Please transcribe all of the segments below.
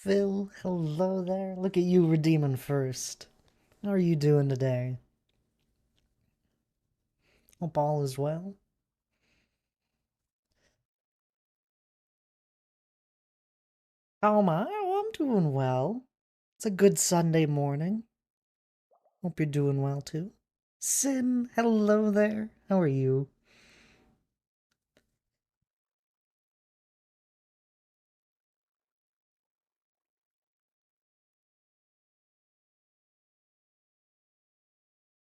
Phil, hello there. Look at you redeeming first. How are you doing today? Hope all is well. How am I? Oh, I'm doing well. It's a good Sunday morning. Hope you're doing well too. Sin, hello there. How are you?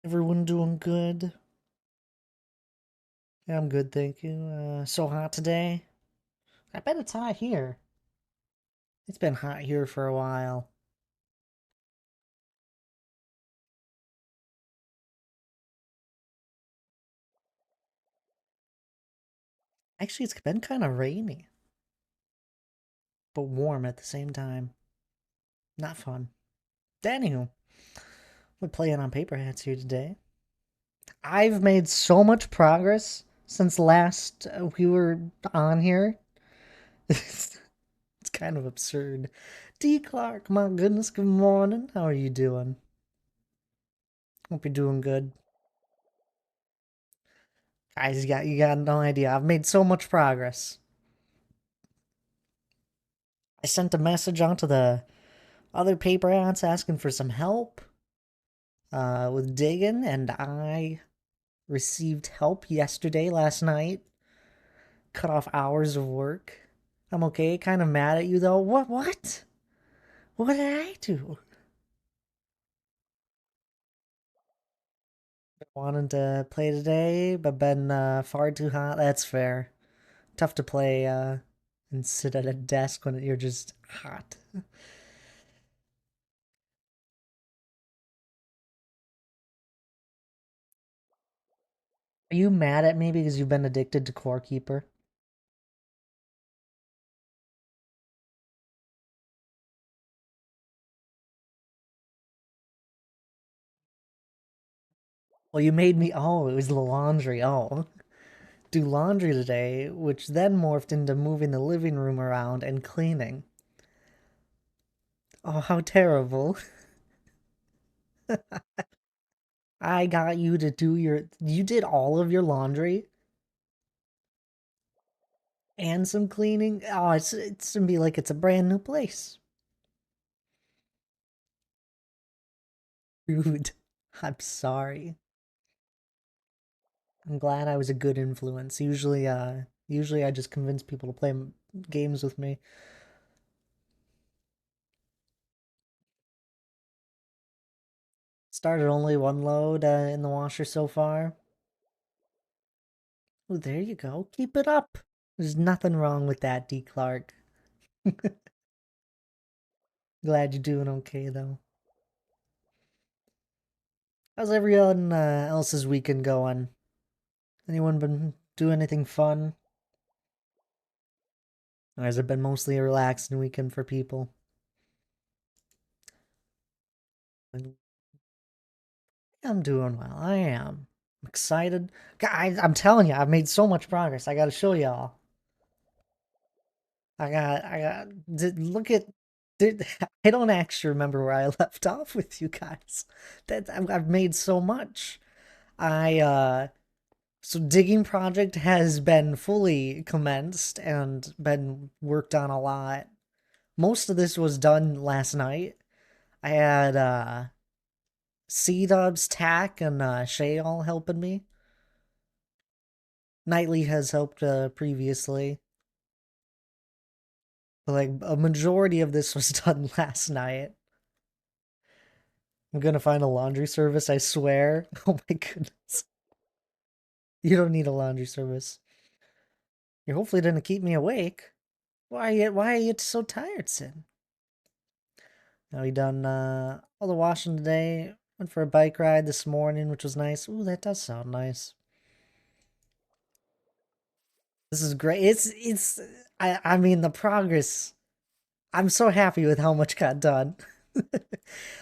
Everyone doing good? Yeah, I'm good, thank you. So hot today. I bet it's hot here. It's been hot here for a while. Actually, it's been kind of rainy, but warm at the same time. Not fun. Anywho, we're playing on Paperhats here today. I've made so much progress since last we were on here. It's kind of absurd. D. Clark, my goodness, good morning. How are you doing? Hope you're doing good. Guys, you got no idea. I've made so much progress. I sent a message onto the other paper ants asking for some help with digging, and I received help yesterday, last night. Cut off hours of work. I'm okay. Kind of mad at you though. What? What did I do? Wanted to play today, but been far too hot. That's fair. Tough to play and sit at a desk when you're just hot. Are you mad at me because you've been addicted to Core Keeper? Well, you made me. Oh, it was the laundry. Oh, do laundry today, which then morphed into moving the living room around and cleaning. Oh, how terrible. I got you to do your. You did all of your laundry and some cleaning. Oh, it's gonna be like it's a brand new place. Rude. I'm sorry. I'm glad I was a good influence. Usually I just convince people to play games with me. Started only one load in the washer so far. Oh, there you go. Keep it up. There's nothing wrong with that, D. Clark. Glad you're doing okay though. How's everyone else's weekend going? Anyone been doing anything fun? Or has it been mostly a relaxing weekend for people? I'm doing well. I am. I'm excited. Guys, I'm telling you, I've made so much progress. I gotta show y'all. Look at, did, I don't actually remember where I left off with you guys. I've made so much. So digging project has been fully commenced and been worked on a lot. Most of this was done last night. I had, C-Dubs, Tack, and, Shay all helping me. Nightly has helped, previously. But, like, a majority of this was done last night. I'm gonna find a laundry service, I swear. Oh my goodness. You don't need a laundry service. You're hopefully gonna keep me awake. Why are you so tired, Sid? Now we done all the washing today. Went for a bike ride this morning, which was nice. Ooh, that does sound nice. This is great. I mean the progress. I'm so happy with how much got done.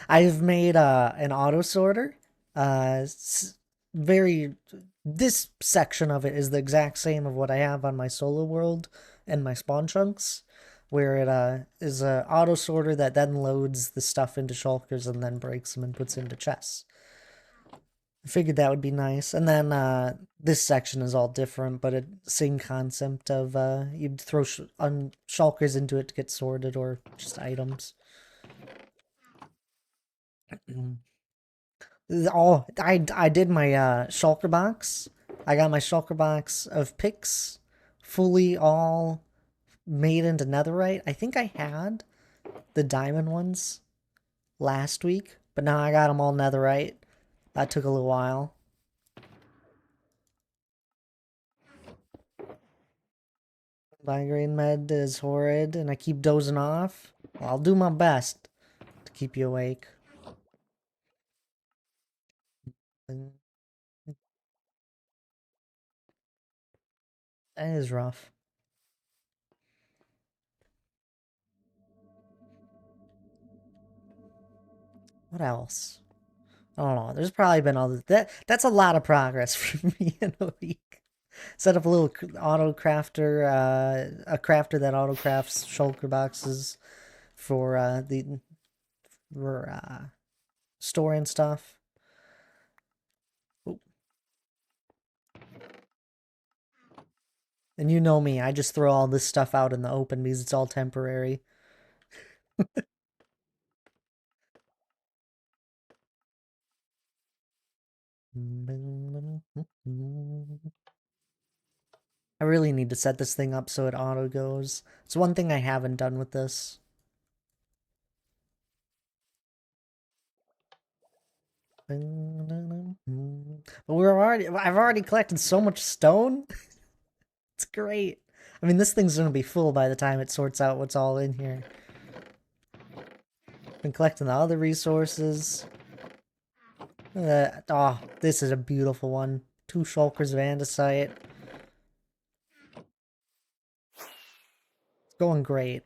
I've made an auto sorter. Very this section of it is the exact same of what I have on my solo world and my spawn chunks, where it is a auto sorter that then loads the stuff into shulkers and then breaks them and puts into chests. I figured that would be nice. And then this section is all different, but it same concept of you'd throw shulkers into it to get sorted or just items. Oh, I did my shulker box. I got my shulker box of picks fully all made into netherite. I think I had the diamond ones last week, but now I got them all netherite. That took a little while. Migraine med is horrid, and I keep dozing off. Well, I'll do my best to keep you awake. And that is rough. What else? I don't know. There's probably been other that's a lot of progress for me in a week. Set up a little auto crafter, a crafter that auto crafts shulker boxes for the for storing stuff. Ooh. And you know me, I just throw all this stuff out in the open because it's all temporary. I really need to set this thing up so it auto goes. It's one thing I haven't done with this. But I've already collected so much stone. It's great. I mean, this thing's gonna be full by the time it sorts out what's all in here. Been collecting the other resources. Oh, this is a beautiful one. 2 shulkers of andesite. It's going great.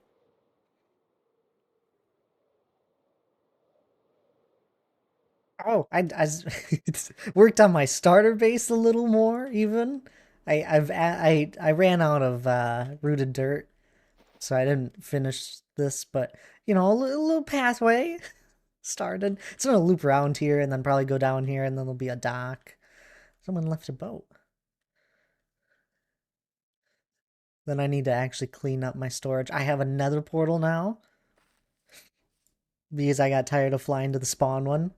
Oh, I worked on my starter base a little more even. I ran out of rooted dirt, so I didn't finish this, but you know, a little pathway started. It's gonna loop around here and then probably go down here and then there'll be a dock. Someone left a boat. Then I need to actually clean up my storage. I have another portal now because I got tired of flying to the spawn one.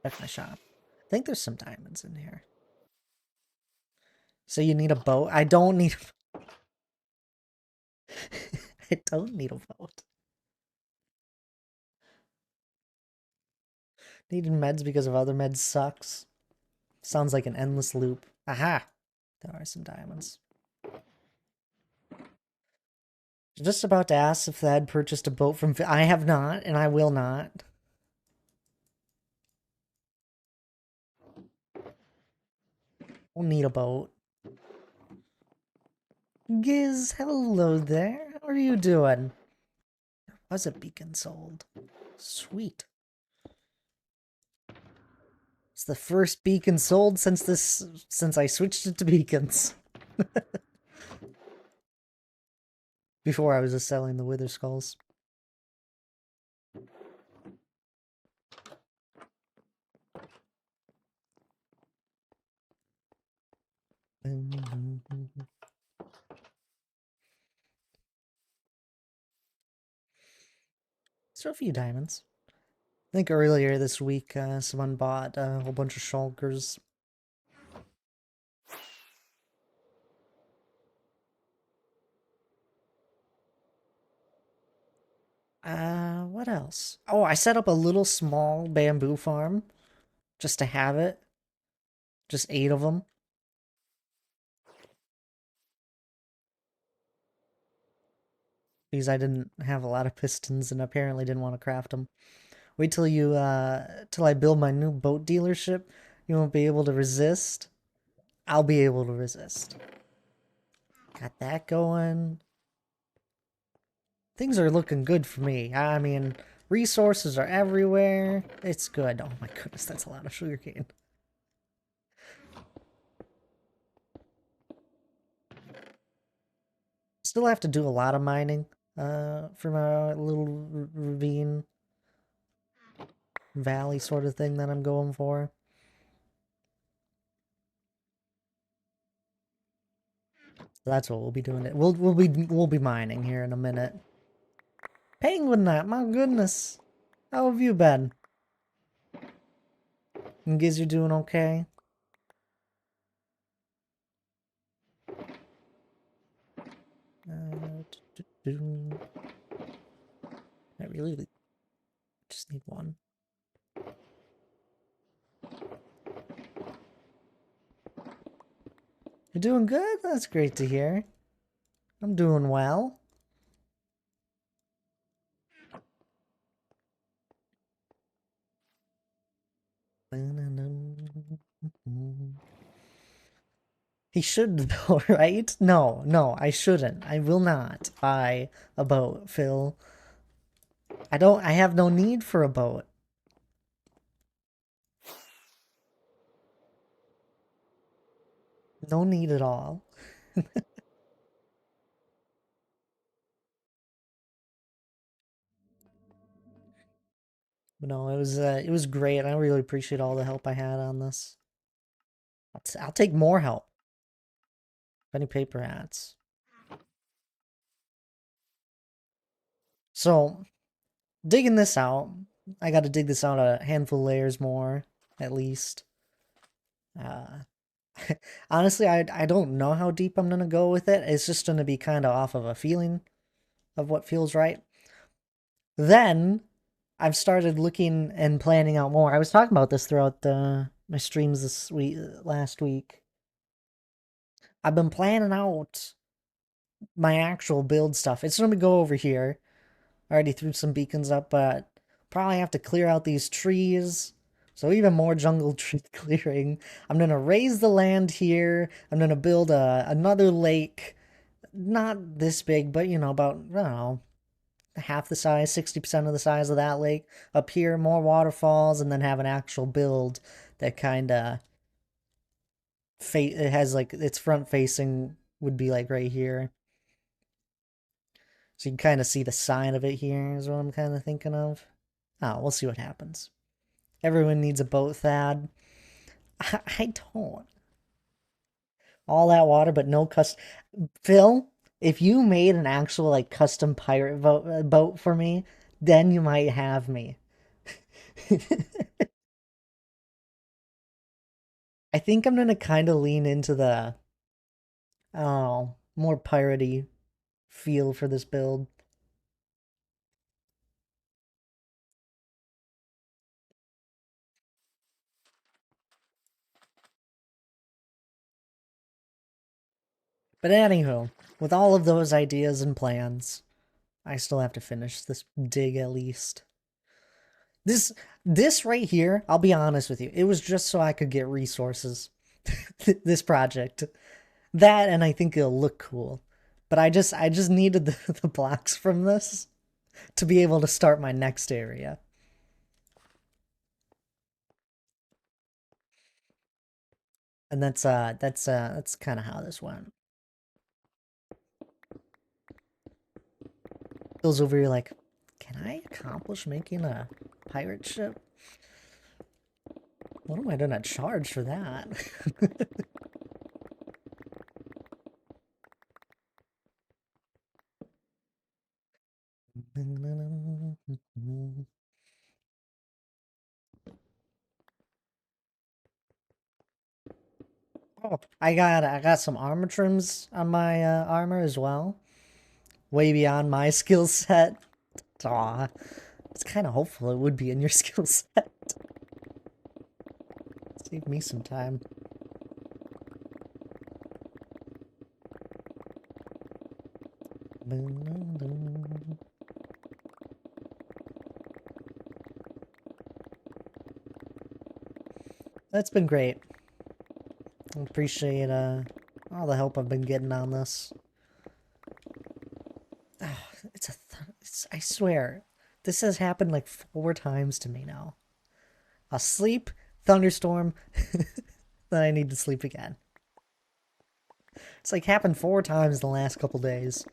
Check my shop. I think there's some diamonds in here. So you need a boat? I don't need I don't need a vote. Needed meds because of other meds sucks. Sounds like an endless loop. Aha! There are some diamonds. Just about to ask if Thad purchased a boat from... I have not, and I will not. We'll need a boat. Giz, hello there. How are you doing? There was a beacon sold. Sweet. It's the first beacon sold since I switched it to beacons. Before I was just selling the wither skulls. So a few diamonds. I think earlier this week, someone bought a whole bunch of shulkers. What else? Oh, I set up a little small bamboo farm just to have it. Just 8 of them. Because I didn't have a lot of pistons and apparently didn't want to craft them. Wait till till I build my new boat dealership. You won't be able to resist. I'll be able to resist. Got that going. Things are looking good for me. I mean, resources are everywhere. It's good. Oh my goodness, that's a lot of sugarcane. Still have to do a lot of mining for my little ravine valley sort of thing that I'm going for. That's what we'll be doing. We'll be mining here in a minute. Penguin Knight, my goodness. How have you been? And Giz, you doing okay? I really just need one. You're doing good? That's great to hear. I'm doing well. He should though, right? No, no, I shouldn't. I will not buy a boat, Phil. I have no need for a boat. No need at all. But no, it was great. I really appreciate all the help I had on this. I'll take more help. Any paper hats. So, digging this out, I got to dig this out a handful of layers more, at least. Uh, honestly, I don't know how deep I'm gonna go with it. It's just gonna be kind of off of a feeling of what feels right. Then I've started looking and planning out more. I was talking about this throughout my streams this week, last week. I've been planning out my actual build stuff. It's gonna go over here. I already threw some beacons up, but probably have to clear out these trees. So even more jungle tree clearing. I'm gonna raise the land here. I'm gonna build another lake. Not this big, but you know, about, I don't know, half the size, 60% of the size of that lake. Up here, more waterfalls, and then have an actual build that kind of it has like its front facing would be like right here. So you can kind of see the sign of it here is what I'm kind of thinking of. Oh, we'll see what happens. Everyone needs a boat, Thad. I don't. All that water, but no custom. Phil, if you made an actual like custom pirate boat for me, then you might have me. I think I'm gonna kind of lean into the, I don't know, more piratey feel for this build. But anywho, with all of those ideas and plans, I still have to finish this dig at least. This right here, I'll be honest with you, it was just so I could get resources. This project. That and I think it'll look cool. But I just needed the blocks from this to be able to start my next area. And that's kind of how this went. Feels over here like, can I accomplish making a pirate ship? What am I gonna charge for that? Oh, I got some armor trims on my armor as well. Way beyond my skill set. Aw, it's kind of hopeful it would be in your skill set. Save me some time. That's been great. I appreciate all the help I've been getting on this. Oh, I swear, this has happened like 4 times to me now. I'll sleep, thunderstorm, then I need to sleep again. It's like happened 4 times in the last couple days.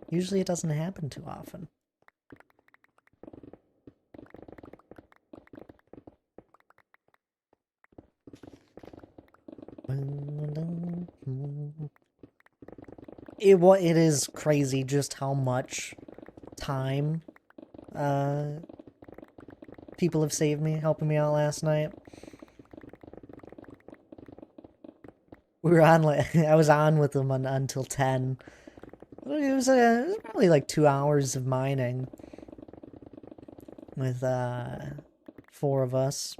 Usually it doesn't happen too often. It is crazy just how much time people have saved me, helping me out last night. We were on, like, I was on with them until 10. It was probably like 2 hours of mining with 4 of us.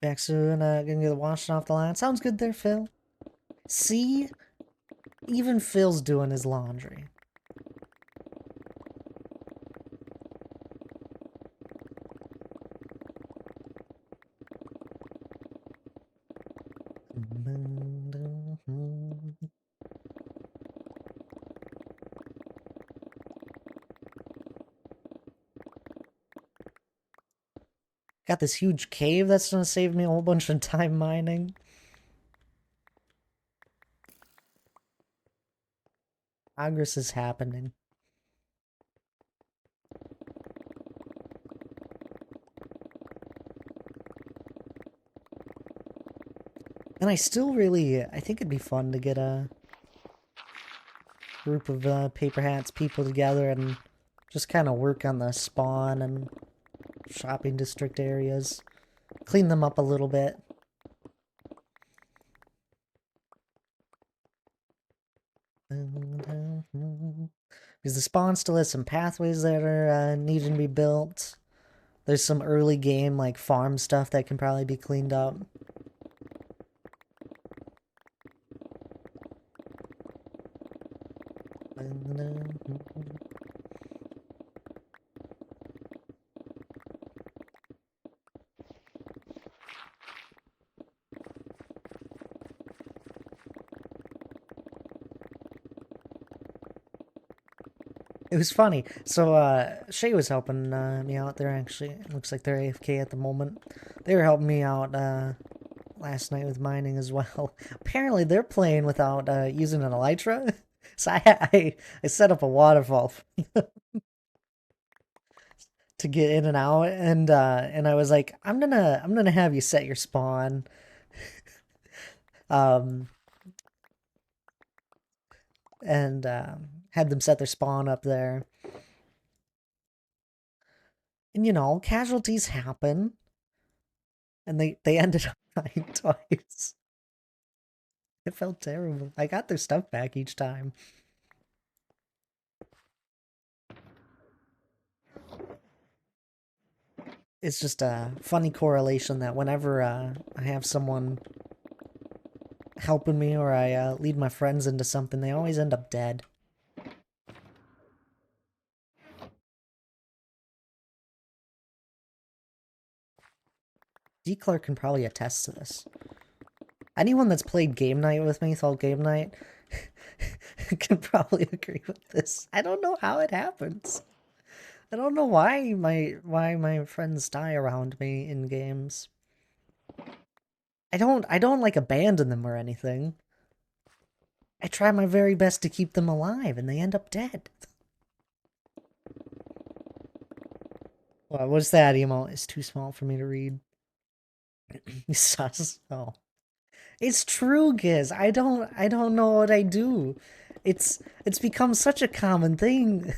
Back soon, gonna get the washing off the line. Sounds good there, Phil. See? Even Phil's doing his laundry. Got this huge cave that's gonna save me a whole bunch of time mining. Progress is happening. And I still really, I think it'd be fun to get a group of Paper Hats people together and just kind of work on the spawn and shopping district areas. Clean them up a little bit. Because the spawn still has some pathways that are needing to be built. There's some early game, like, farm stuff that can probably be cleaned up. It was funny. So, Shay was helping me out there, actually. It looks like they're AFK at the moment. They were helping me out last night with mining as well. Apparently, they're playing without using an elytra. So I set up a waterfall to get in and out, and I was like, I'm gonna have you set your spawn. Um, and had them set their spawn up there. And you know, casualties happen. And they ended up dying twice. It felt terrible. I got their stuff back each time. It's just a funny correlation that whenever I have someone helping me or I lead my friends into something, they always end up dead. D-Clark can probably attest to this. Anyone that's played Game Night with me, Thal Game Night, can probably agree with this. I don't know how it happens. I don't know why my friends die around me in games. I don't like abandon them or anything. I try my very best to keep them alive and they end up dead. What's that email? It's too small for me to read. Sus. Oh. It's true, Giz. I don't know what I do. It's become such a common thing.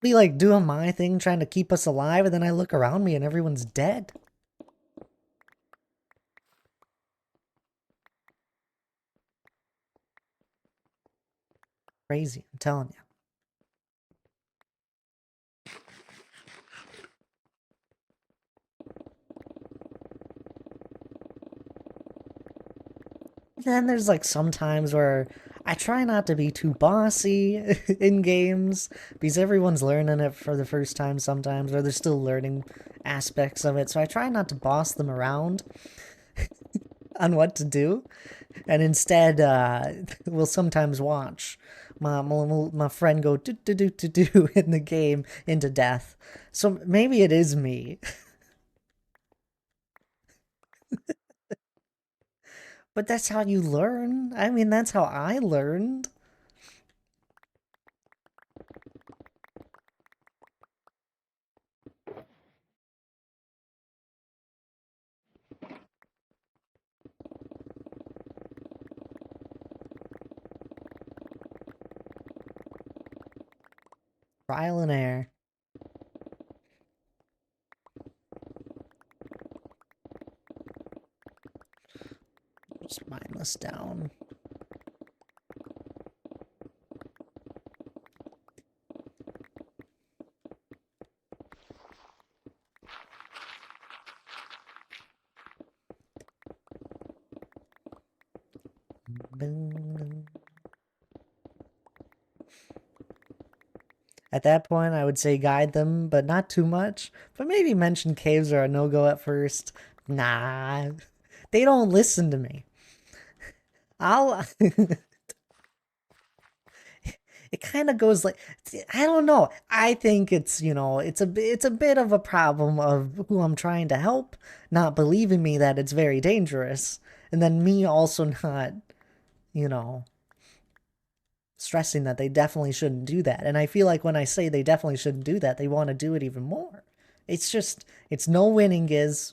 Be like doing my thing, trying to keep us alive, and then I look around me and everyone's dead. Crazy, I'm telling you. Then there's like some times where I try not to be too bossy in games because everyone's learning it for the first time sometimes, or they're still learning aspects of it. So I try not to boss them around on what to do. and instead we'll sometimes watch my friend go do do do do do in the game into death. So maybe it is me, but that's how you learn. I mean, that's how I learned. Trial and error. Just mindless down. At that point, I would say guide them, but not too much. But maybe mention caves are a no-go at first. Nah, they don't listen to me. I'll it kind of goes like I don't know. I think it's it's a bit of a problem of who I'm trying to help not believing me that it's very dangerous, and then me also not you know stressing that they definitely shouldn't do that. And I feel like when I say they definitely shouldn't do that, they want to do it even more. It's no winning, Giz.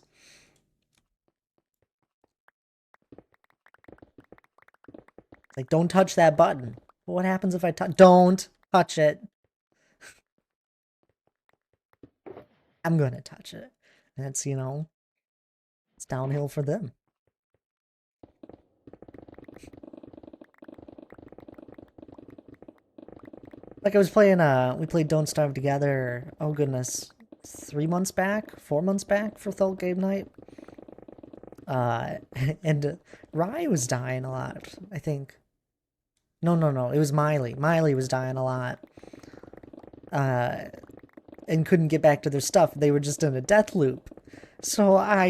Like, don't touch that button. What happens if I touch? Don't touch it. I'm gonna touch it. And it's downhill for them. Like I was playing, we played Don't Starve together. Oh goodness, 3 months back, 4 months back for Thult Game Night. Uh, and Rye was dying a lot. I think. No, no, no. It was Miley. Miley was dying a lot. Uh, and couldn't get back to their stuff. They were just in a death loop. So I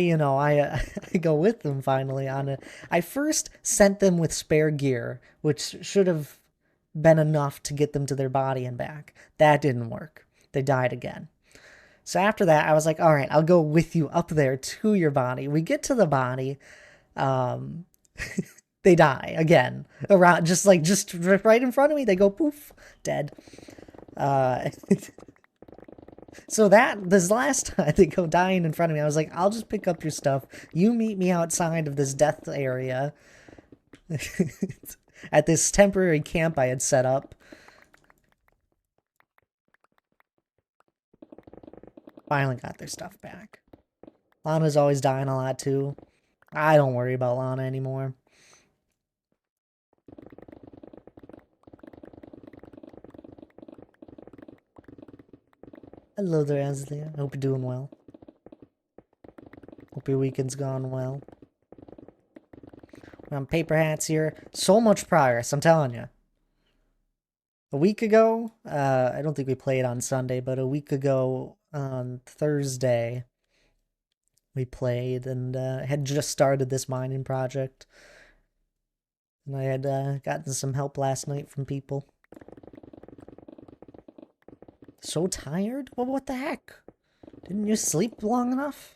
go with them finally on it. I first sent them with spare gear, which should have been enough to get them to their body and back. That didn't work. They died again. So after that, I was like, all right, I'll go with you up there to your body. We get to the body. Um, they die again around just right in front of me. They go poof, dead. Uh, So this last time they go dying in front of me, I was like, I'll just pick up your stuff. You meet me outside of this death area at this temporary camp I had set up. Finally got their stuff back. Lana's always dying a lot too. I don't worry about Lana anymore. Hello there, Ashley. I hope you're doing well. Hope your weekend's gone well. We're on Paperhats here. So much progress, I'm telling you. A week ago, I don't think we played on Sunday, but a week ago on Thursday, we played and had just started this mining project. And I had gotten some help last night from people. So tired? Well, what the heck? Didn't you sleep long enough?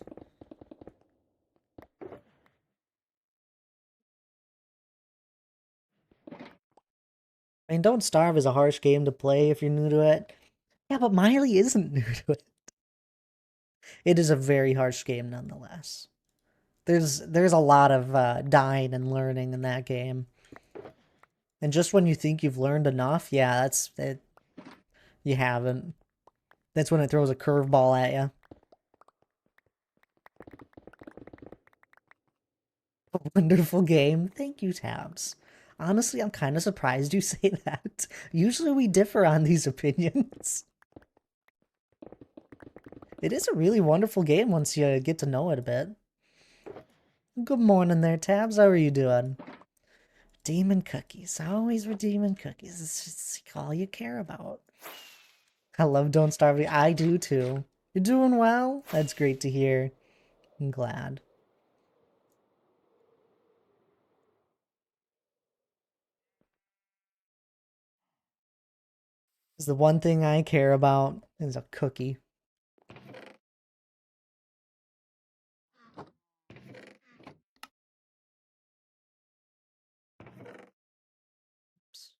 I mean, Don't Starve is a harsh game to play if you're new to it. Yeah, but Miley isn't new to it. It is a very harsh game nonetheless. There's a lot of dying and learning in that game. And just when you think you've learned enough, yeah, that's it. You haven't. That's when it throws a curveball at you. A wonderful game. Thank you, Tabs. Honestly, I'm kind of surprised you say that. Usually we differ on these opinions. It is a really wonderful game once you get to know it a bit. Good morning there, Tabs. How are you doing? Demon cookies. Always redeeming cookies. It's just all you care about. I love Don't Starve. I do too. You're doing well? That's great to hear. I'm glad. Is the one thing I care about is a cookie. Oops.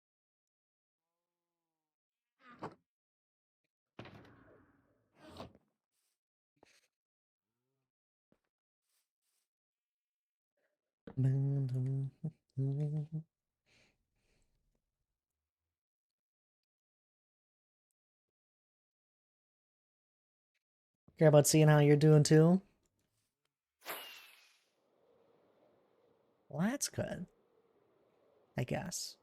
Care about seeing how you're doing too? Well, that's good, I guess.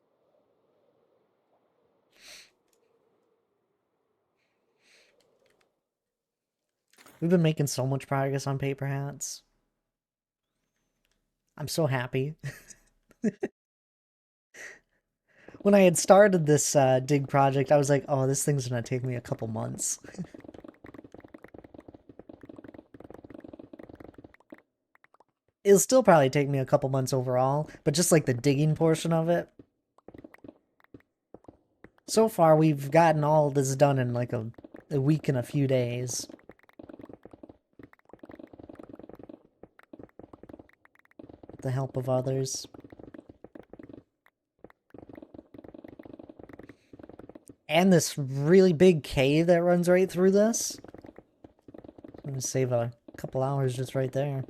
We've been making so much progress on paper hats. I'm so happy. When I had started this dig project, I was like, oh, this thing's gonna take me a couple months. It'll still probably take me a couple months overall, but just like the digging portion of it. So far, we've gotten all this done in like a week and a few days. With the help of others. And this really big cave that runs right through this. I'm gonna save a couple hours just right there.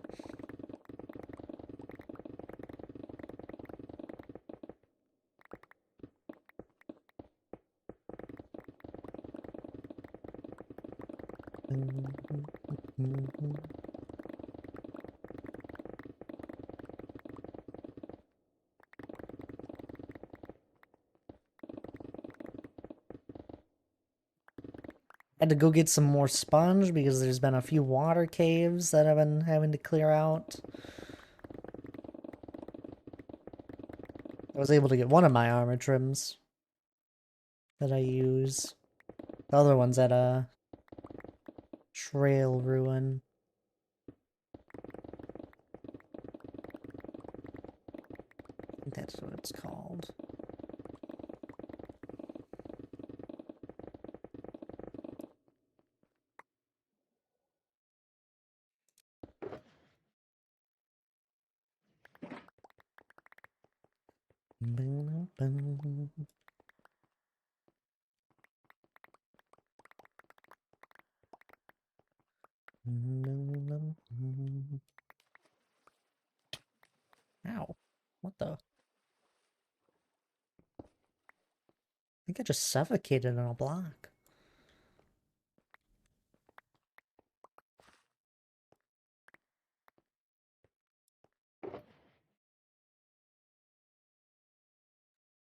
Had to go get some more sponge because there's been a few water caves that I've been having to clear out. I was able to get one of my armor trims that I use. The other one's at a trail ruin. I think that's what it's called. Ow. What the? I think I just suffocated on a block.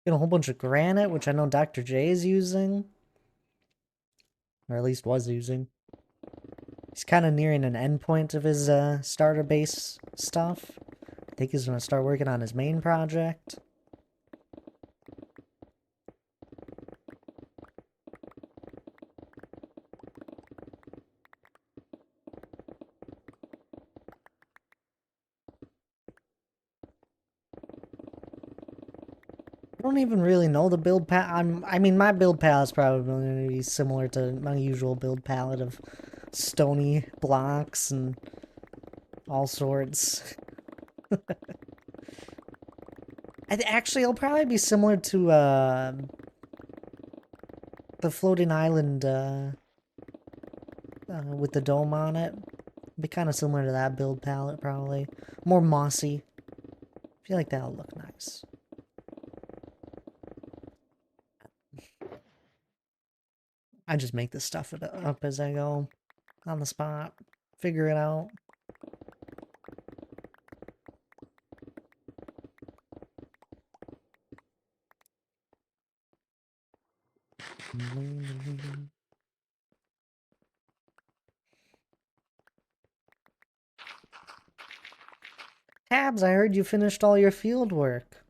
Get a whole bunch of granite, which I know Dr. J is using. Or at least was using. He's kind of nearing an endpoint of his starter base stuff. I think he's going to start working on his main project. I don't even really know the build palette. I mean, my build palette is probably going to be similar to my usual build palette of stony blocks and all sorts. Actually, it'll probably be similar to the floating island with the dome on it. It'll be kind of similar to that build palette, probably. More mossy. I feel like that'll look nice. I just make this stuff up as I go. On the spot. Figure it out. Tabs, I heard you finished all your field work.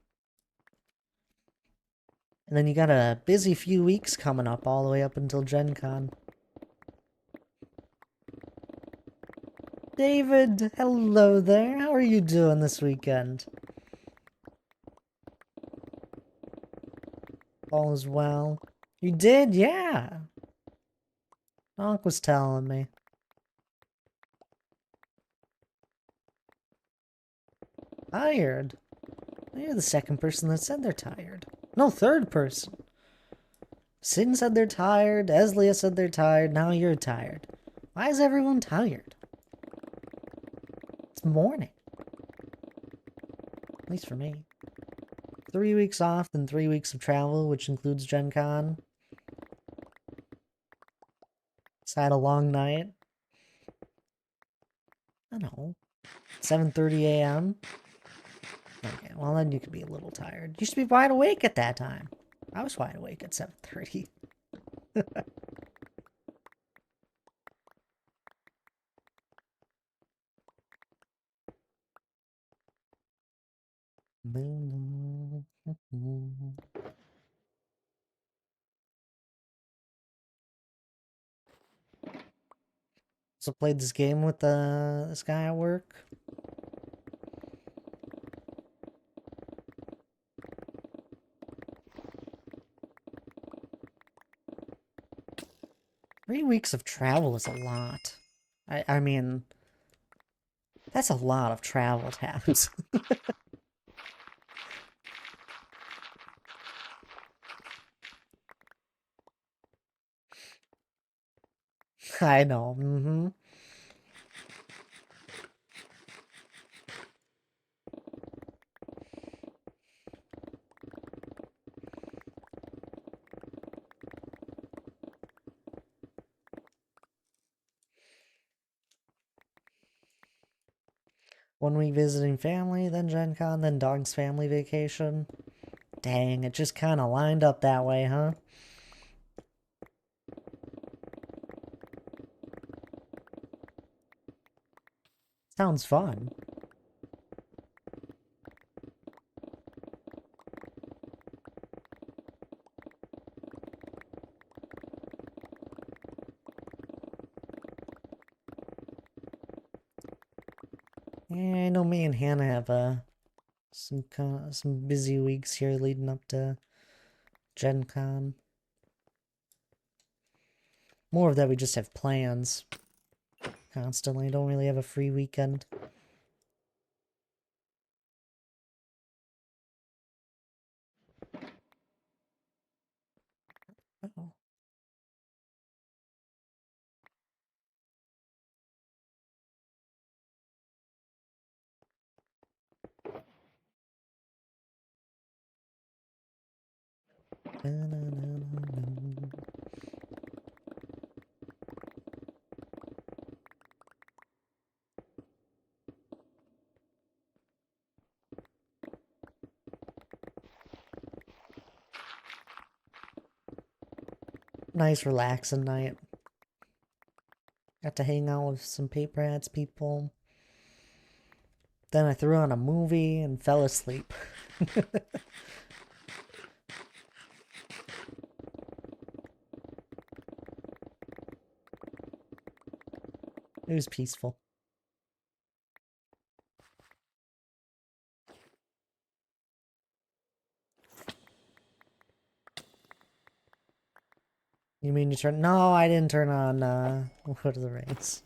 And then you got a busy few weeks coming up all the way up until Gen Con. David, hello there. How are you doing this weekend? All is well. You did? Yeah. Donk was telling me. Tired? You're the second person that said they're tired. No, third person. Sin said they're tired, Eslia said they're tired, now you're tired. Why is everyone tired? It's morning. At least for me. 3 weeks off, then 3 weeks of travel, which includes Gen Con. So I had a long night. I don't know. 7:30 a.m. Okay, well then you could be a little tired. You should be wide awake at that time. I was wide awake at 7:30. So played this game with this guy at work. Three weeks of travel is a lot. I mean, that's a lot of travel tabs. I know. One week visiting family, then Gen Con, then dog's family vacation. Dang, it just kind of lined up that way, huh? Sounds fun. Yeah, I know me and Hannah have some busy weeks here leading up to Gen Con. More of that, we just have plans constantly. Don't really have a free weekend. Oh. Nice relaxing night. Got to hang out with some Paperhats people. Then I threw on a movie and fell asleep. It was peaceful. You mean you turn? No, I didn't turn on Lord of the Rings.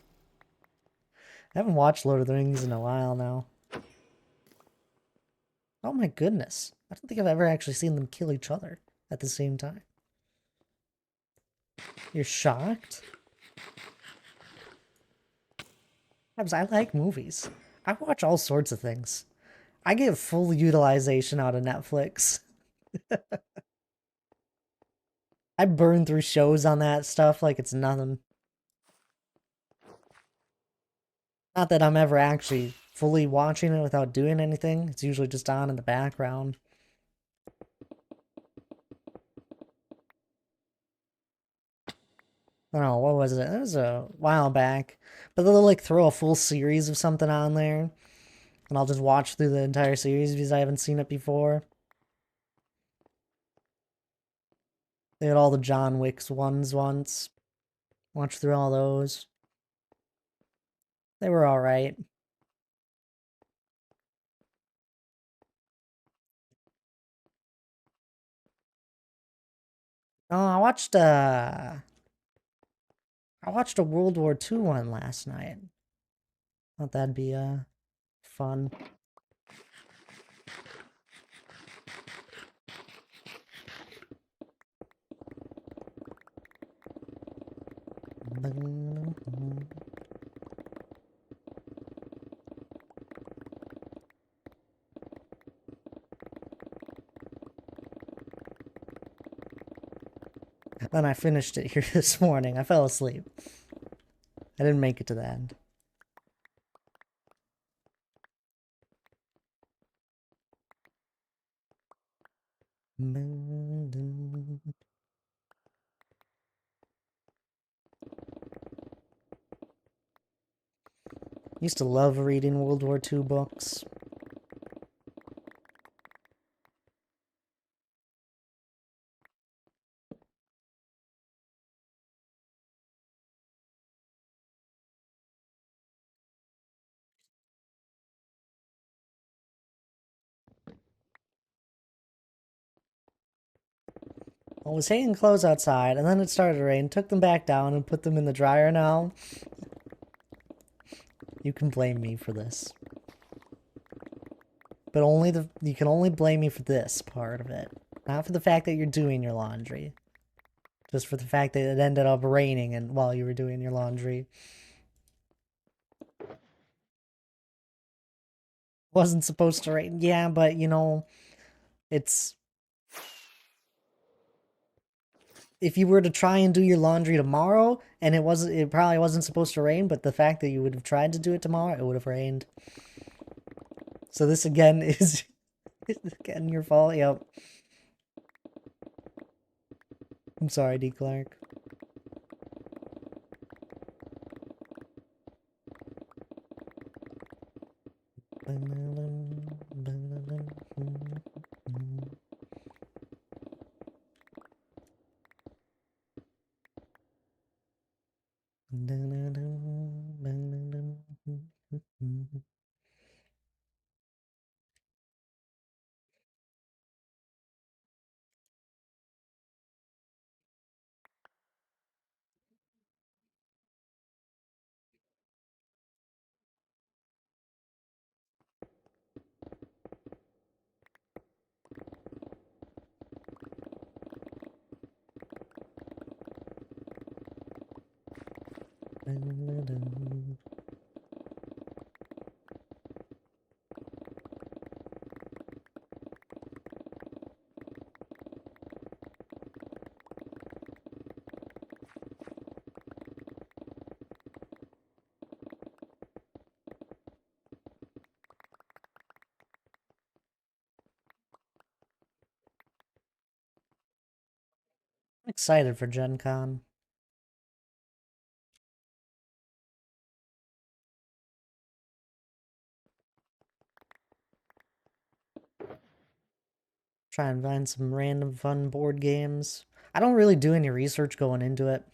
I haven't watched Lord of the Rings in a while now. Oh my goodness. I don't think I've ever actually seen them kill each other at the same time. You're shocked? I like movies. I watch all sorts of things. I get full utilization out of Netflix. I burn through shows on that stuff like it's nothing. Not that I'm ever actually fully watching it without doing anything. It's usually just on in the background. I don't know, what was it? It was a while back. But they'll like throw a full series of something on there. And I'll just watch through the entire series because I haven't seen it before. They had all the John Wicks ones once. Watched through all those. They were alright. Oh, I watched a World War II one last night. Thought that'd be fun. Then I finished it here this morning. I fell asleep. I didn't make it to the end. Used to love reading World War II books. I was hanging clothes outside, and then it started to rain, took them back down, and put them in the dryer now. You can blame me for this. But you can only blame me for this part of it. Not for the fact that you're doing your laundry. Just for the fact that it ended up raining and while you were doing your laundry. Wasn't supposed to rain. Yeah, but you know, it's if you were to try and do your laundry tomorrow and it probably wasn't supposed to rain, but the fact that you would have tried to do it tomorrow, it would have rained. So this again is again your fault. Yep. I'm sorry, D. Clark. I'm excited for Gen Con. Try and find some random fun board games. I don't really do any research going into it.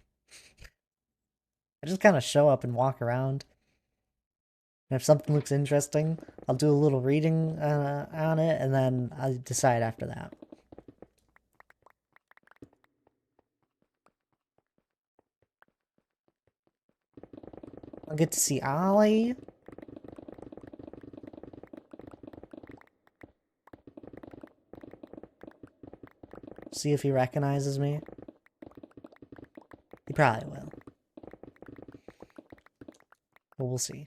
I just kind of show up and walk around. And if something looks interesting, I'll do a little reading on it, and then I'll decide after that. I'll get to see Ollie. See if he recognizes me. He probably will. But we'll see.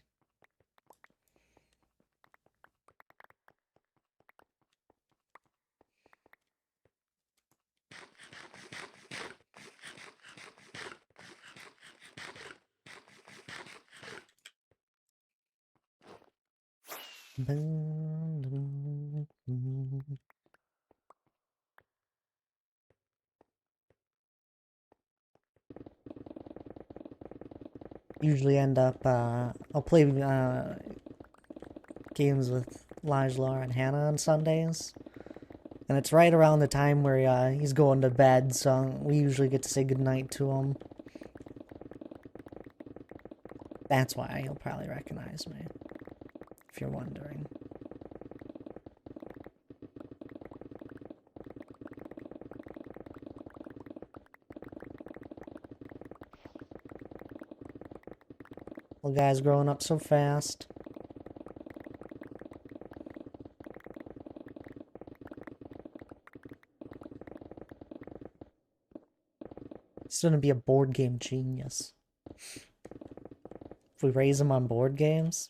Usually end up, I'll play games with Laura and Hannah on Sundays. And it's right around the time where he's going to bed, so we usually get to say goodnight to him. That's why he'll probably recognize me, if you're wondering. Little guy's growing up so fast. He's gonna be a board game genius. If we raise him on board games.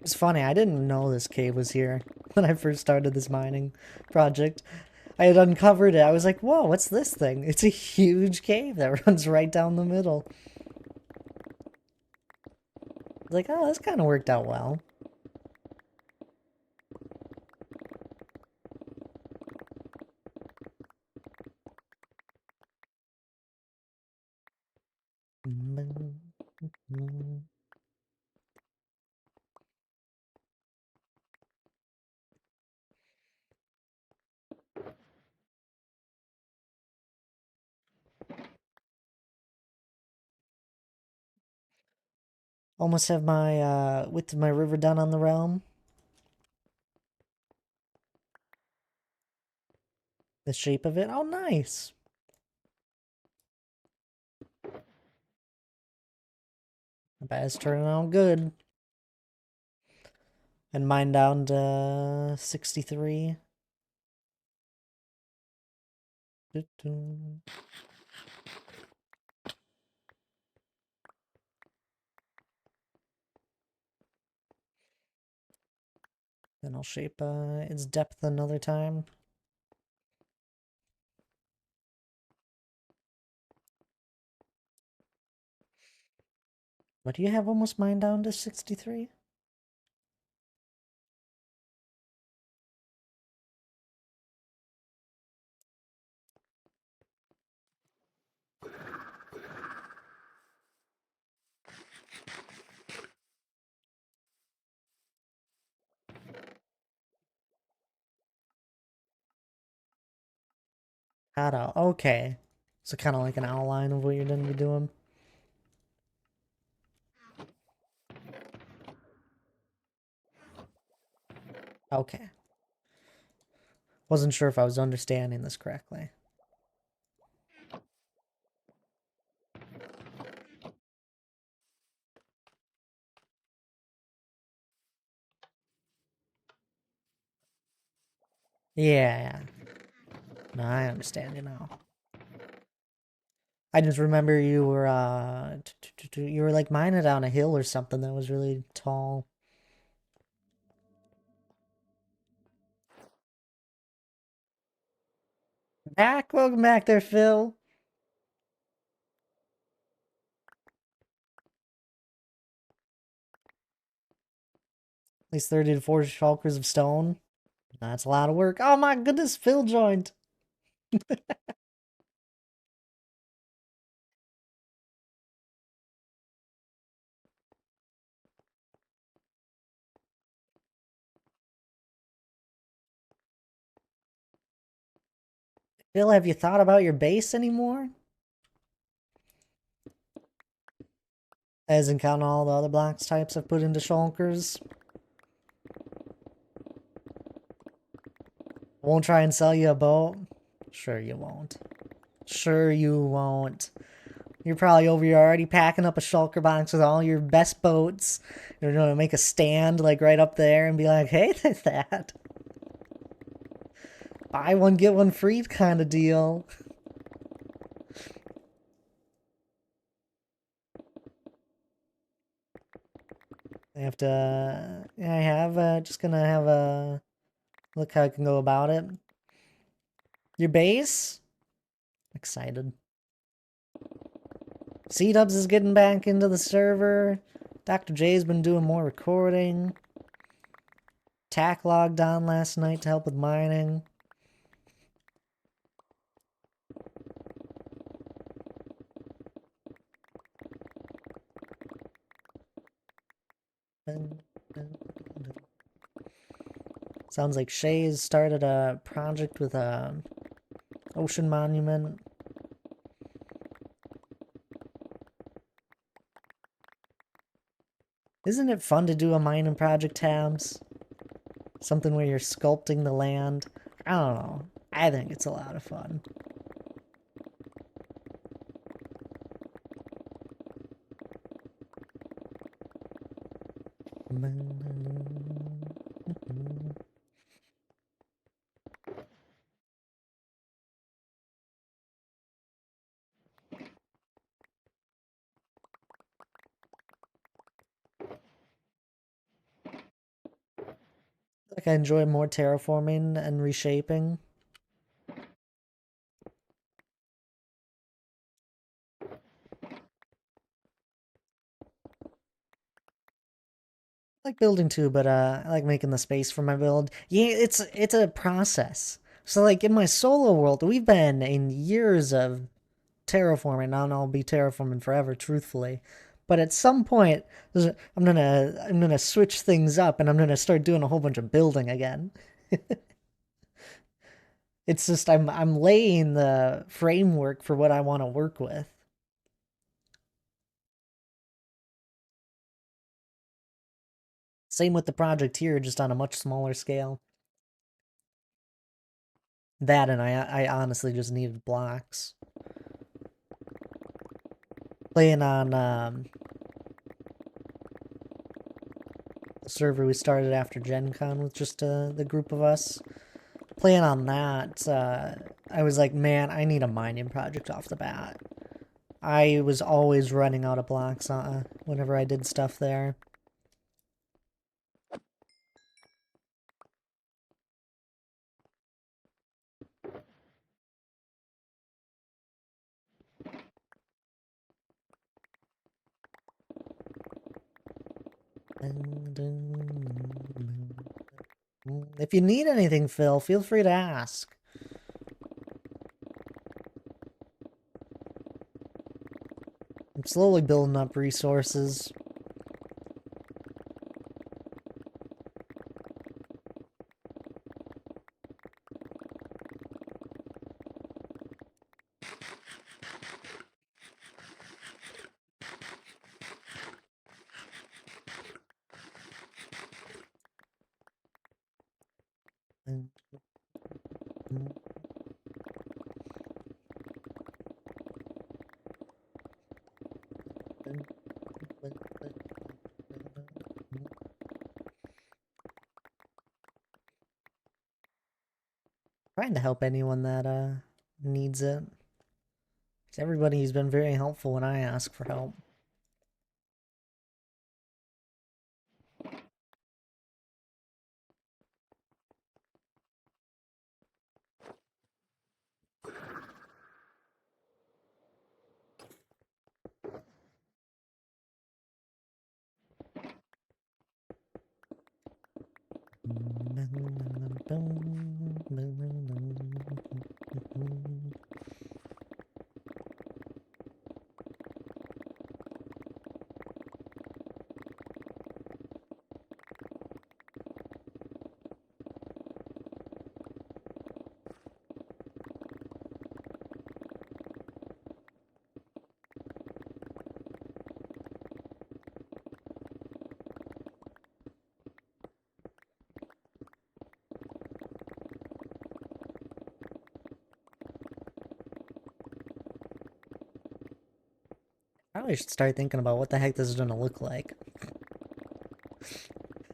It's funny, I didn't know this cave was here when I first started this mining project. I had uncovered it. I was like, whoa, what's this thing? It's a huge cave that runs right down the middle. I was like, oh, this kind of worked out well. Almost have my width of my river done on the realm. The shape of it. Oh, nice. I bet it's turning out good. And mine down to 63. Then I'll shape its depth another time. But do you have almost mine down to 63? Okay. So kind of like an outline of what you're going to be doing. Okay. Wasn't sure if I was understanding this correctly. Yeah. No, I understand you now. I just remember you were you were like mining down a hill or something that was really tall. Welcome back there, Phil. At least 30 to 40 shulkers of stone. That's a lot of work. Oh my goodness, Phil joined. Phil, have you thought about your base anymore? As in counting all the other blocks types I've put into shulkers. Won't try and sell you a boat? Sure you won't. Sure you won't. You're probably over here already packing up a shulker box with all your best boats. You're gonna make a stand like right up there and be like, hey, there's that. Buy one, get one free kind of deal. I have to, yeah, I have, just gonna have a look how I can go about it. Your base? Excited. C-Dubs is getting back into the server. Dr. J's been doing more recording. Tack logged on last night to help with mining. Sounds like Shay's started a project with a ocean monument. Isn't it fun to do a mining project, Tabs? Something where you're sculpting the land. I don't know. I think it's a lot of fun. Like I enjoy more terraforming and reshaping. I like building too, but I like making the space for my build. Yeah, it's a process. So like in my solo world, we've been in years of terraforming, and I'll be terraforming forever, truthfully. But at some point, I'm gonna switch things up, and I'm gonna start doing a whole bunch of building again. It's just I'm laying the framework for what I want to work with. Same with the project here, just on a much smaller scale. That and I honestly just needed blocks. Playing on the server we started after Gen Con with just the group of us. Playing on that, I was like, man, I need a mining project off the bat. I was always running out of blocks whenever I did stuff there. If you need anything, Phil, feel free to ask. I'm slowly building up resources. Trying to help anyone that needs it. Everybody's been very helpful when I ask for help. Probably should start thinking about what the heck this is gonna look like.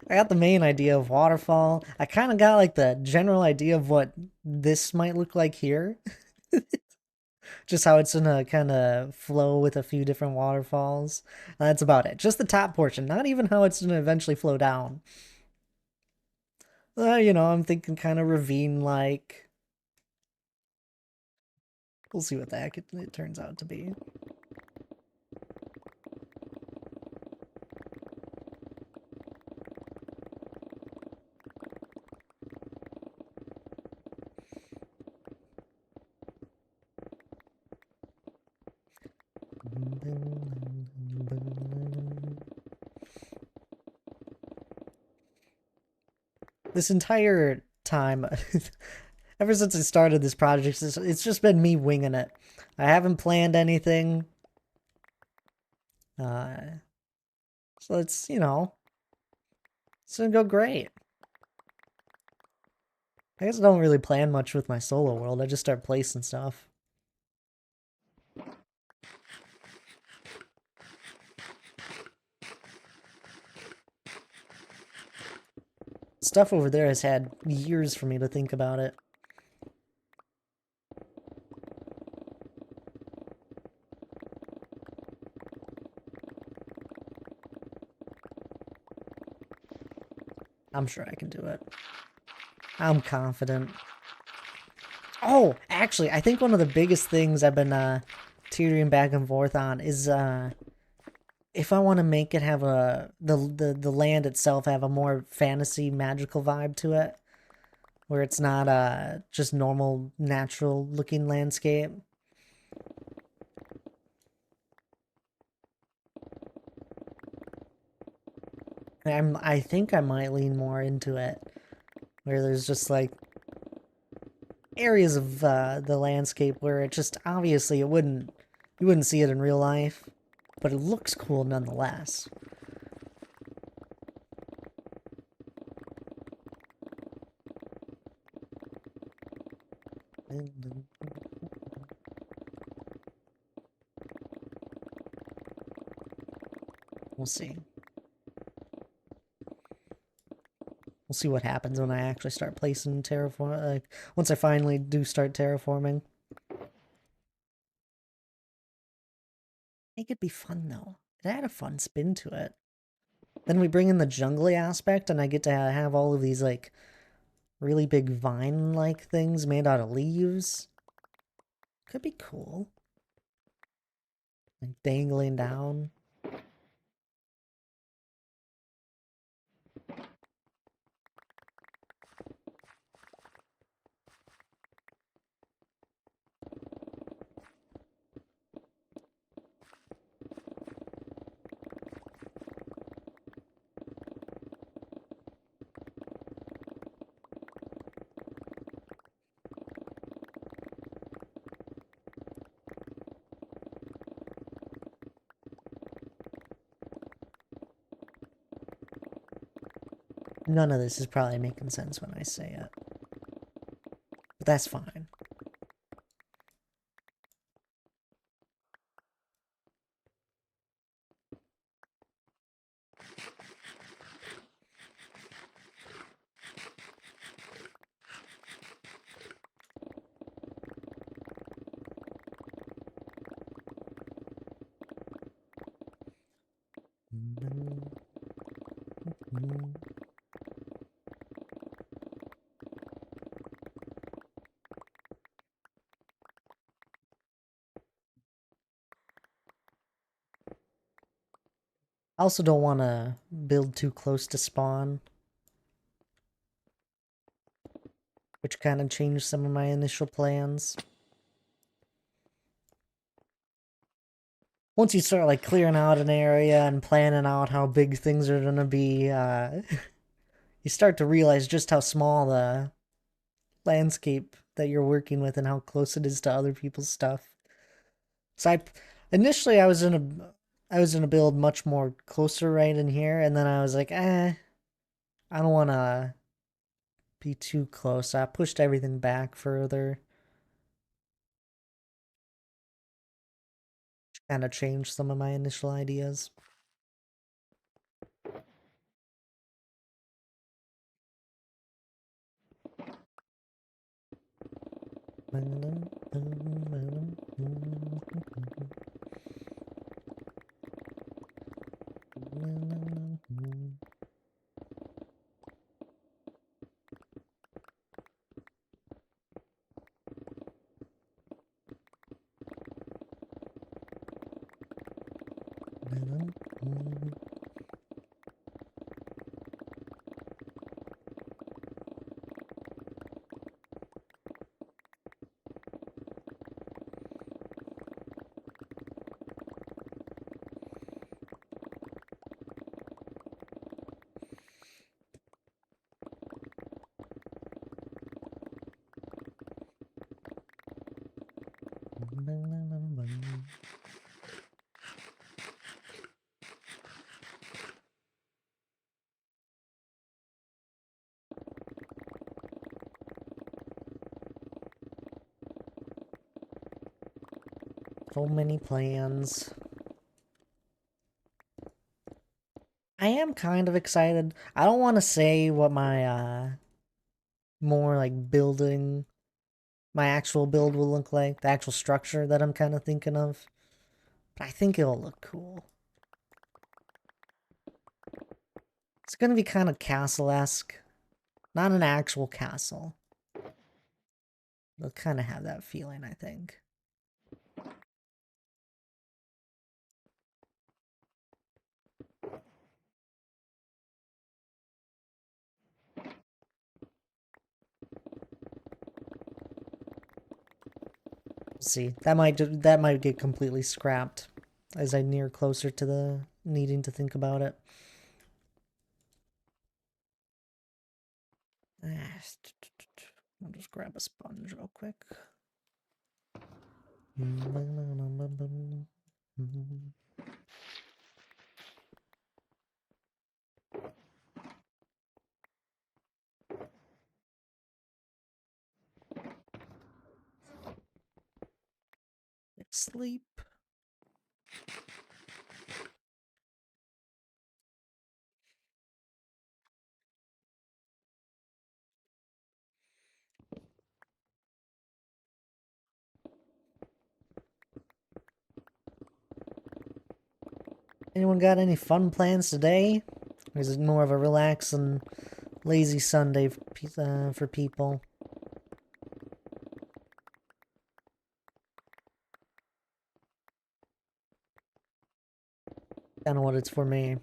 I got the main idea of waterfall. I kind of got like the general idea of what this might look like here. Just how it's gonna kind of flow with a few different waterfalls. And that's about it. Just the top portion, not even how it's gonna eventually flow down. I'm thinking kind of ravine-like. We'll see what the heck it turns out to be. This entire time, ever since I started this project, it's just been me winging it. I haven't planned anything. So it's, it's gonna go great. I guess I don't really plan much with my solo world. I just start placing stuff. Stuff over there has had years for me to think about it. I'm sure I can do it. I'm confident. Oh, actually, I think one of the biggest things I've been teetering back and forth on is if I want to make it have the land itself have a more fantasy magical vibe to it, where it's not just normal natural looking landscape. I think I might lean more into it, where there's just like areas of the landscape where it just obviously you wouldn't see it in real life, but it looks cool nonetheless. We'll see. We'll see what happens when I actually start placing terraform. Like once I finally do start terraforming. I think it'd be fun though. It had a fun spin to it. Then we bring in the jungly aspect, and I get to have all of these like really big vine-like things made out of leaves. Could be cool. Like dangling down. None of this is probably making sense when I say it. But that's fine. I also don't want to build too close to spawn, which kind of changed some of my initial plans. Once you start like clearing out an area and planning out how big things are gonna be, you start to realize just how small the landscape that you're working with and how close it is to other people's stuff. So initially I was gonna build much more closer right in here, and then I was like, I don't want to be too close. I pushed everything back further. Kind of changed some of my initial ideas. So many plans. I am kind of excited. I don't want to say what my more like building, my actual build will look like, the actual structure that I'm kind of thinking of. But I think it'll look cool. It's gonna be kind of castle-esque. Not an actual castle. It'll kind of have that feeling, I think. See, that might get completely scrapped as I near closer to the needing to think about it. I'll just grab a sponge real quick. Sleep. Anyone got any fun plans today? Or is it more of a relaxing, lazy Sunday for people? Kind of what it's for me.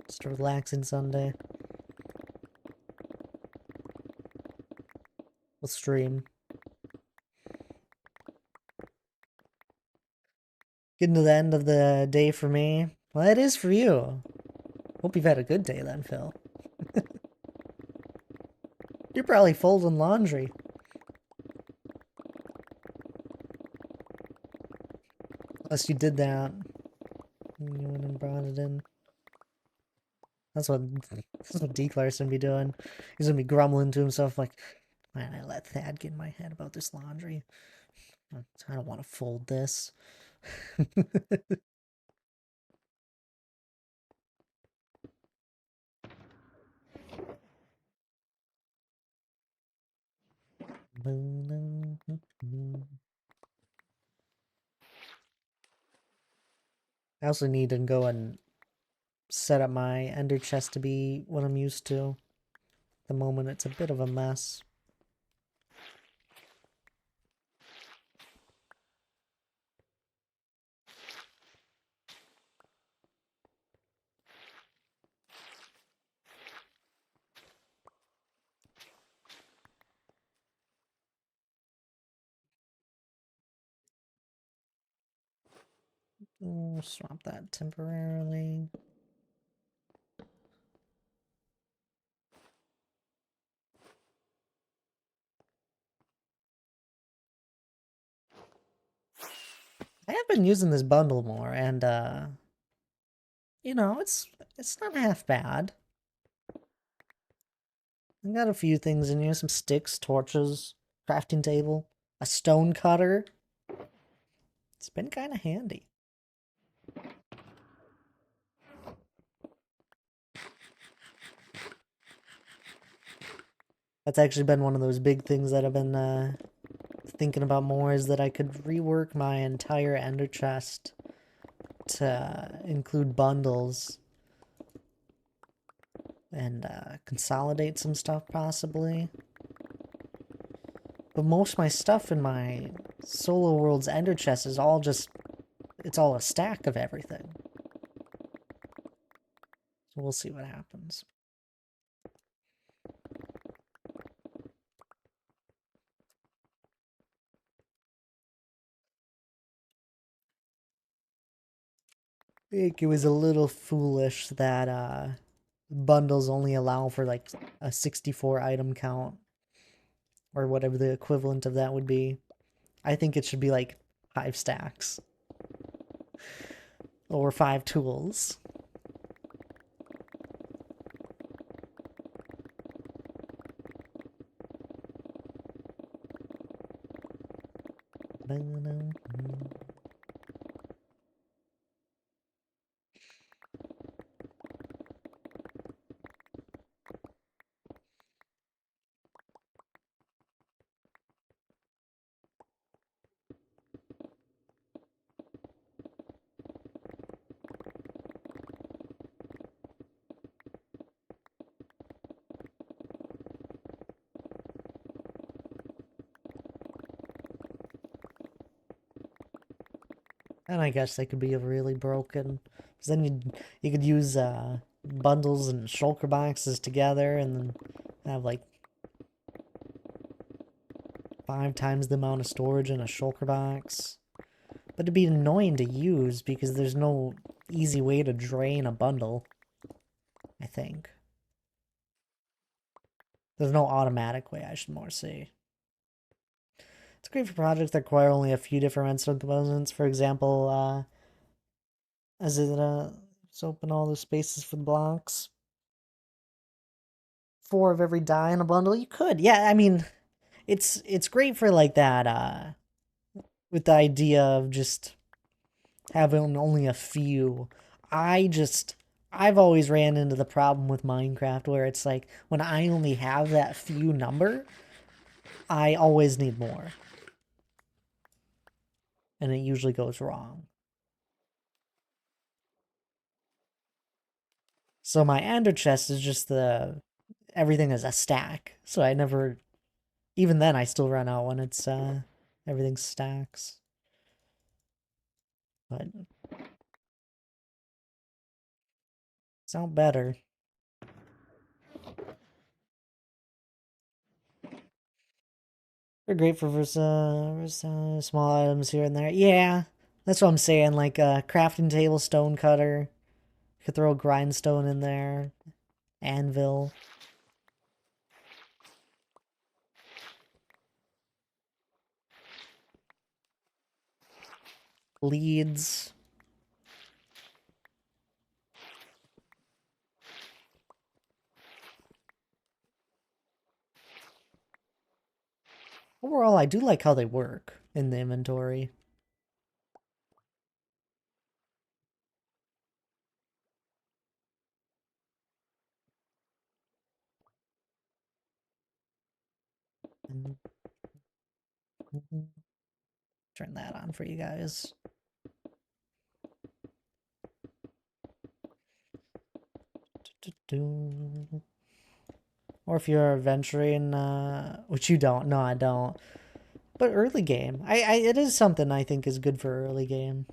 Just a relaxing Sunday. We'll stream. Getting to the end of the day for me. Well, it is for you. Hope you've had a good day then, Phil. You're probably folding laundry. Unless you did that. You went and brought it in. That's what Declar's gonna be doing. He's gonna be grumbling to himself like, man, I let Thad get in my head about this laundry. I don't want to fold this. I also need to go and set up my ender chest to be what I'm used to. At the moment, it's a bit of a mess. Swap that temporarily. I have been using this bundle more, and you know, it's not half bad. I got a few things in here, some sticks, torches, crafting table, a stone cutter. It's been kind of handy. That's actually been one of those big things that I've been thinking about more, is that I could rework my entire ender chest to include bundles and consolidate some stuff possibly. But most of my stuff in my Solo Worlds ender chest is all just, it's all a stack of everything. So we'll see what happens. I think it was a little foolish that bundles only allow for like a 64 item count, or whatever the equivalent of that would be. I think it should be like 5 stacks or 5 tools. And I guess they could be really broken. 'Cause then you could use bundles and shulker boxes together and then have like 5 times the amount of storage in a shulker box. But it'd be annoying to use because there's no easy way to drain a bundle, I think. There's no automatic way, I should more say. It's great for projects that require only a few different redstone components. For example, is it let's open all the spaces for the blocks. 4 of every die in a bundle. You could, yeah. I mean, it's great for like that. With the idea of just having only a few. I've always ran into the problem with Minecraft where it's like when I only have that few number, I always need more. And it usually goes wrong. So my ender chest is just everything is a stack. So I never even then I still run out when it's everything stacks. But sound better. They're great for small items here and there. Yeah, that's what I'm saying. Like a crafting table, stone cutter. You could throw a grindstone in there. Anvil. Leads. Overall, I do like how they work in the inventory. Turn that on for you guys. Or if you're adventuring, which you don't. No, I don't. But early game. It is something I think is good for early game.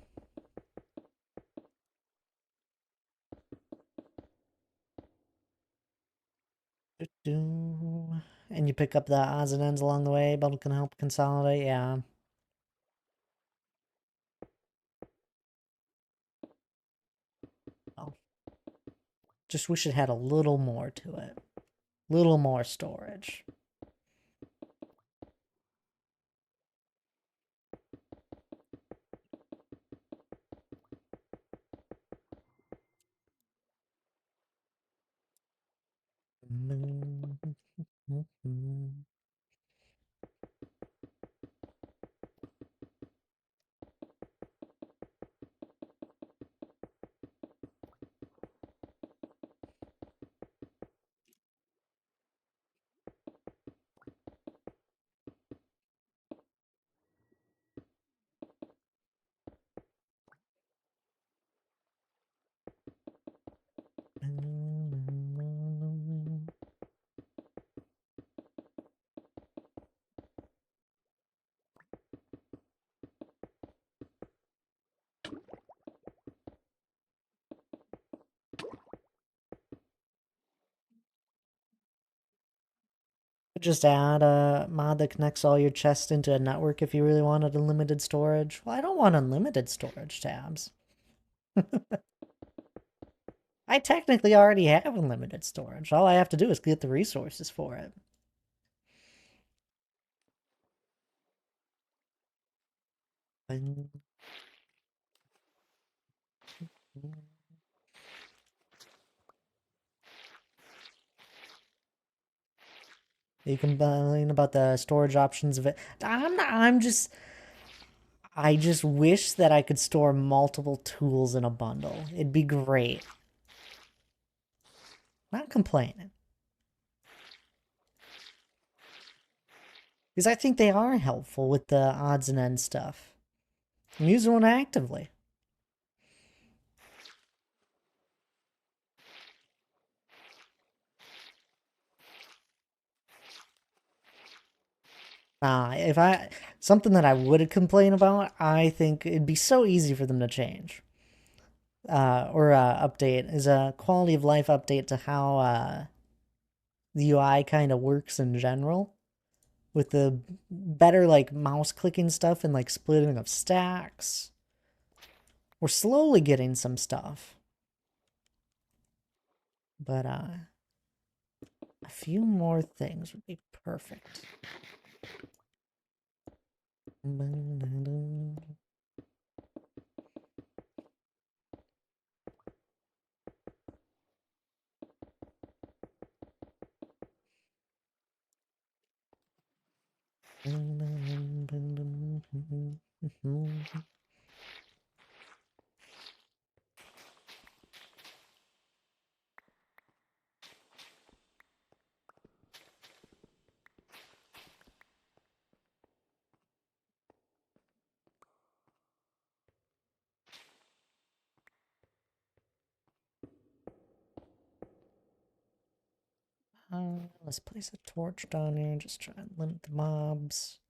And you pick up the odds and ends along the way. Bubble can help consolidate. Yeah. Oh. Just wish it had a little more to it. Little more storage. Just add a mod that connects all your chests into a network if you really wanted unlimited storage. Well, I don't want unlimited storage tabs. I technically already have unlimited storage. All I have to do is get the resources for it. You complain about the storage options of it. I just wish that I could store multiple tools in a bundle. It'd be great. Not complaining. Because I think they are helpful with the odds and ends stuff. I'm using one actively. If I something that I would complain about, I think it'd be so easy for them to change. Or update is a quality of life update to how the UI kind of works in general, with the better like mouse clicking stuff and like splitting of stacks. We're slowly getting some stuff, but a few more things would be perfect. Let's place a torch down here. Just try and limit the mobs.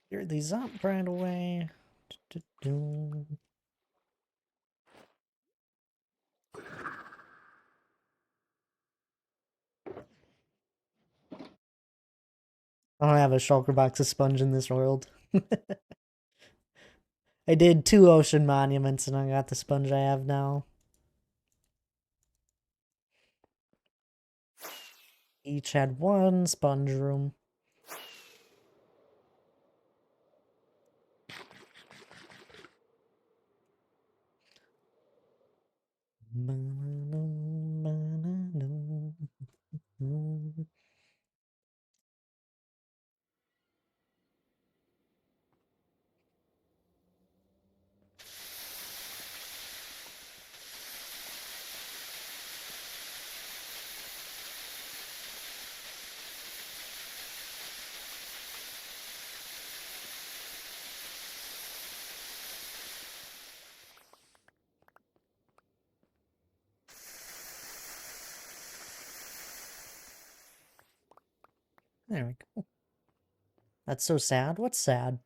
Clear these up right away. I don't have a shulker box of sponge in this world. I did 2 ocean monuments and I got the sponge I have now. Each had 1 sponge room. There we go. That's so sad. What's sad?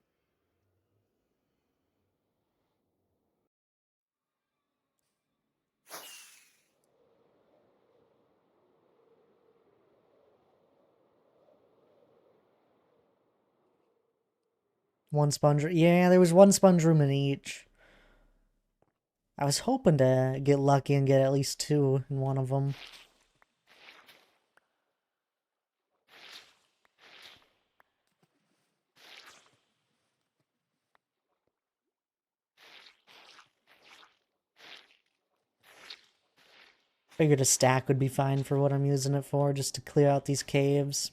One sponge. Yeah, there was 1 sponge room in each. I was hoping to get lucky and get at least 2 in one of them. Figured a stack would be fine for what I'm using it for, just to clear out these caves.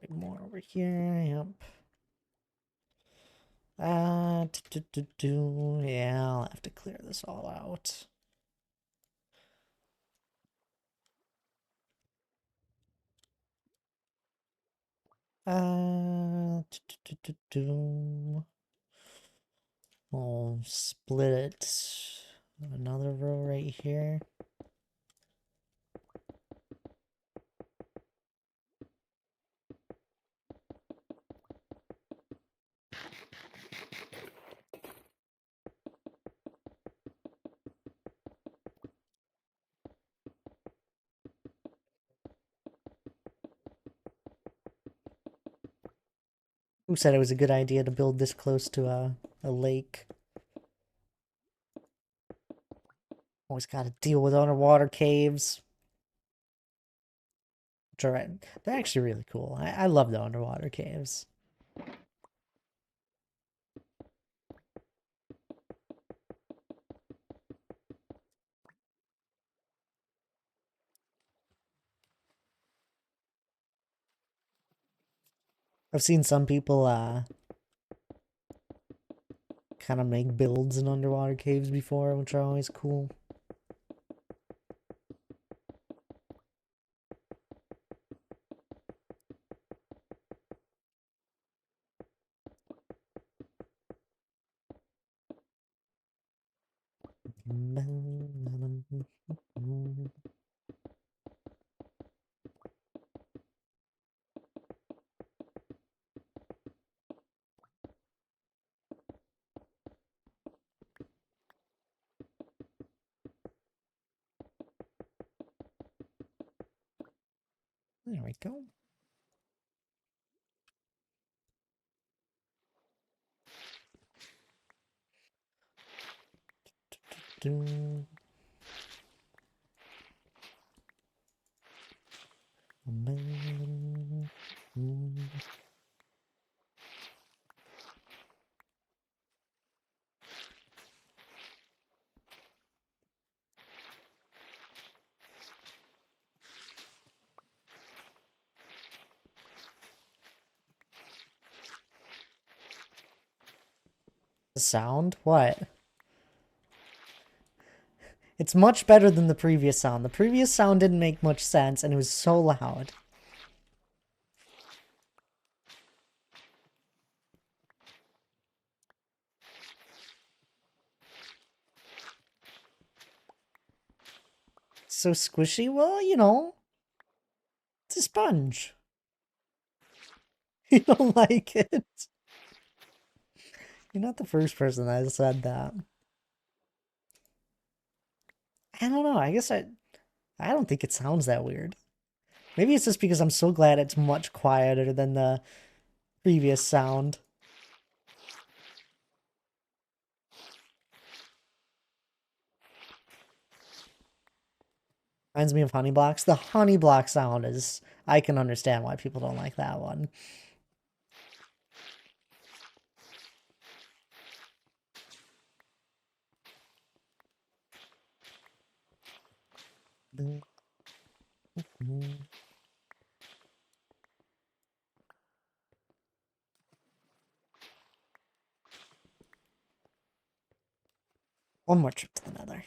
More over here, yep. Yeah, I'll have to clear this all out. I'll split it. Another row right here. Who said it was a good idea to build this close to a lake? Always gotta deal with underwater caves. They're actually really cool. I love the underwater caves. I've seen some people kind of make builds in underwater caves before, which are always cool. There we go. The sound? What? It's much better than the previous sound. The previous sound didn't make much sense, and it was so loud. So squishy? Well, you know, it's a sponge. You don't like it? You're not the first person that said that. I don't know. I don't think it sounds that weird. Maybe it's just because I'm so glad it's much quieter than the previous sound. Reminds me of honey blocks. The honey block sound is... I can understand why people don't like that one. One more trip to the nether.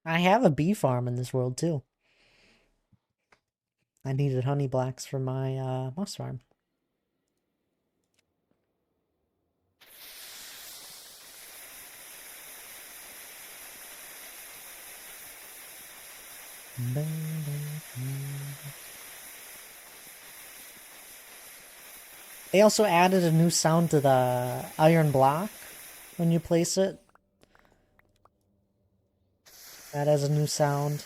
I have a bee farm in this world too. I needed honey blocks for my moss farm. They also added a new sound to the iron block when you place it. That has a new sound.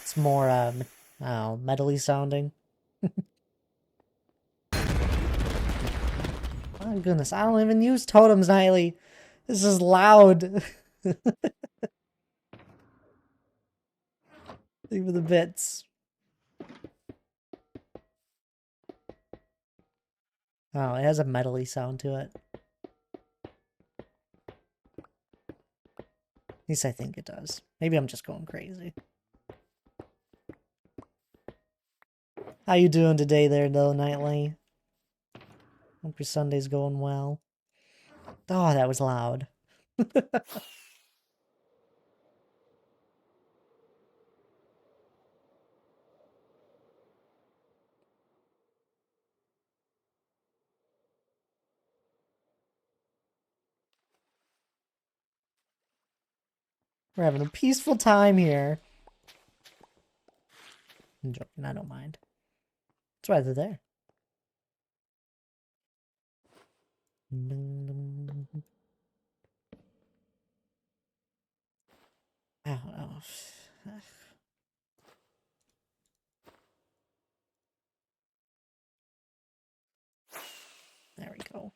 It's more, I don't know, metally sounding. Oh goodness, I don't even use totems nightly. This is loud. Leave for the bits. Oh, it has a metally sound to it. At least I think it does. Maybe I'm just going crazy. How you doing today there, though, Nightly? Hope your Sunday's going well. Oh, that was loud. We're having a peaceful time here. I'm joking, I don't mind. That's why they're there. I don't know. There we go.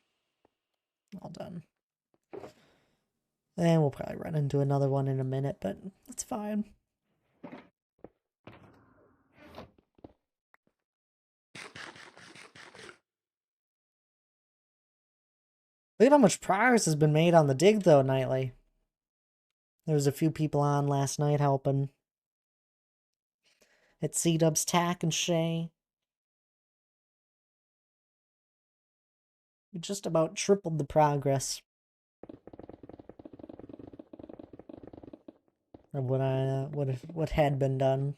All done. And we'll probably run into another one in a minute, but that's fine. Look at how much progress has been made on the dig, though, nightly. There was a few people on last night helping. It's C-Dubs, Tack, and Shay. We just about tripled the progress of what had been done.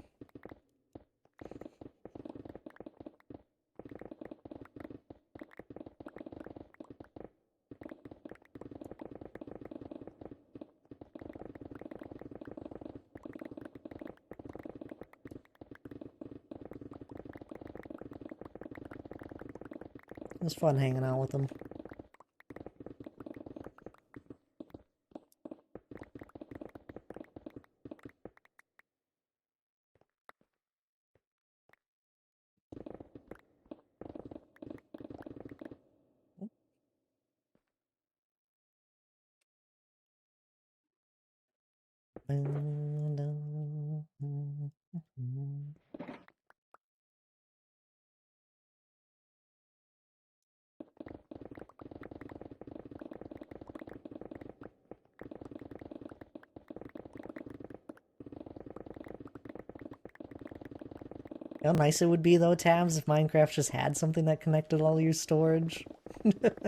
It was fun hanging out with them. How nice it would be, though, Tabs, if Minecraft just had something that connected all your storage. I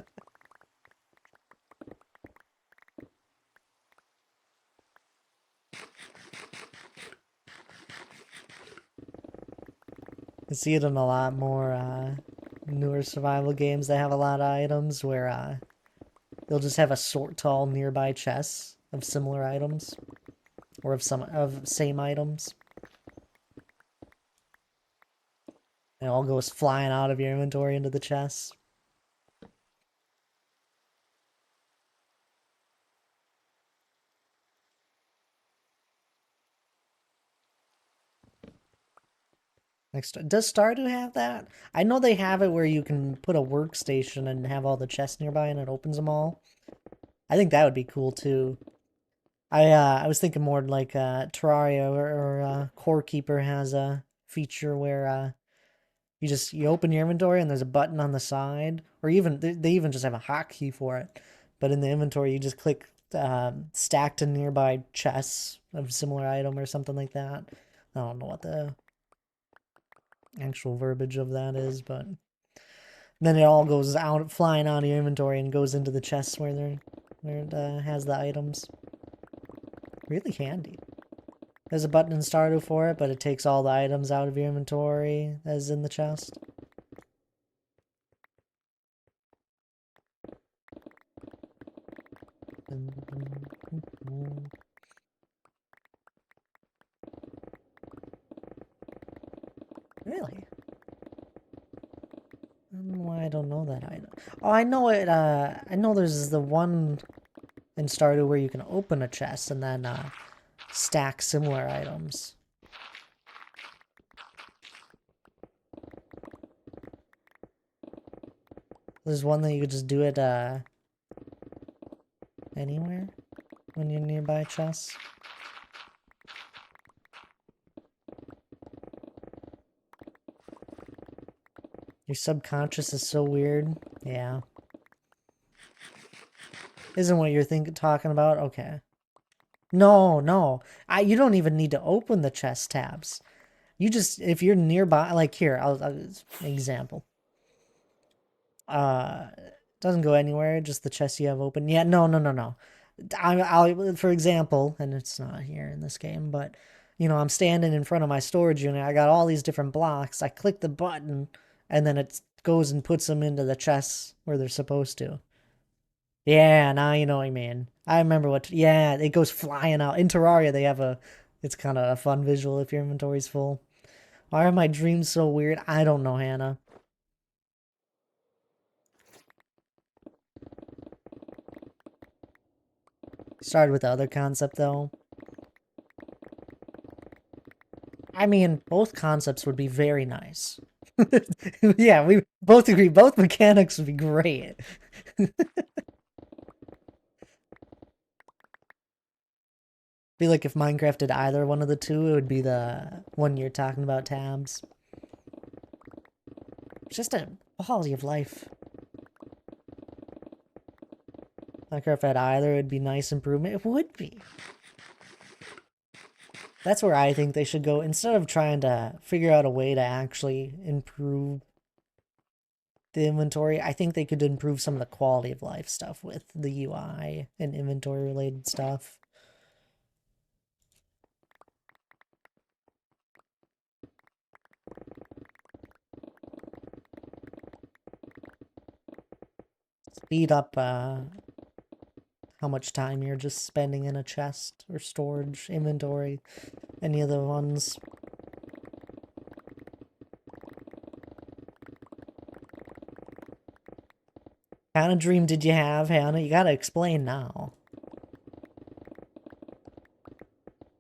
see it in a lot more newer survival games that have a lot of items where they'll just have a sort tall nearby chests of similar items or of same items. It all goes flying out of your inventory into the chests. Next, does Stardew have that? I know they have it where you can put a workstation and have all the chests nearby and it opens them all. I think that would be cool too. I was thinking more like Terraria or Core Keeper has a feature where you open your inventory and there's a button on the side, or even they even just have a hotkey for it. But in the inventory, you just click stacked to nearby chests of similar item or something like that. I don't know what the actual verbiage of that is, but then it all goes out, flying out of your inventory and goes into the chests where it has the items. Really handy. There's a button in Stardew for it, but it takes all the items out of your inventory as in the chest. Really? I don't know why I don't know that item. Oh, I know it, I know there's the one in Stardew where you can open a chest and then, stack similar items. There's one that you could just do it, anywhere when you're nearby chests. Your subconscious is so weird. Yeah. Isn't what you're talking about? Okay. No, no. You don't even need to open the chest tabs. You just, if you're nearby, like here, I'll example. Doesn't go anywhere, just the chest you have open. Yeah, no. I'll, for example, and it's not here in this game, but, you know, I'm standing in front of my storage unit. I got all these different blocks. I click the button, and then it goes and puts them into the chests where they're supposed to. Yeah, now you know what I mean. I remember yeah, it goes flying out. In Terraria, they have it's kind of a fun visual if your inventory's full. Why are my dreams so weird? I don't know, Hannah. Started with the other concept, though. I mean, both concepts would be very nice. Yeah, Both agree. Both mechanics would be great. Be like if Minecraft did either one of the two, it would be the one you're talking about, tabs. It's just a quality of life. Minecraft had either, it'd be nice improvement. It would be. That's where I think they should go. Instead of trying to figure out a way to actually improve the inventory, I think they could improve some of the quality of life stuff with the UI and inventory related stuff. Speed up how much time you're just spending in a chest or storage, inventory, any of the ones. What kind of dream did you have, Hannah? You gotta explain now.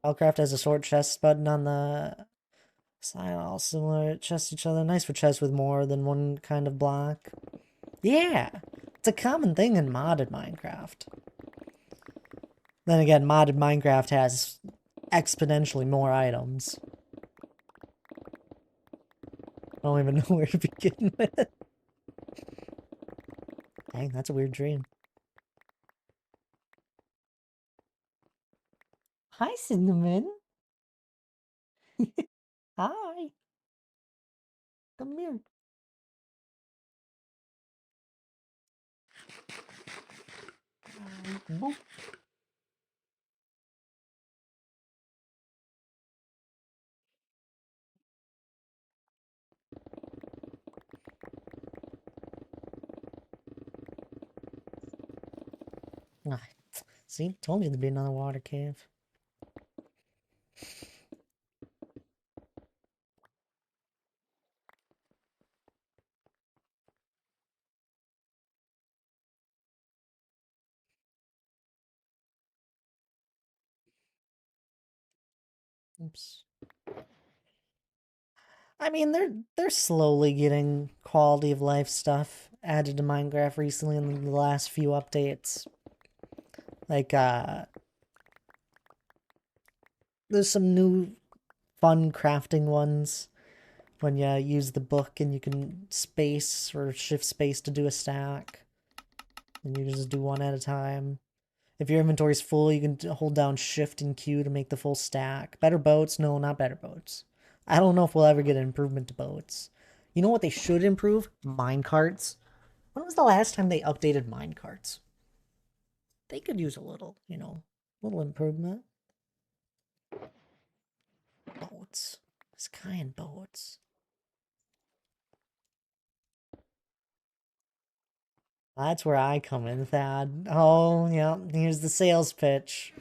Spellcraft has a short chest button on the side, all similar chests each other. Nice for chests with more than one kind of block. Yeah, it's a common thing in modded Minecraft. Then again, modded Minecraft has exponentially more items. I don't even know where to begin with. Dang, that's a weird dream. Hi, Cinnamon. Hi. Come here. Boop. Ah, see, told you there'd be another water cave. Oops. I mean, they're slowly getting quality of life stuff added to Minecraft recently in the last few updates. Like, there's some new fun crafting ones when you use the book and you can space or shift space to do a stack. And you just do one at a time. If your inventory's full, you can hold down shift and Q to make the full stack. Better boats? No, not better boats. I don't know if we'll ever get an improvement to boats. You know what they should improve? Minecarts. When was the last time they updated minecarts? They could use a little, little improvement. Boats. Sky and boats. That's where I come in, Thad. Oh, yeah, here's the sales pitch.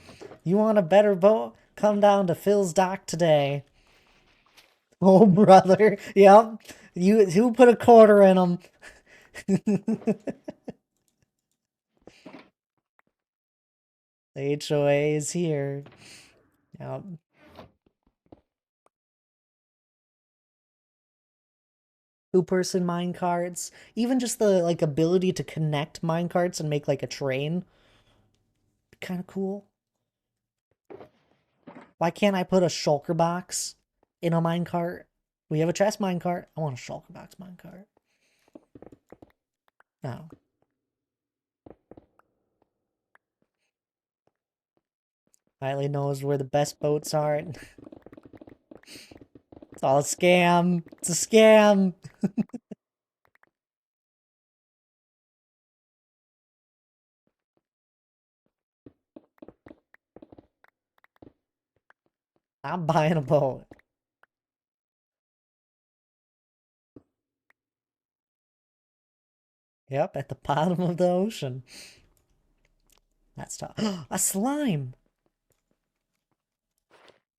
You want a better boat? Come down to Phil's dock today. Oh, brother. Yep. You put a quarter in them. The HOA is here. Yep. Two-person minecarts. Even just the ability to connect minecarts and make like a train. Kind of cool. Why can't I put a shulker box in a minecart? We have a chest minecart. I want a shulker box minecart. No. Riley knows where the best boats are. It's all a scam. It's a scam. I'm buying a boat. Yep, at the bottom of the ocean. That's tough. A slime!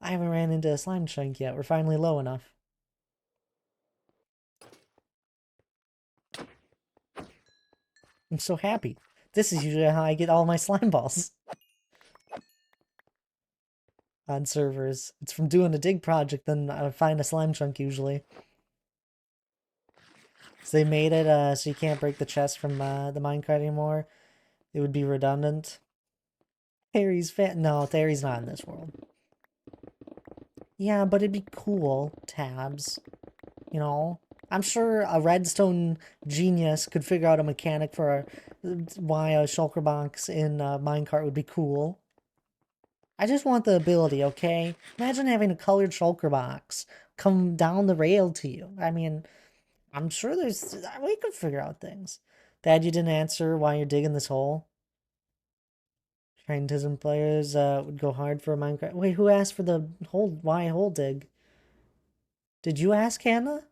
I haven't ran into a slime chunk yet. We're finally low enough. I'm so happy. This is usually how I get all my slime balls on servers. It's from doing a dig project, then I find a slime chunk usually. So they made it so you can't break the chest from the minecart anymore. It would be redundant. Terry's fan. No, Terry's not in this world. Yeah, but it'd be cool, tabs. You know? I'm sure a redstone genius could figure out a mechanic for why a shulker box in a minecart would be cool. I just want the ability, okay? Imagine having a colored shulker box come down the rail to you. I mean, I'm sure we could figure out things. Dad, you didn't answer why you're digging this hole. Scientism players would go hard for a Minecraft. Wait, who asked for the hole? Why hole dig? Did you ask Hannah?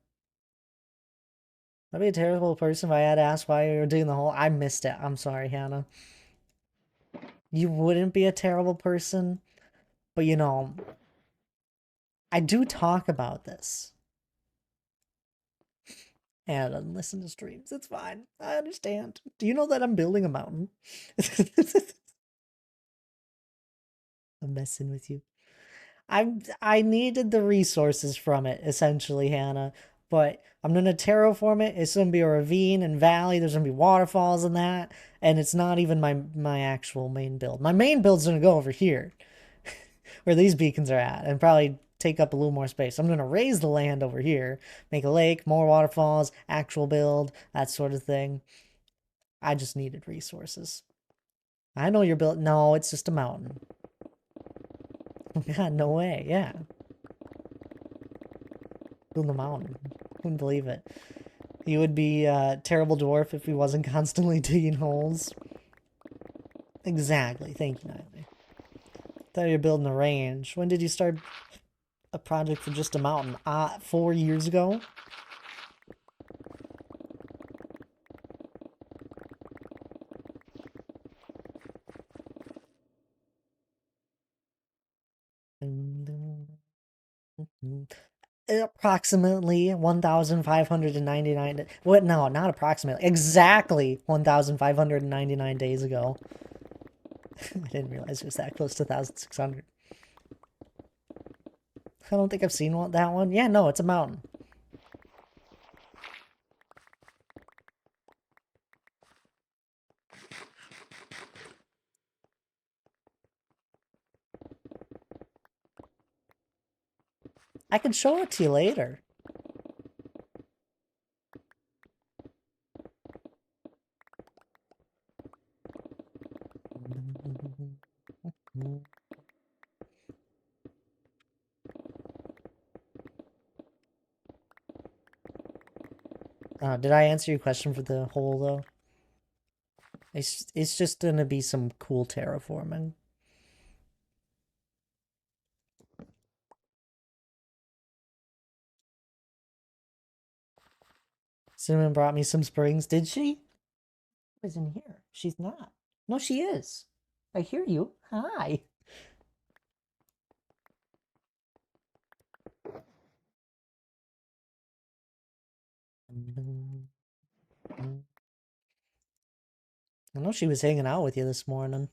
I'd be a terrible person if I had asked why you were digging the hole. I missed it. I'm sorry, Hannah. You wouldn't be a terrible person, but you know, I do talk about this. And I listen to streams. It's fine. I understand. Do you know that I'm building a mountain? I'm messing with you. I needed the resources from it, essentially, Hannah. But I'm gonna terraform it. It's gonna be a ravine and valley. There's gonna be waterfalls and that. And it's not even my actual main build. My main build's gonna go over here, where these beacons are at, and probably take up a little more space. I'm gonna raise the land over here, make a lake, more waterfalls, actual build, that sort of thing. I just needed resources. I know you're built. No, it's just a mountain. Yeah, no way. Yeah. Build a mountain. Wouldn't believe it. He would be a terrible dwarf if he wasn't constantly digging holes. Exactly. Thank you, Nightly. Thought you were building a range. When did you start a project for just a mountain? 4 years ago? Approximately 1,599. What? No, not approximately. Exactly 1,599 days ago. I didn't realize it was that close to 1,600. I don't think I've seen that one. Yeah, no, it's a mountain. I can show it to you later. Did I answer your question for the hole, though? It's just gonna be some cool terraforming. Cinnamon brought me some springs. Did she? Is in here. She's not. No, she is. I hear you. Hi. I know she was hanging out with you this morning.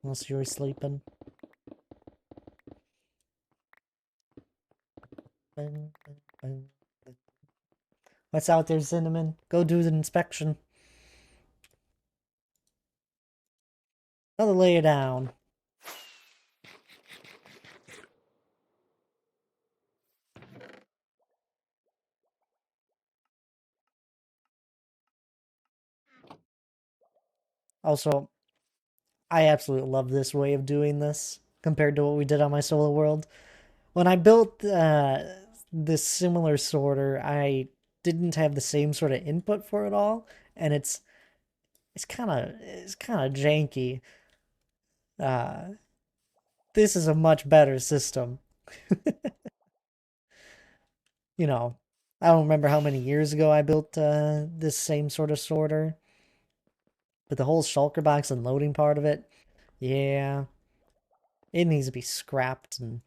Unless you were sleeping. What's out there, Cinnamon? Go do the inspection. I'll lay it down. Also, I absolutely love this way of doing this compared to what we did on my solo world. When I built this similar sorter, I didn't have the same sort of input for it all, and it's kind of janky. Uh, this is a much better system. You know, I don't remember how many years ago I built this same sort of sorter, but the whole shulker box and loading part of it, yeah, it needs to be scrapped and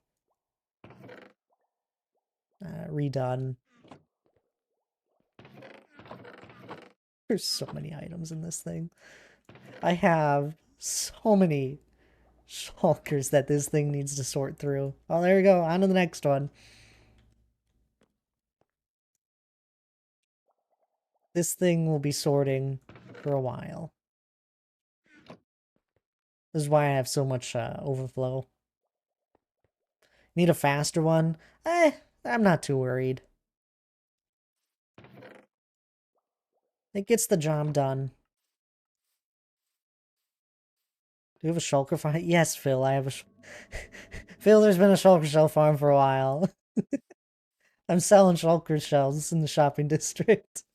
redone. There's so many items in this thing. I have so many shulkers that this thing needs to sort through. Oh, there we go. On to the next one. This thing will be sorting for a while. This is why I have so much overflow. Need a faster one? I'm not too worried. It gets the job done. Do you have a shulker farm? Yes, Phil, I have a... Phil, there's been a shulker shell farm for a while. I'm selling shulker shells in the shopping district.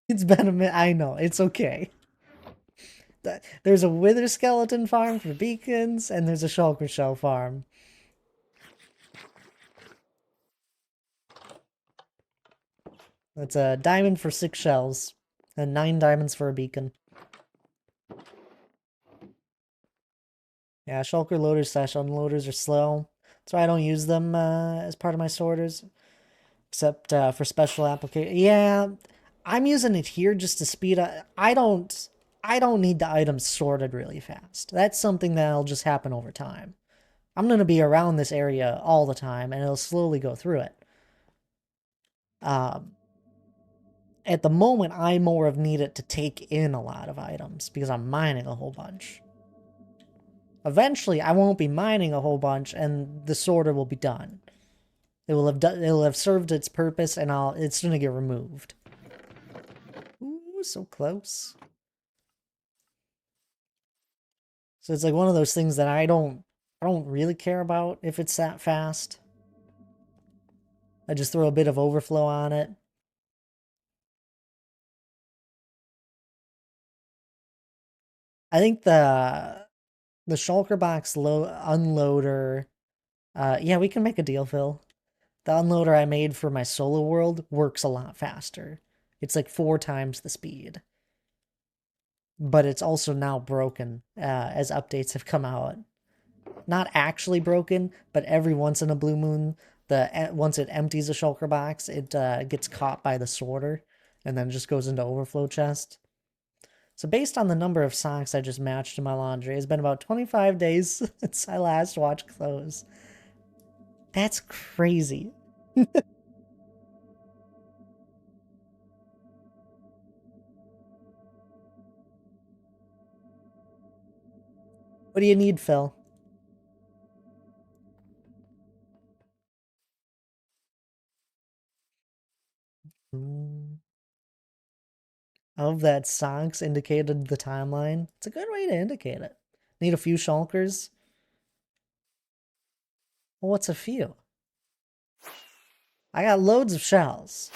It's been a minute. I know, it's okay. There's a wither skeleton farm for beacons, and there's a shulker shell farm. That's a diamond for 6 shells, and 9 diamonds for a beacon. Yeah, shulker loaders / unloaders are slow. That's why I don't use them as part of my sorters, except for special application. Yeah, I'm using it here just to speed up. I don't need the items sorted really fast. That's something that'll just happen over time. I'm gonna be around this area all the time, and it'll slowly go through it. Um, at the moment, I more of need it to take in a lot of items because I'm mining a whole bunch. Eventually, I won't be mining a whole bunch, and the sorter will be done. It'll have served its purpose, and it's gonna get removed. Ooh, so close. So it's like one of those things that I don't really care about if it's that fast. I just throw a bit of overflow on it. I think the shulker box unloader. Yeah, we can make a deal, Phil. The unloader I made for my solo world works a lot faster. It's like 4 times the speed. But it's also now broken as updates have come out. Not actually broken, but every once in a blue moon, once it empties a shulker box, it gets caught by the sorter, and then just goes into overflow chest. So based on the number of socks I just matched in my laundry, it's been about 25 days since I last washed clothes. That's crazy. What do you need, Phil? Of that socks indicated the timeline. It's a good way to indicate it. Need a few shulkers? Well, what's a few? I got loads of shells.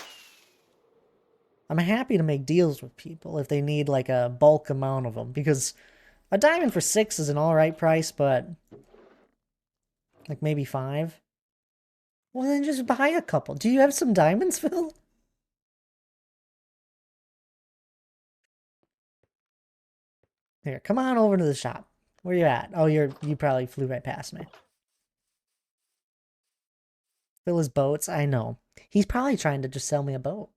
I'm happy to make deals with people if they need like a bulk amount of them, because a diamond for 6 is an alright price, but like maybe 5? Well, then just buy a couple. Do you have some diamonds, Phil? Here, come on over to the shop. Where you at? Oh, you probably flew right past me. Fill his boats? I know. He's probably trying to just sell me a boat.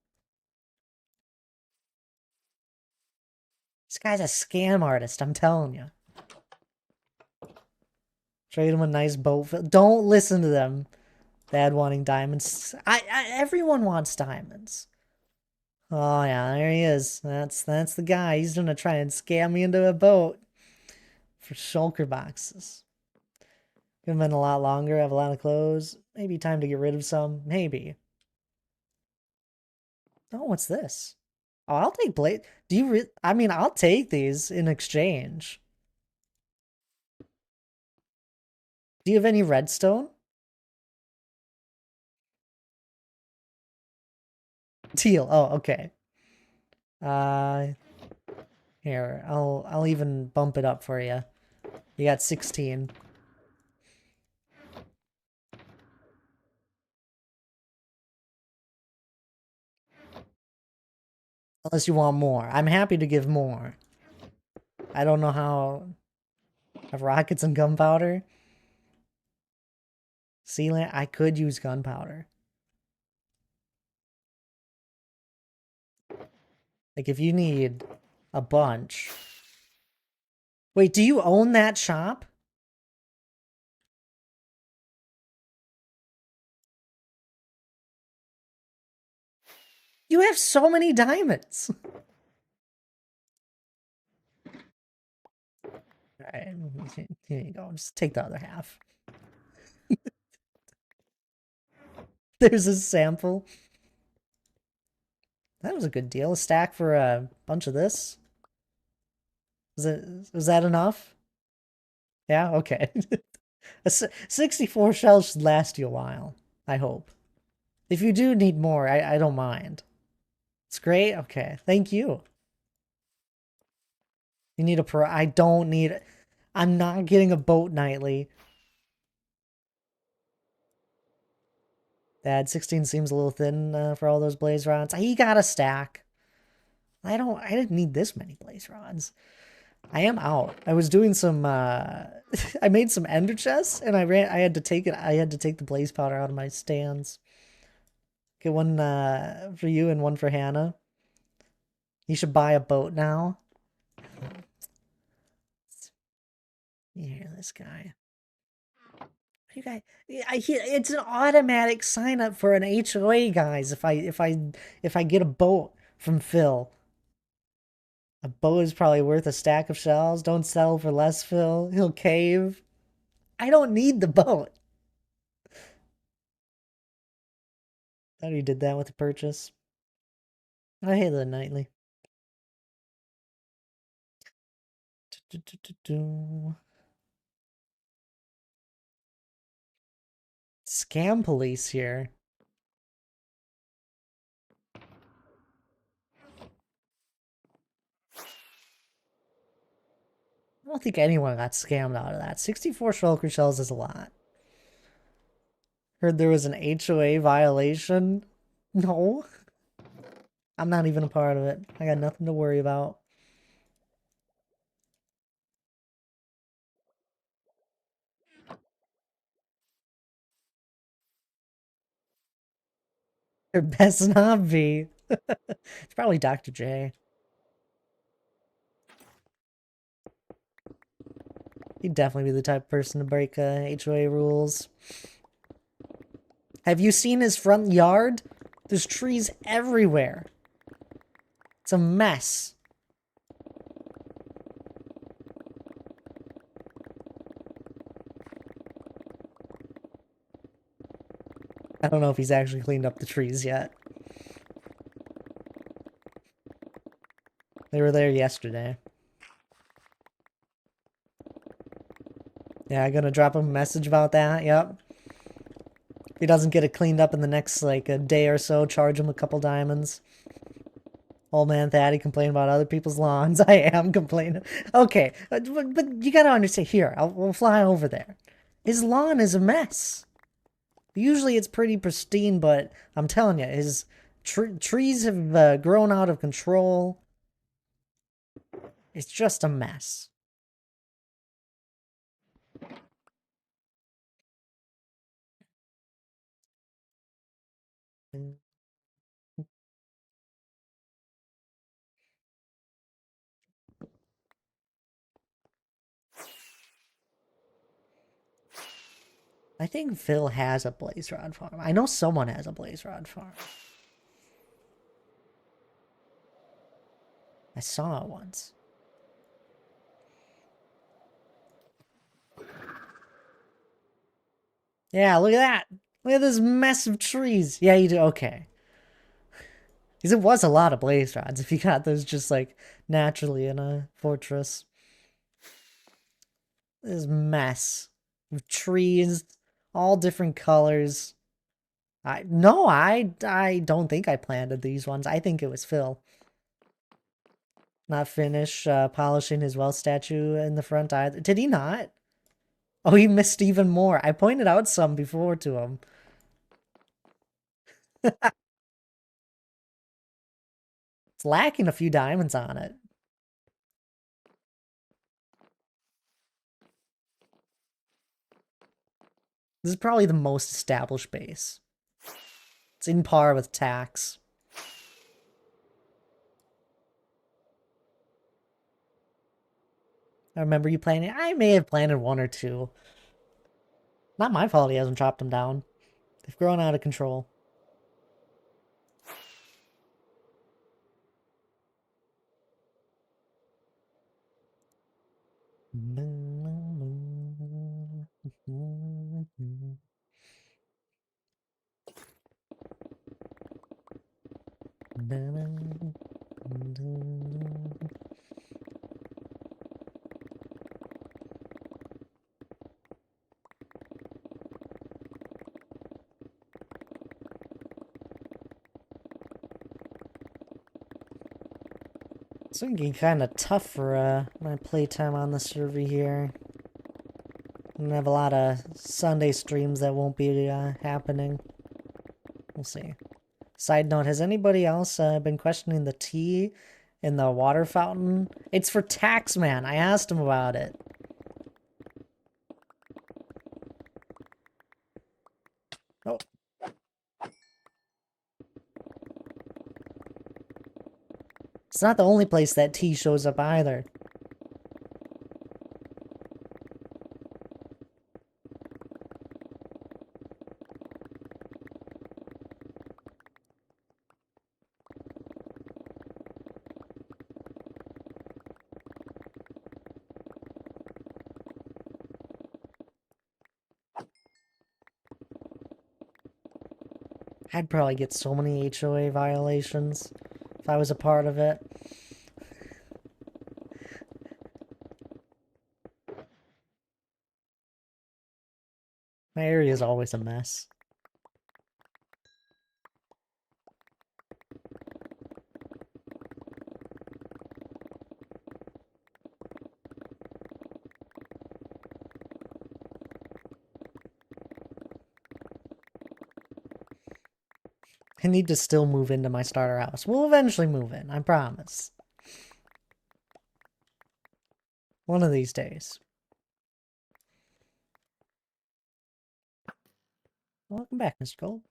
This guy's a scam artist, I'm telling you. Trade him a nice boat. Don't listen to them. Dad wanting diamonds. Everyone wants diamonds. Oh yeah, there he is. That's the guy. He's gonna try and scam me into a boat for shulker boxes. Could have been a lot longer. Have a lot of clothes. Maybe time to get rid of some. Maybe. Oh, what's this? Oh, I'll take blade. Do you? I mean, I'll take these in exchange. Do you have any redstone? Teal. Oh, okay. Uh, Here, I'll even bump it up for you. You got 16. Unless you want more. I'm happy to give more. I don't know how... Have rockets and gunpowder? Sealant? I could use gunpowder. Like, if you need a bunch... Wait, do you own that shop? You have so many diamonds. Alright, here you go. Just take the other half. There's a sample. That was a good deal. A stack for a bunch of this. Was that enough? Yeah, okay. 64 shells should last you a while, I hope. If you do need more, I don't mind. It's great? Okay, thank you. You need I don't need... I'm not getting a boat nightly. Dad, 16 seems a little thin for all those blaze rods. He got a stack. I didn't need this many blaze rods. I am out. I was doing some, I made some ender chests, and I had to take the blaze powder out of my stands. Get one, for you and one for Hannah. You should buy a boat now. You hear this guy? You guys, it's an automatic sign up for an HOA, guys. If I get a boat from Phil, a boat is probably worth a stack of shells. Don't sell for less, Phil. He'll cave. I don't need the boat. Thought he did that with the purchase. I hate the nightly. Scam police here. I don't think anyone got scammed out of that. 64 shulker shells is a lot. Heard there was an HOA violation. No. I'm not even a part of it. I got nothing to worry about. There best not be. It's probably Dr. J. He'd definitely be the type of person to break HOA rules. Have you seen his front yard? There's trees everywhere. It's a mess. I don't know if he's actually cleaned up the trees yet. They were there yesterday. Yeah, I'm gonna drop him a message about that, yep. If he doesn't get it cleaned up in the next, like, a day or so, charge him a couple diamonds. Old man Thaddy complaining about other people's lawns. I am complaining. Okay, but you gotta understand. Here, we'll fly over there. His lawn is a mess. Usually it's pretty pristine, but I'm telling you, his trees have grown out of control. It's just a mess. I think Phil has a blaze rod farm. I know someone has a blaze rod farm. I saw it once. Yeah, look at that. Look at this mess of trees. Yeah, you do. Okay. Because it was a lot of blaze rods if you got those just like naturally in a fortress. This mess of trees, all different colors. I don't think I planted these ones. I think it was Phil. Not finish polishing his well statue in the front either. Did he not? Oh, he missed even more. I pointed out some before to him. It's lacking a few diamonds on it. This is probably the most established base. It's in par with tax. I remember you planting. I may have planted one or two. Not my fault he hasn't chopped them down. They've grown out of control. It's getting kind of tough for my playtime on the server here. I'm gonna have a lot of Sunday streams that won't be happening. We'll see. Side note, has anybody else been questioning the tea in the water fountain? It's for Taxman. I asked him about it. Oh. It's not the only place that tea shows up either. I'd probably get so many HOA violations if I was a part of it. My area is always a mess. I need to still move into my starter house. We'll eventually move in, I promise. One of these days. Welcome back, Mr. Cole.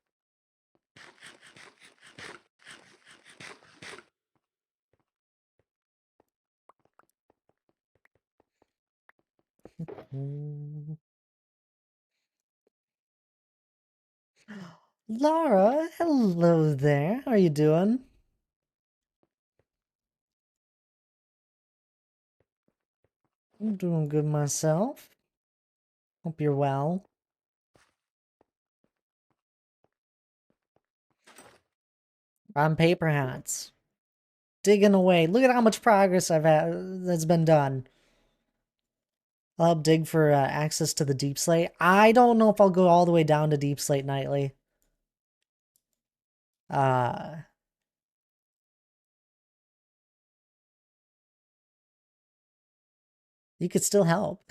Laura, hello there. How are you doing? I'm doing good myself. Hope you're well. I'm Paperhats. Digging away. Look at how much progress I've had that's been done. I'll help dig for access to the Deep Slate. I don't know if I'll go all the way down to Deep Slate nightly. You could still help.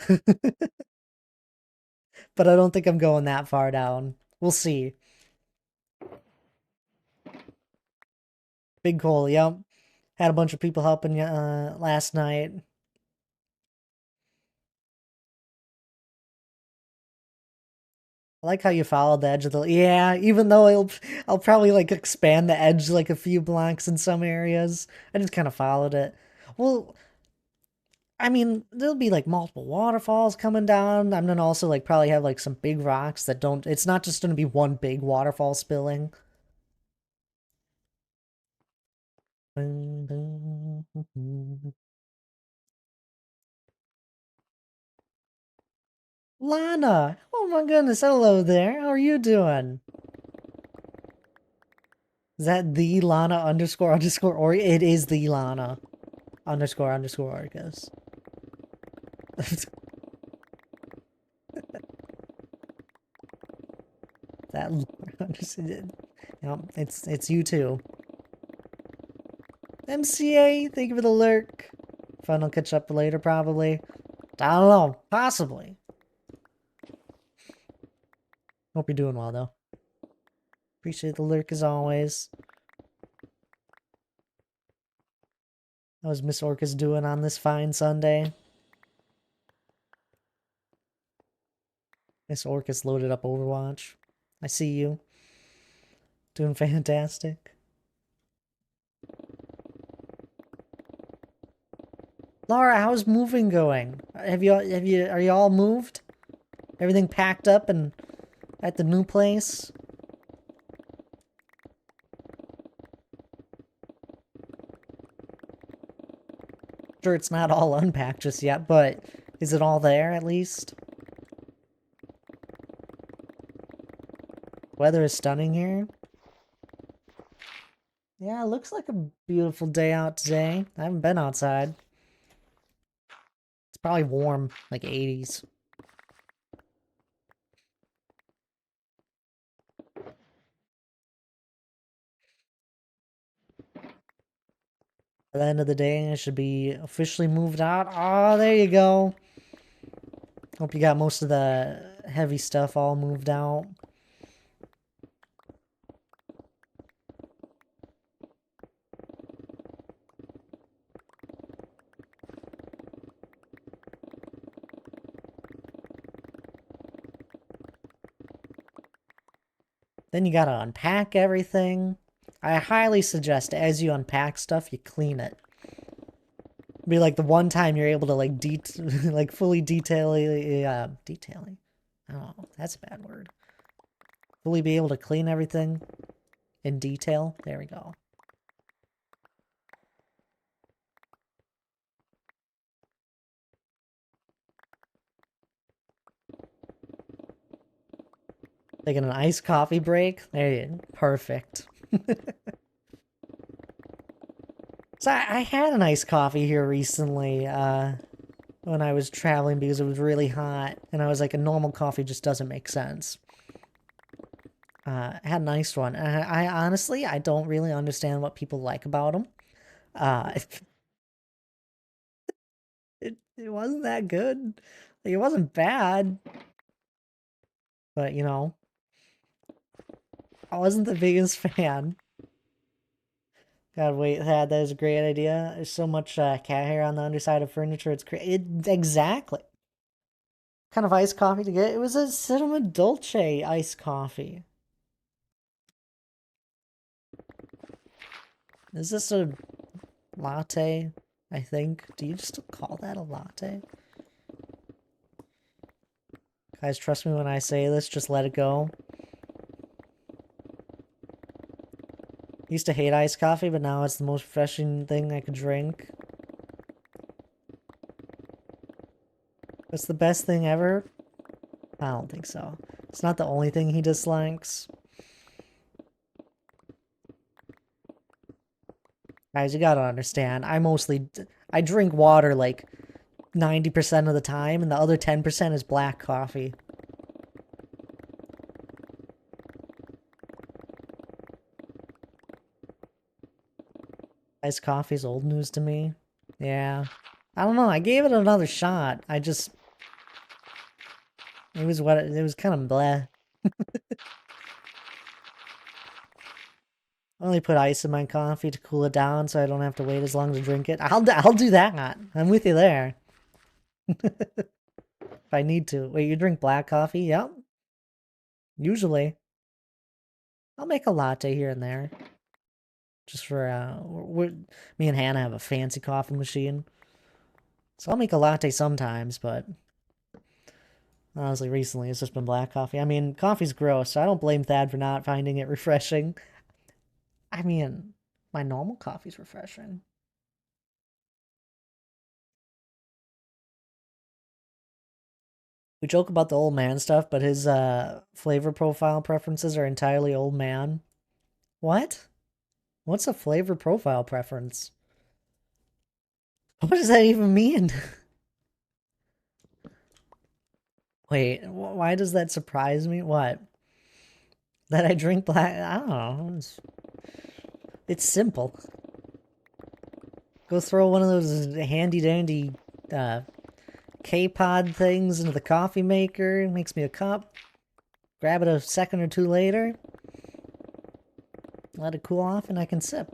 But I don't think I'm going that far down. We'll see. Big Cole, yep. Had a bunch of people helping last night. I like how you followed the edge of the... Yeah, even though I'll probably, like, expand the edge, like, a few blocks in some areas. I just kind of followed it. Well, I mean, there'll be, like, multiple waterfalls coming down. I'm gonna also, like, probably have, like, some big rocks that don't... It's not just gonna be one big waterfall spilling. Lana! Oh my goodness, hello there. How are you doing? Is that the Lana underscore underscore or it is the Lana underscore underscore Arcus? That yep, it's you too. MCA, thank you for the lurk. Fun, I'll catch up later probably. I don't know, possibly. Hope you're doing well though. Appreciate the lurk as always. How's Miss Orcus doing on this fine Sunday? Miss Orcus loaded up Overwatch. I see you. Doing fantastic. Laura, how's moving going? Are you all moved? Everything packed up and at the new place? Sure, it's not all unpacked just yet, but Is it all there, at least? Weather is stunning here. Yeah, it looks like a beautiful day out today. I haven't been outside. It's probably warm, like 80s. At the end of the day, it should be officially moved out. Oh, there you go. Hope you got most of the heavy stuff all moved out. Then you gotta unpack everything. I highly suggest as you unpack stuff, you clean it. Be like the one time you're able to like like fully detailing. Oh, that's a bad word. Fully be able to clean everything in detail. There we go. Taking an iced coffee break. There you go. Perfect. So I had an iced coffee here recently, when I was traveling because it was really hot, and I was like, a normal coffee just doesn't make sense. I had an iced one, and I honestly, I don't really understand what people like about them. Uh, it wasn't that good. Like, it wasn't bad, but you know, I wasn't the biggest fan. God, wait, that is a great idea. There's so much cat hair on the underside of furniture. It's crazy. Exactly. Kind of iced coffee to get? It was a cinnamon dolce iced coffee. Is this a latte? I think. Do you still call that a latte? Guys, trust me when I say this. Just let it go. Used to hate iced coffee, but now it's the most refreshing thing I could drink. It's the best thing ever? I don't think so. It's not the only thing he dislikes. Guys, you gotta understand, I drink water like 90% of the time, and the other 10% is black coffee. Iced coffee's old news to me. Yeah. I don't know, I gave it another shot. It was kind of bleh. I only put ice in my coffee to cool it down so I don't have to wait as long to drink it. I'll do that. I'm with you there. If I need to. Wait, you drink black coffee? Yep. Usually. I'll make a latte here and there. Just for, me and Hannah have a fancy coffee machine. So I'll make a latte sometimes, but honestly, recently it's just been black coffee. I mean, coffee's gross, so I don't blame Thad for not finding it refreshing. I mean, my normal coffee's refreshing. We joke about the old man stuff, but his flavor profile preferences are entirely old man. What? What's a flavor profile preference? What does that even mean? Wait, why does that surprise me? What? That I drink black? I don't know. It's simple. Go throw one of those handy dandy K-Pod things into the coffee maker. Makes me a cup. Grab it a second or two later. Let it cool off and I can sip.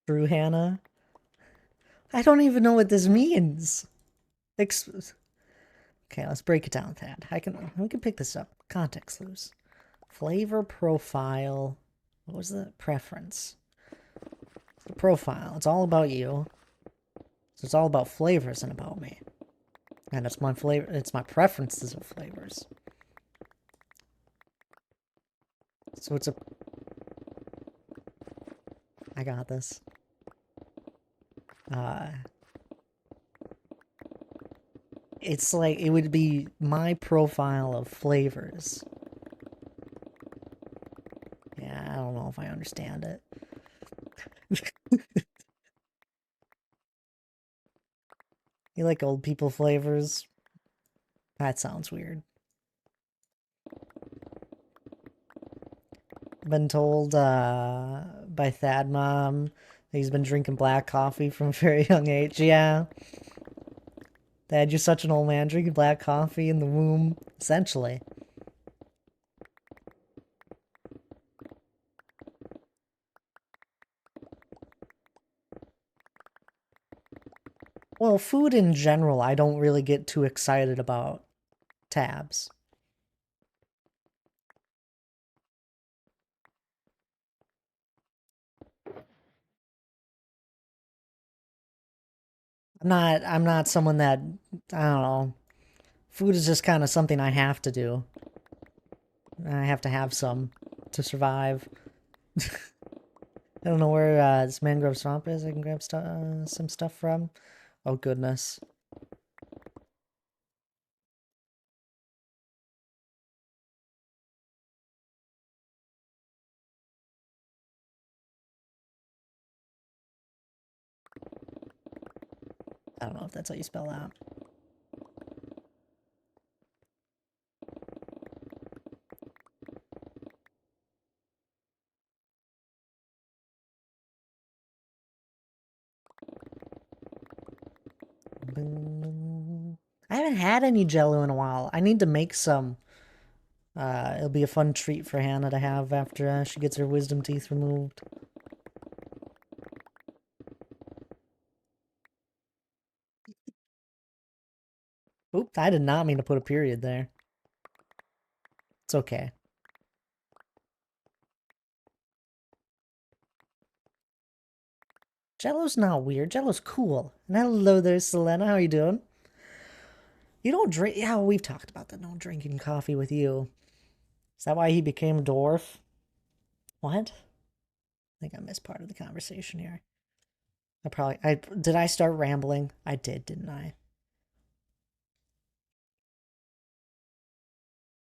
True, Hannah? I don't even know what this means. Okay, let's break it down, Thad. We can pick this up. Context clues. Flavor profile. What was the preference? The profile. It's all about you. So it's all about flavors and about me. And it's my preferences of flavors. So it's a... I got this. Uh, it's like, it would be my profile of flavors. Yeah, I don't know if I understand it. You like old people flavors? That sounds weird. Been told by Thad Mom that he's been drinking black coffee from a very young age. Yeah. Dad, you're such an old man drinking black coffee in the womb, essentially. Well, food in general, I don't really get too excited about tabs. I'm not someone that, I don't know. Food is just kind of something I have to do. I have to have some to survive. I don't know where this mangrove swamp is. I can grab some stuff from. Oh, goodness. I don't know if that's how you spell that. I haven't had any Jello in a while. I need to make some. It'll be a fun treat for Hannah to have after she gets her wisdom teeth removed. Oop, I did not mean to put a period there. It's okay. Jello's not weird. Jello's cool. And hello there, Selena. How are you doing? You don't drink. Yeah, we've talked about that. No drinking coffee with you. Is that why he became a dwarf? What? I think I missed part of the conversation here. Did I start rambling? I did, didn't I?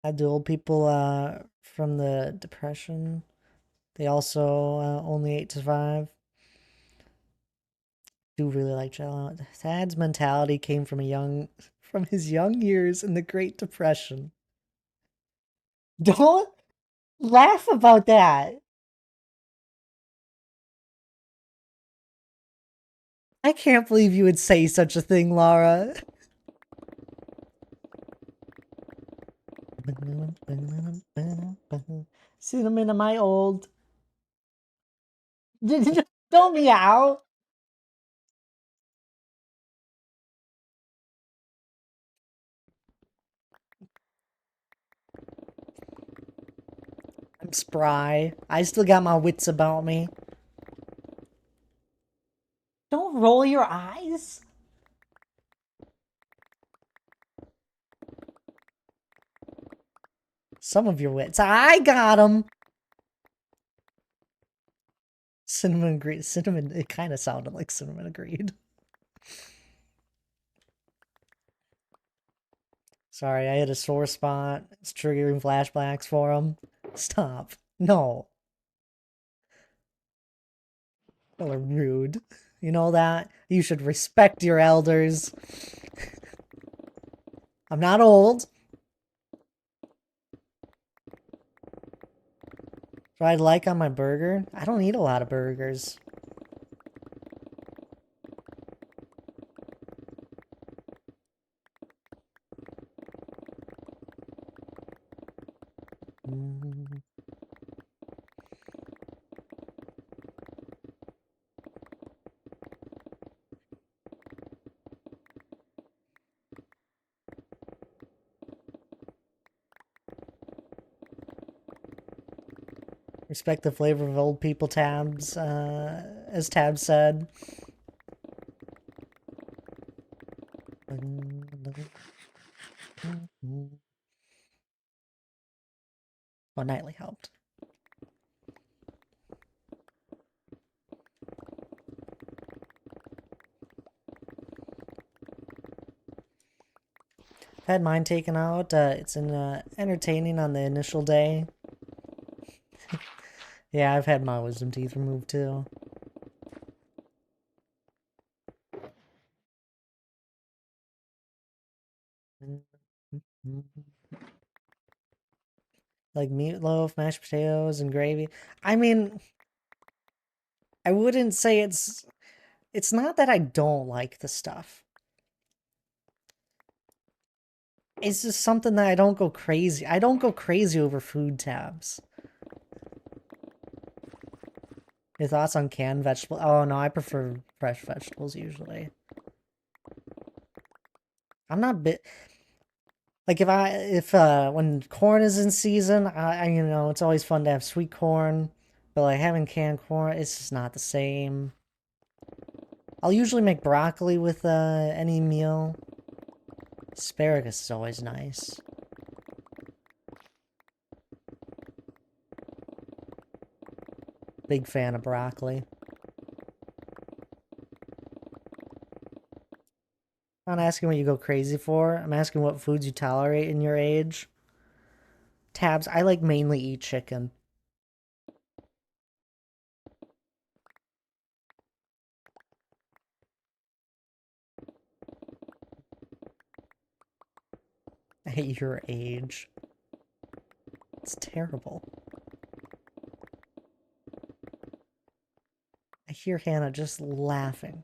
The old people from the Depression. They also only 8 to 5. Do really like Jello. Thad's mentality came from his young years in the Great Depression. Don't laugh about that. I can't believe you would say such a thing, Laura. Cinnamon, am I old? Don't meow. I'm spry. I still got my wits about me. Don't roll your eyes. Some of your wits. I got them. Cinnamon agreed. Cinnamon, it kind of sounded like Cinnamon agreed. Sorry, I hit a sore spot. It's triggering flashbacks for him. Stop. No. Y'all are rude. You know that? You should respect your elders. I'm not old. Fried like on my burger? I don't eat a lot of burgers. Mm. Respect the flavor of old people tabs, as Tab said. Oh, Nightly helped. I've had mine taken out. It's entertaining on the initial day. Yeah, I've had my wisdom teeth removed too. Like meatloaf, mashed potatoes, and gravy. I mean, I wouldn't say it's not that I don't like the stuff. It's just something that I don't go crazy. I don't go crazy over food tabs. Your thoughts on canned vegetables? Oh no, I prefer fresh vegetables usually. I'm not bit like if when corn is in season, it's always fun to have sweet corn, but like having canned corn, it's just not the same. I'll usually make broccoli with any meal. Asparagus is always nice. Big fan of broccoli. I'm not asking what you go crazy for. I'm asking what foods you tolerate in your age. Tabs, I like mainly eat chicken. At your age. It's terrible. I hear Hannah just laughing.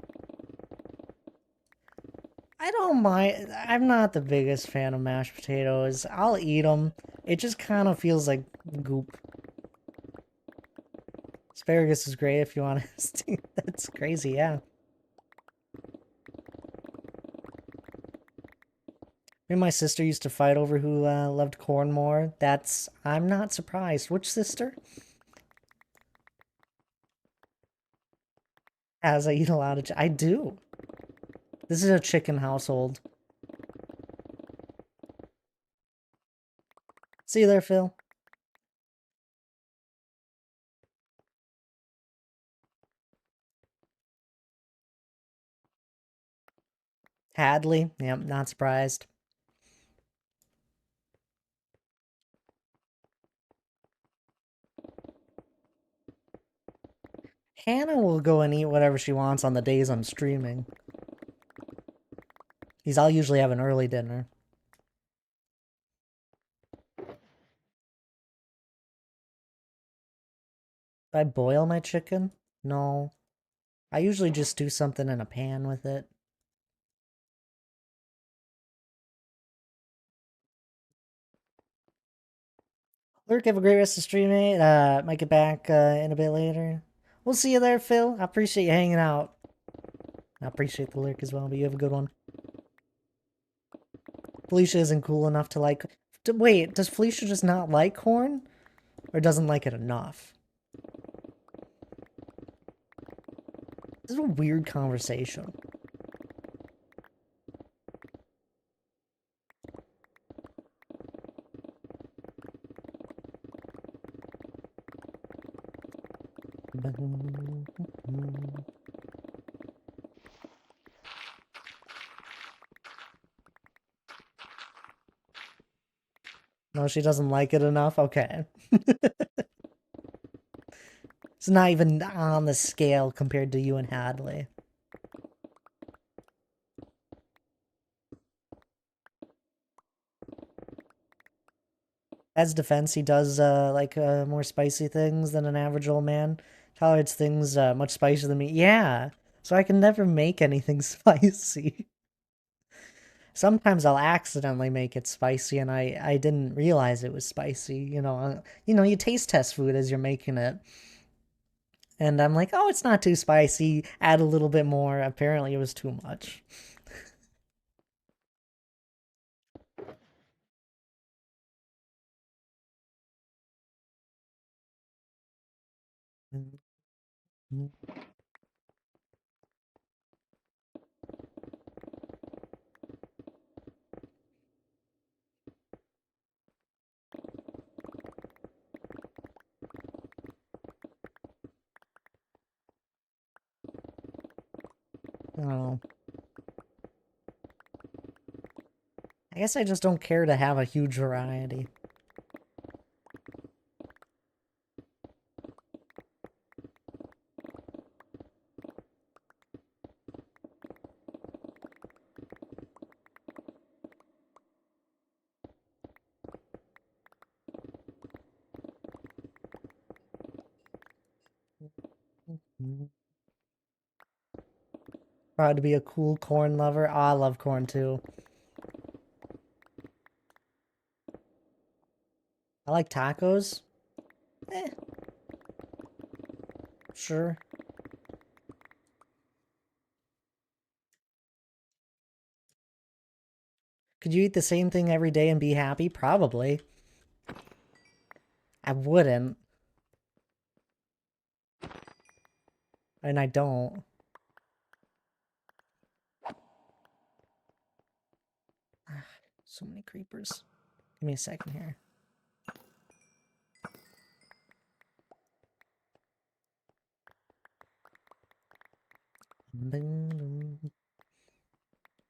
I don't mind. I'm not the biggest fan of mashed potatoes. I'll eat them. It just kind of feels like goop. Asparagus is great if you want to. That's crazy, yeah. Me and my sister used to fight over who loved corn more. I'm not surprised. Which sister? As I eat a lot of. I do. This is a chicken household. See you there, Phil. Hadley. Yep, not surprised. Hannah will go and eat whatever she wants on the days I'm streaming. I'll usually have an early dinner. Do I boil my chicken? No. I usually just do something in a pan with it. Lurk, have a great rest of the stream, mate. Might get back in a bit later. We'll see you there, Phil. I appreciate you hanging out. I appreciate the lurk as well, but you have a good one. Felicia isn't cool enough to like... Wait, does Felicia just not like corn? Or doesn't like it enough? This is a weird conversation. No, she doesn't like it enough? Okay. It's not even on the scale compared to you and Hadley. As defense, he does like more spicy things than an average old man. Tolerates things much spicier than me. Yeah, so I can never make anything spicy. Sometimes I'll accidentally make it spicy, and I didn't realize it was spicy. You taste test food as you're making it, and I'm like, oh, it's not too spicy. Add a little bit more. Apparently, it was too much. Oh. I guess I just don't care to have a huge variety. Proud to be a cool corn lover. Oh, I love corn too. I like tacos. Eh, sure. Could you eat the same thing every day and be happy? Probably. I wouldn't. And I don't. So many creepers. Give me a second here.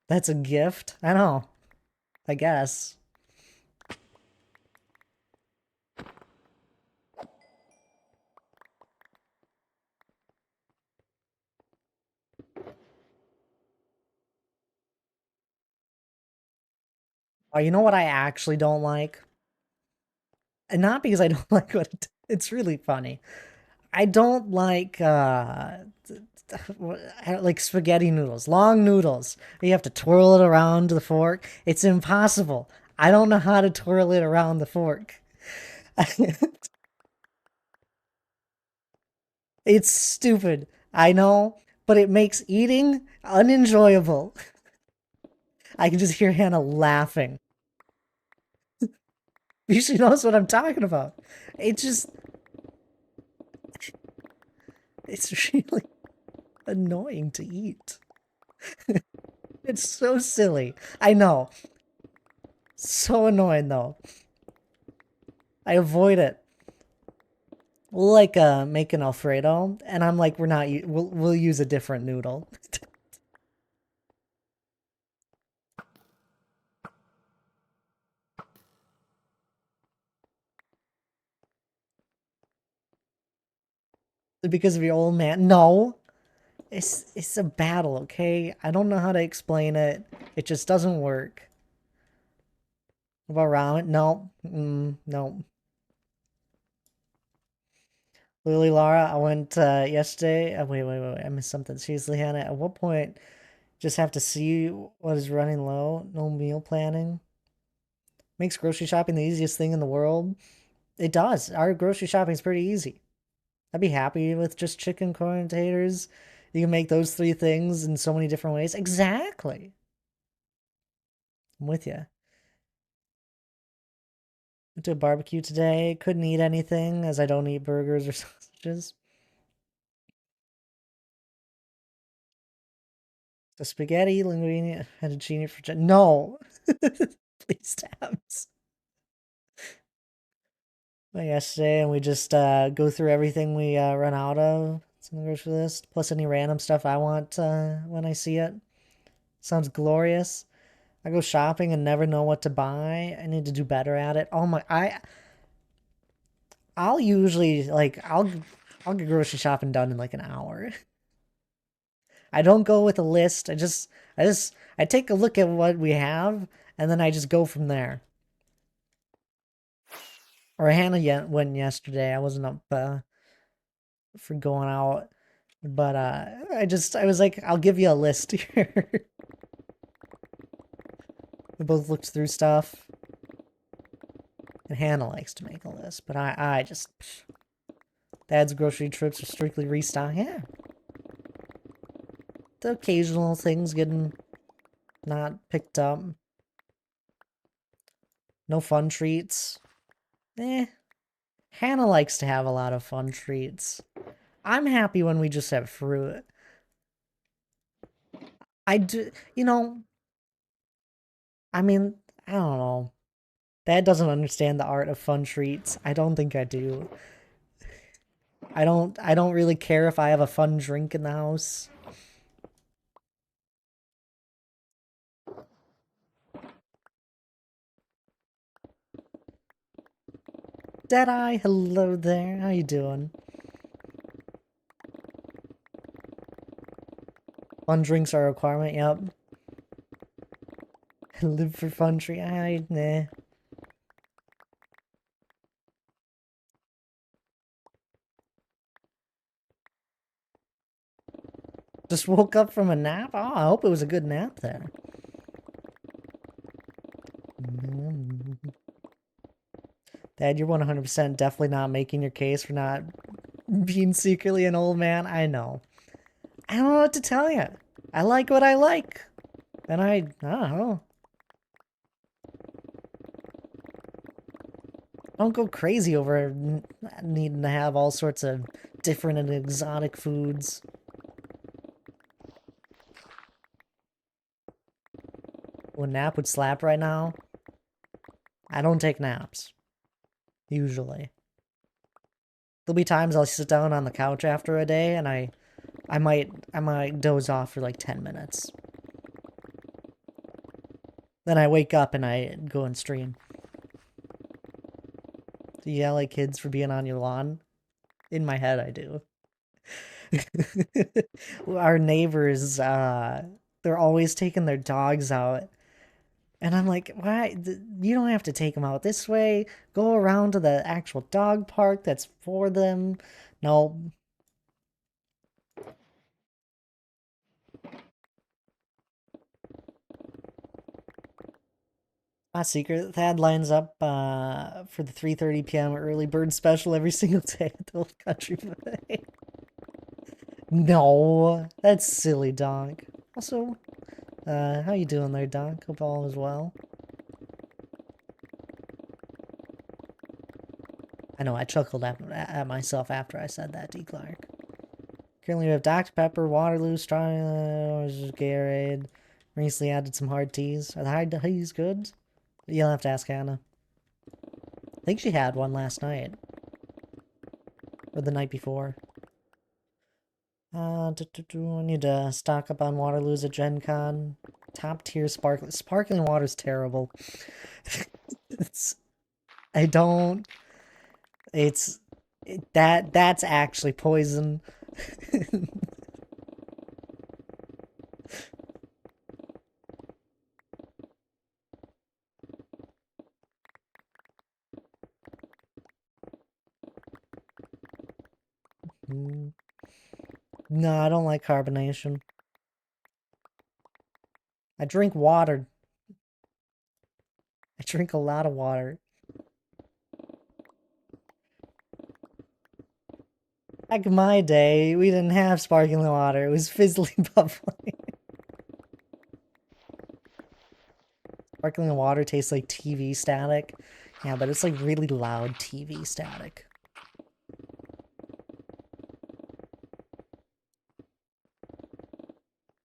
That's a gift? I know. I guess. Oh, you know what I actually don't like? And not because I don't like it's really funny. I don't like like spaghetti noodles, long noodles. You have to twirl it around the fork. It's impossible. I don't know how to twirl it around the fork. It's stupid. I know, but it makes eating unenjoyable. I can just hear Hannah laughing. She knows what I'm talking about. It just, it's really annoying to eat. It's so silly. I know. So annoying though. I avoid it. We'll like make an Alfredo, and I'm like, we're not. We'll use a different noodle. Because of your old man. No, it's a battle. Okay, I don't know how to explain it. It just doesn't work. What about ramen? No, no. Lily Lara, I went yesterday. Wait. I missed something. Seriously, Hannah, at what point just have to see what is running low? No meal planning. Makes grocery shopping the easiest thing in the world. It does. Our grocery shopping is pretty easy. I'd be happy with just chicken, corn, and taters. You can make those three things in so many different ways. Exactly. I'm with you. Went to a barbecue today. Couldn't eat anything as I don't eat burgers or sausages. The spaghetti, linguine, fettuccine for no. Please, tabs. Well, yesterday, and we just go through everything we run out of. It's on the grocery list, plus any random stuff I want when I see it. Sounds glorious. I go shopping and never know what to buy. I need to do better at it. Oh my, I'll usually like I'll get grocery shopping done in like an hour. I don't go with a list. I take a look at what we have and then I just go from there. Or Hannah went yesterday. I wasn't up for going out, but I was like, I'll give you a list here. We both looked through stuff, and Hannah likes to make a list, but I just Dad's grocery trips are strictly restock. Yeah, the occasional things getting not picked up. No fun treats. Eh. Hannah likes to have a lot of fun treats. I'm happy when we just have fruit. I do, I mean, I don't know. Dad doesn't understand the art of fun treats. I don't think I do. I don't really care if I have a fun drink in the house. Deadeye, hello there. How you doing? Fun drinks are a requirement, yep. Live for fun tree. Nah. Just woke up from a nap? Oh, I hope it was a good nap there. Dad, you're 100% definitely not making your case for not being secretly an old man. I know. I don't know what to tell you. I like what I like. And I don't know. Don't go crazy over needing to have all sorts of different and exotic foods. A nap would slap right now. I don't take naps. Usually. There'll be times I'll sit down on the couch after a day and I might doze off for like 10 minutes. Then I wake up and I go and stream. Do you yell at kids for being on your lawn? In my head, I do. Our neighbors, they're always taking their dogs out. And I'm like, why? You don't have to take them out this way. Go around to the actual dog park that's for them. No. Not secret. Thad lines up for the 3:30 p.m. early bird special every single day at the Old Country Buffet. No, that's silly, Donk. Also, how you doing there, Donk? Hope all is well. I know, I chuckled at myself after I said that, D. Clark. Currently we have Dr. Pepper, Waterloo, Strawberry, Gatorade. Recently added some hard teas. Are the hard teas good? You'll have to ask Hannah. I think she had one last night. Or the night before. I need to stock up on Waterloo's at Gen Con. Top tier sparkling. Sparkling water's terrible. it's. I don't. It's. That's actually poison. No, I don't like carbonation. I drink water. I drink a lot of water. Back in my day, we didn't have sparkling water. It was fizzly bubbly. Sparkling water tastes like TV static. Yeah, but it's like really loud TV static.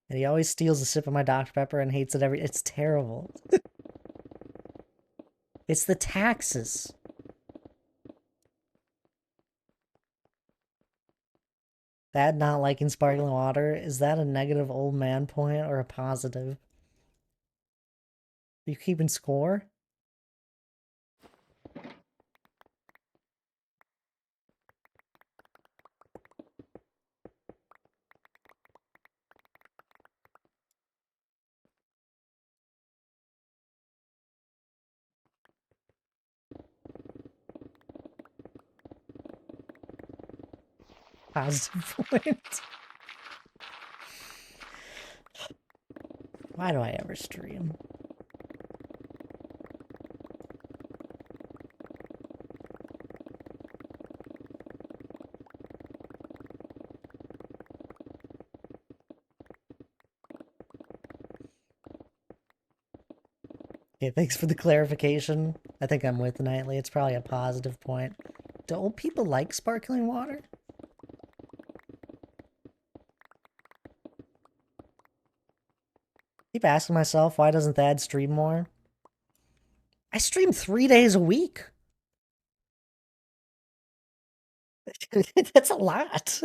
And he always steals a sip of my Dr. Pepper and hates it every... It's terrible. It's the taxes. That not liking sparkling water, is that a negative old man point or a positive? Are you keeping score? Positive point. Why do I ever stream? Okay, thanks for the clarification. I think I'm with Nightly. It's probably a positive point. Do old people like sparkling water? Keep asking myself, why doesn't Thad stream more? I stream 3 days a week. That's a lot.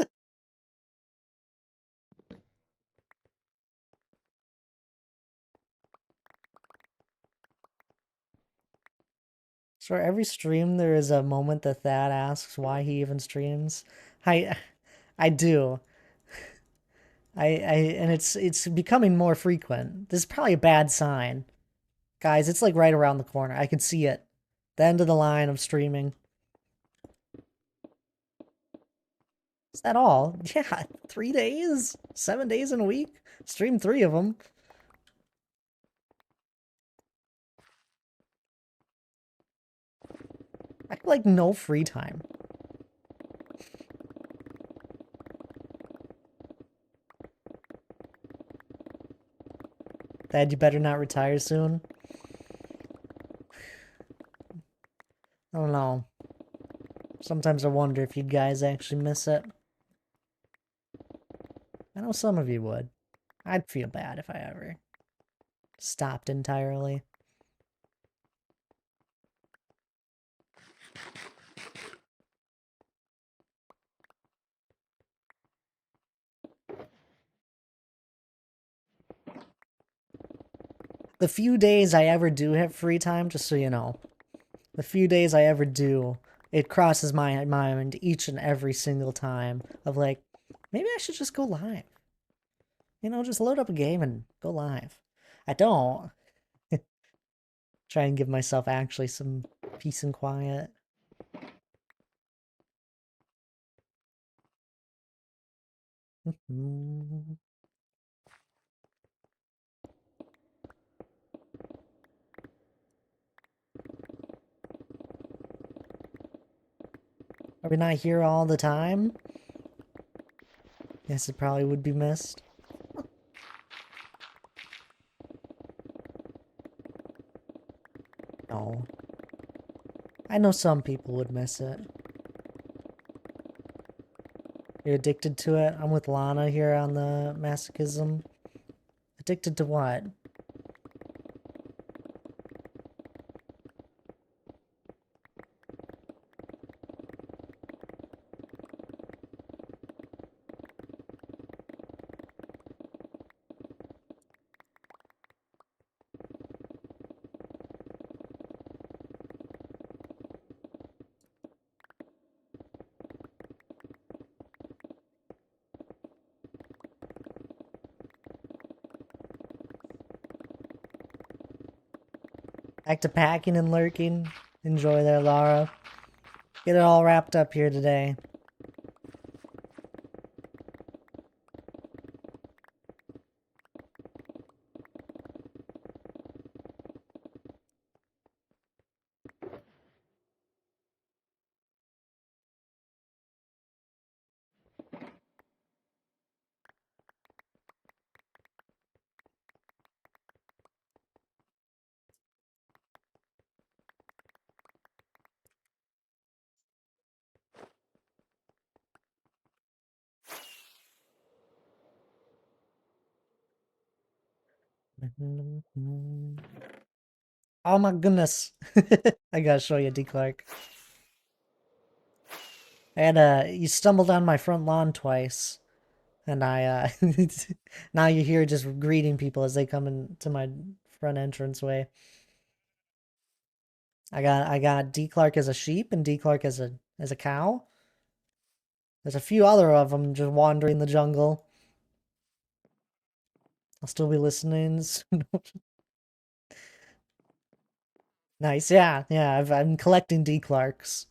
For every stream, there is a moment that Thad asks why he even streams. I, I do. And it's becoming more frequent. This is probably a bad sign. Guys, it's like right around the corner. I can see it. The end of the line of streaming. Is that all? Yeah, 3 days? 7 days in a week? Stream 3 of them. I have like no free time. Dad, you better not retire soon. I don't know. Sometimes I wonder if you guys actually miss it. I know some of you would. I'd feel bad if I ever stopped entirely. The few days I ever do have free time, just so you know, the few days I ever do, it crosses my mind each and every single time of like, maybe I should just go live. You know, just load up a game and go live. I don't. Try and give myself actually some peace and quiet. Are we not here all the time? Yes, it probably would be missed. No. I know some people would miss it. You're addicted to it? I'm with Lana here on the masochism. Addicted to what? Back to packing and lurking. Enjoy there, Lara. Get it all wrapped up here today. Oh my goodness. I gotta show you, D. Clark. And you stumbled on my front lawn twice. And now you're here just greeting people as they come into my front entranceway. I got D. Clark as a sheep and D. Clark as a cow. There's a few other of them just wandering the jungle. I'll still be listening. Nice, yeah, yeah. I'm collecting D. Clarks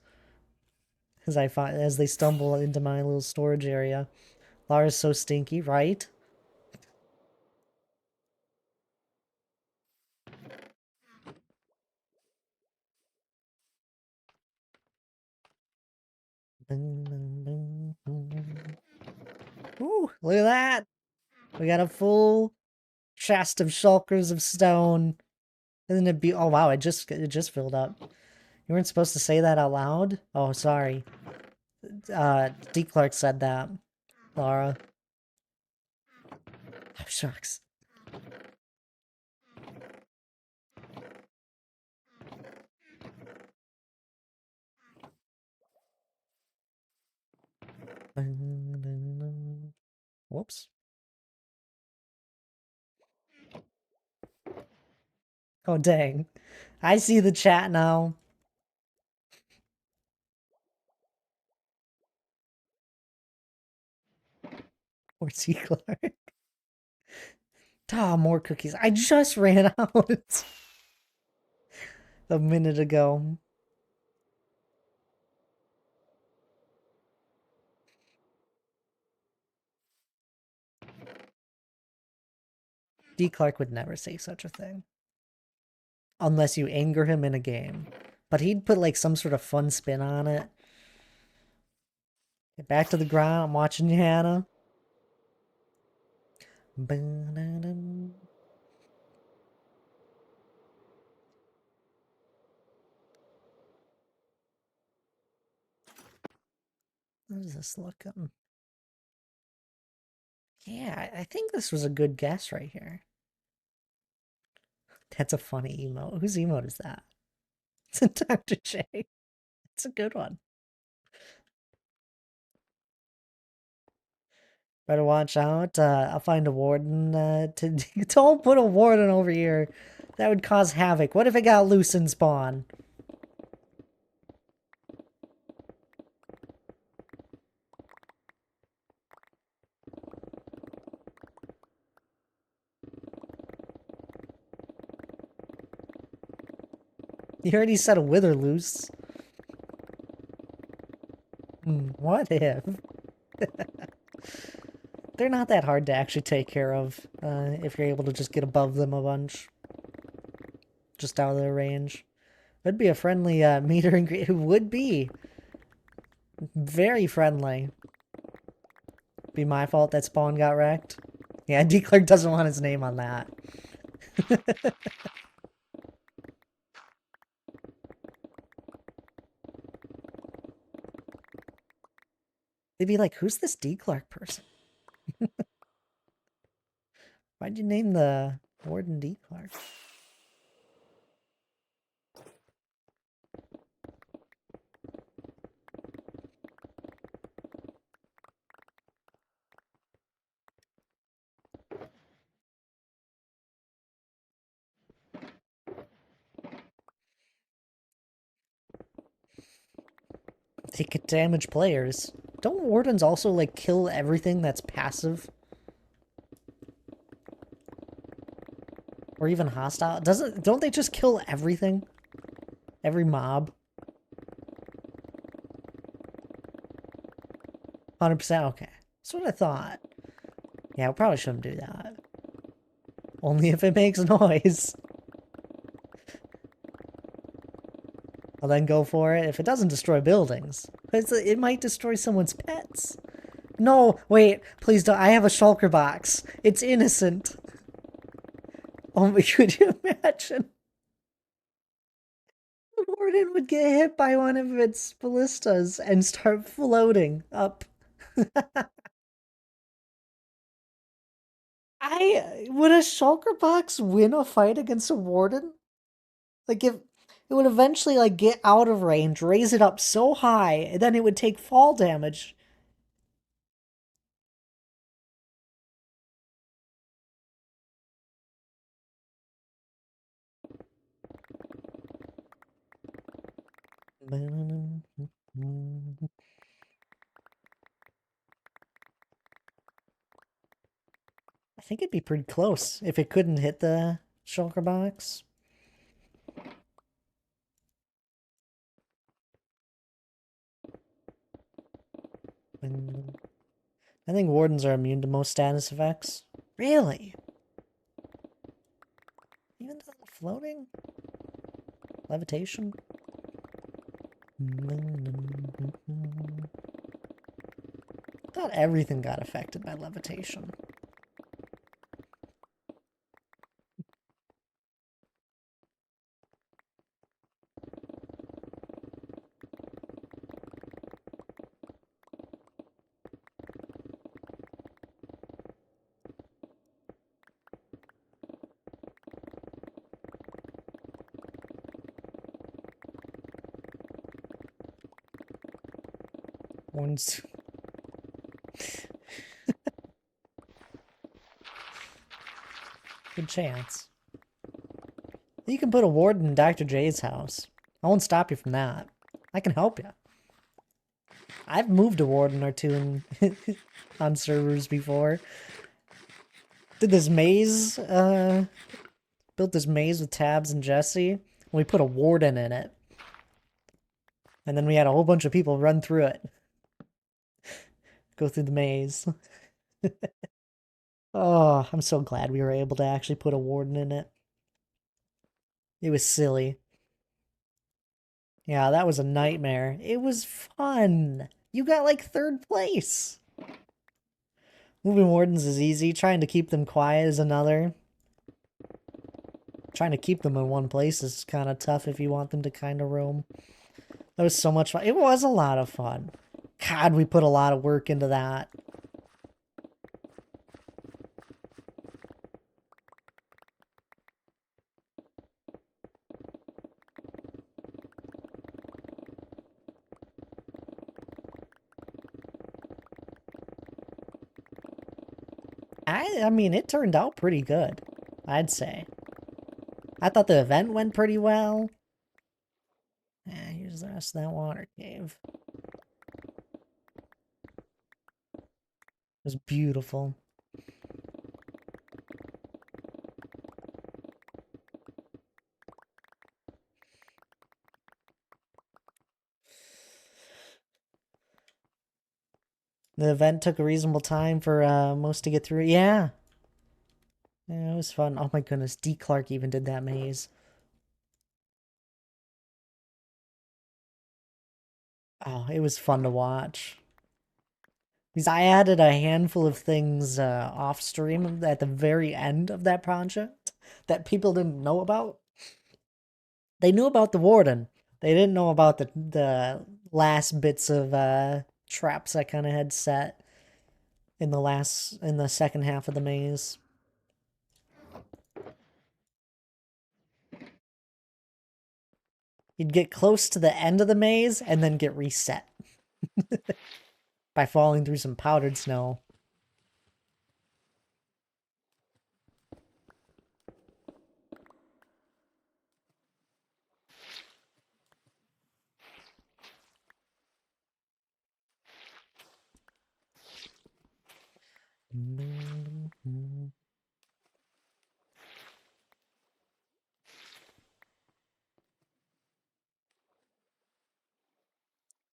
as they stumble into my little storage area. Lara's so stinky, right? Ooh, look at that! We got a full chest of shulkers of stone. Isn't it be? Oh wow! It just filled up. You weren't supposed to say that out loud. Oh, sorry. D. Clark said that. Lara. Oh, shucks. Whoops. Oh dang. I see the chat now. Or C. Clark. Ah, more cookies. I just ran out a minute ago. D. Clark would never say such a thing. Unless you anger him in a game. But he'd put like some sort of fun spin on it. Get back to the ground. I'm watching you, Hannah. What is this looking? Yeah, I think this was a good guess right here. That's a funny emote. Whose emote is that? It's a Dr. J. It's a good one. Better watch out. I'll find a warden to... Don't put a warden over here. That would cause havoc. What if it got loose in spawn? You already set a wither loose. What if? They're not that hard to actually take care of if you're able to just get above them a bunch. Just out of their range. That'd be a friendly meter and greet. Who would be very friendly. Be my fault that spawn got wrecked. Yeah, D. Clark doesn't want his name on that. They'd be like, who's this D. Clark person? Why'd you name the warden D. Clark? They could damage players. Don't wardens also, like, kill everything that's passive? Or even hostile? Don't they just kill everything? Every mob? 100%? Okay. That's what I thought. Yeah, we probably shouldn't do that. Only if it makes noise. I'll then go for it. If it doesn't destroy buildings, it might destroy someone's pets. No, wait, please don't. I have a shulker box. It's innocent. Oh, could you imagine? The warden would get hit by one of its ballistas and start floating up. Would a shulker box win a fight against a warden? Like, if it would eventually like get out of range, raise it up so high, and then it would take fall damage. I think it'd be pretty close if it couldn't hit the shulker box. I think wardens are immune to most status effects. Really? Even though floating? Levitation? I thought everything got affected by levitation. Wardens. Good chance. You can put a warden in Dr. J's house. I won't stop you from that. I can help you. I've moved a warden or two and on servers before. Did this maze, built this maze with Tabs and Jesse, and we put a warden in it. And then we had a whole bunch of people run through it. Go through the maze. Oh, I'm so glad we were able to actually put a warden in it. It was silly. Yeah, that was a nightmare. It was fun. You got like third place. Moving wardens is easy. Trying to keep them quiet is another. Trying to keep them in one place is kind of tough if you want them to kind of roam. That was so much fun. It was a lot of fun. God, we put a lot of work into that. I mean, it turned out pretty good, I'd say. I thought the event went pretty well. Yeah, here's the rest of that water cave. It was beautiful. The event took a reasonable time for most to get through. Yeah. Yeah, it was fun. Oh my goodness, D. Clark even did that maze. Oh, it was fun to watch. Because I added a handful of things off stream at the very end of that project that people didn't know about. They knew about the warden. They didn't know about the last bits of traps I kind of had set in the second half of the maze. You'd get close to the end of the maze and then get reset by falling through some powdered snow.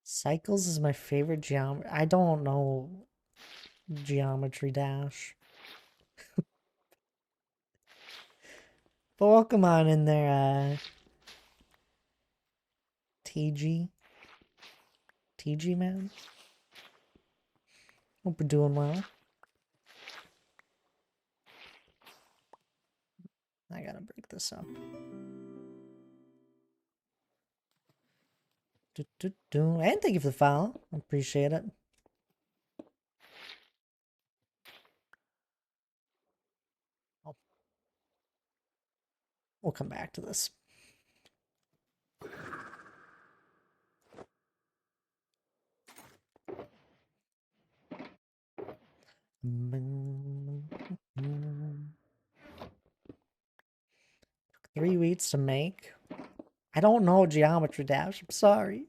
Cycles is my favorite geometry. I don't know Geometry Dash. But welcome on in there, TG. TG, man. Hope we're doing well. I gotta break this up. And thank you for the follow. I appreciate it. We'll come back to this. Took 3 weeks to make. I don't know Geometry Dash. I'm sorry.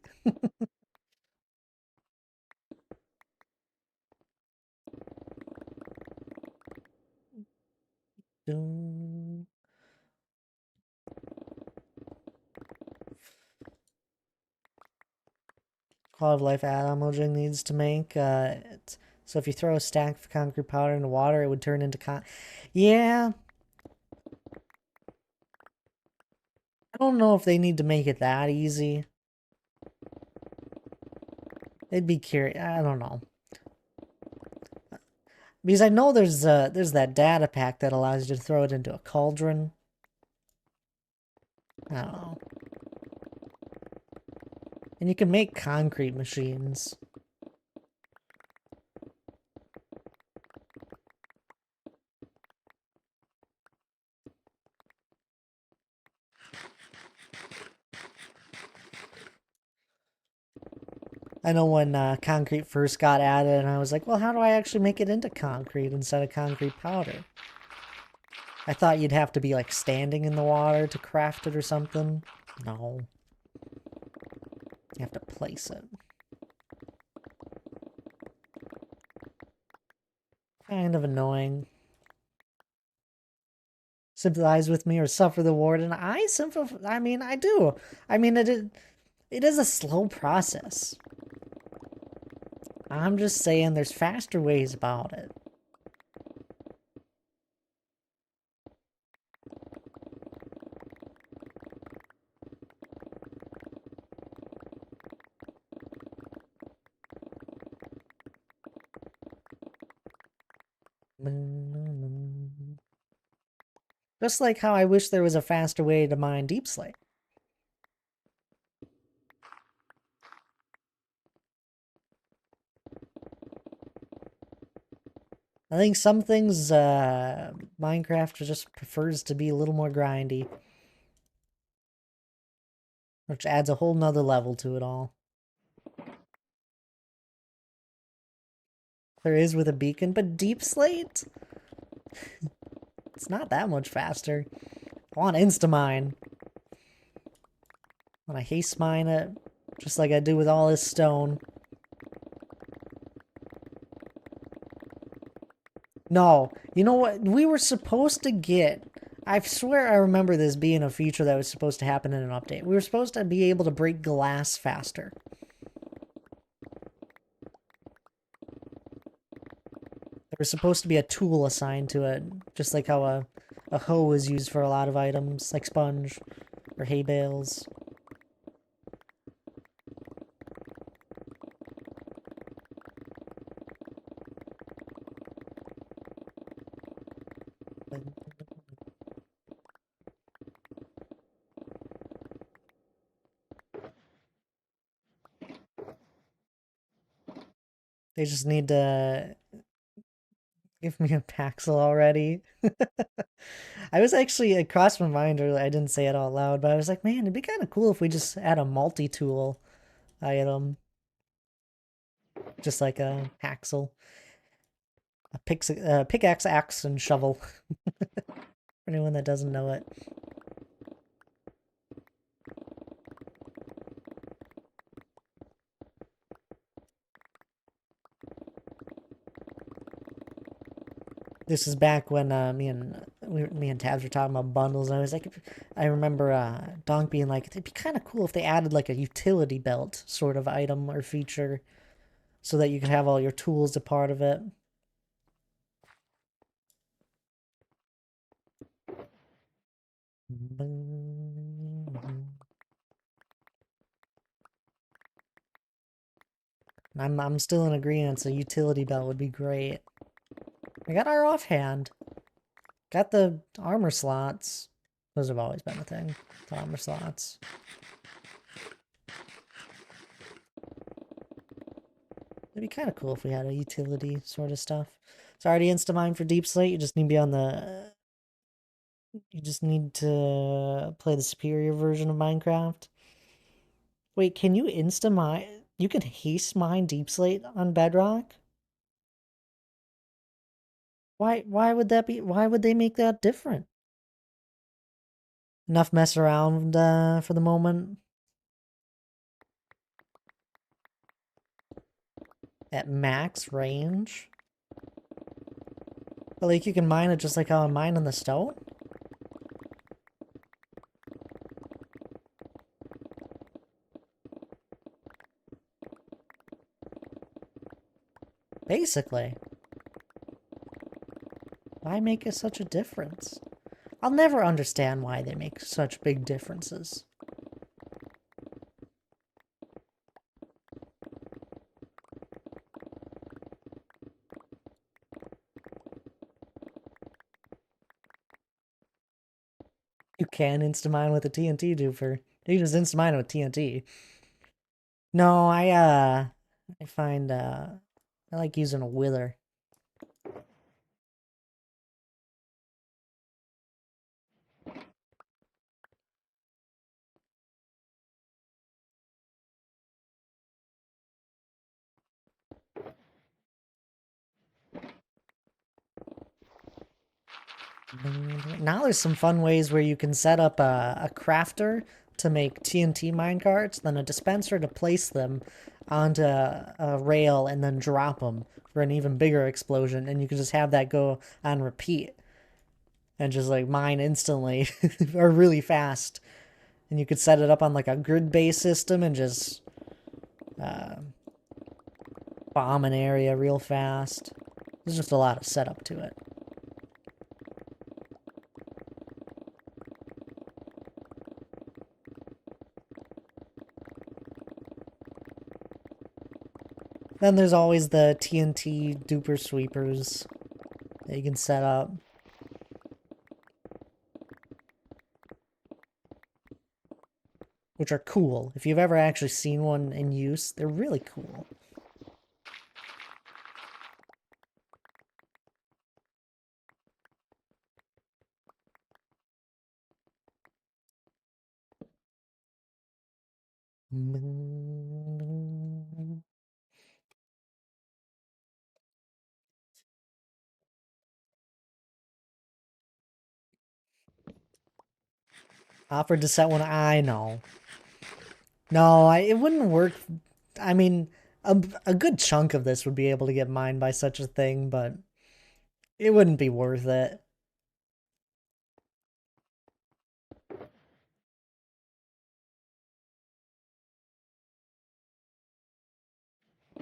Quality of life add-on needs to make. So if you throw a stack of concrete powder into water, it would turn into Yeah. I don't know if they need to make it that easy. They'd be curious. I don't know. Because I know there's that data pack that allows you to throw it into a cauldron. I don't know. And you can make concrete machines. I know when concrete first got added, and I was like, well, how do I actually make it into concrete instead of concrete powder? I thought you'd have to be like standing in the water to craft it or something. No. You have to place it. Kind of annoying. Sympathize with me or suffer the warden. I sympathize. I mean, I do. I mean, it is a slow process. I'm just saying there's faster ways about it. Just like how I wish there was a faster way to mine Deep Slate. I think some things Minecraft just prefers to be a little more grindy. Which adds a whole nother level to it all. There is with a beacon, but Deep Slate? It's not that much faster. I want Instamine. When I haste mine it, just like I do with all this stone. No, you know what? We were supposed to get... I swear I remember this being a feature that was supposed to happen in an update. We were supposed to be able to break glass faster. There was supposed to be a tool assigned to it, just like how a hoe is used for a lot of items, like sponge or hay bales. They just need to give me a Paxel already. I was actually, it crossed my mind earlier, I didn't say it out loud, but I was like, man, it'd be kind of cool if we just had a multi-tool item. Just like a Paxel. A pickaxe, axe, and shovel. For anyone that doesn't know it. This is back when me and Tabs were talking about bundles, and I was like, I remember Donk being like, it'd be kind of cool if they added like a utility belt sort of item or feature, so that you could have all your tools a part of it. I'm still in agreement, so utility belt would be great. We got our offhand. Got the armor slots. Those have always been a thing. The armor slots. It'd be kind of cool if we had a utility sort of stuff. It's already insta-mine for Deep Slate. You just need to be on the... You just need to play the superior version of Minecraft. Wait, can you insta-mine... You can haste mine Deep Slate on Bedrock? Why would that be... Why would they make that different? Enough mess around for the moment. At max range? But like you can mine it just like how I'm mining the stone? Basically. Why make it such a difference? I'll never understand why they make such big differences. You can insta-mine with a TNT duper. You can just insta-mine with TNT. No, I find, I like using a wither. Now there's some fun ways where you can set up a crafter to make TNT minecarts, then a dispenser to place them, onto a rail and then drop them for an even bigger explosion, and you can just have that go on repeat and just like mine instantly or really fast. And you could set it up on like a grid-based system and just uh, bomb an area real fast. There's just a lot of setup to it. Then there's always the TNT duper sweepers that you can set up. Which are cool. If you've ever actually seen one in use, they're really cool. Offered to set one, I know. No, it wouldn't work. I mean, a good chunk of this would be able to get mined by such a thing, but it wouldn't be worth it.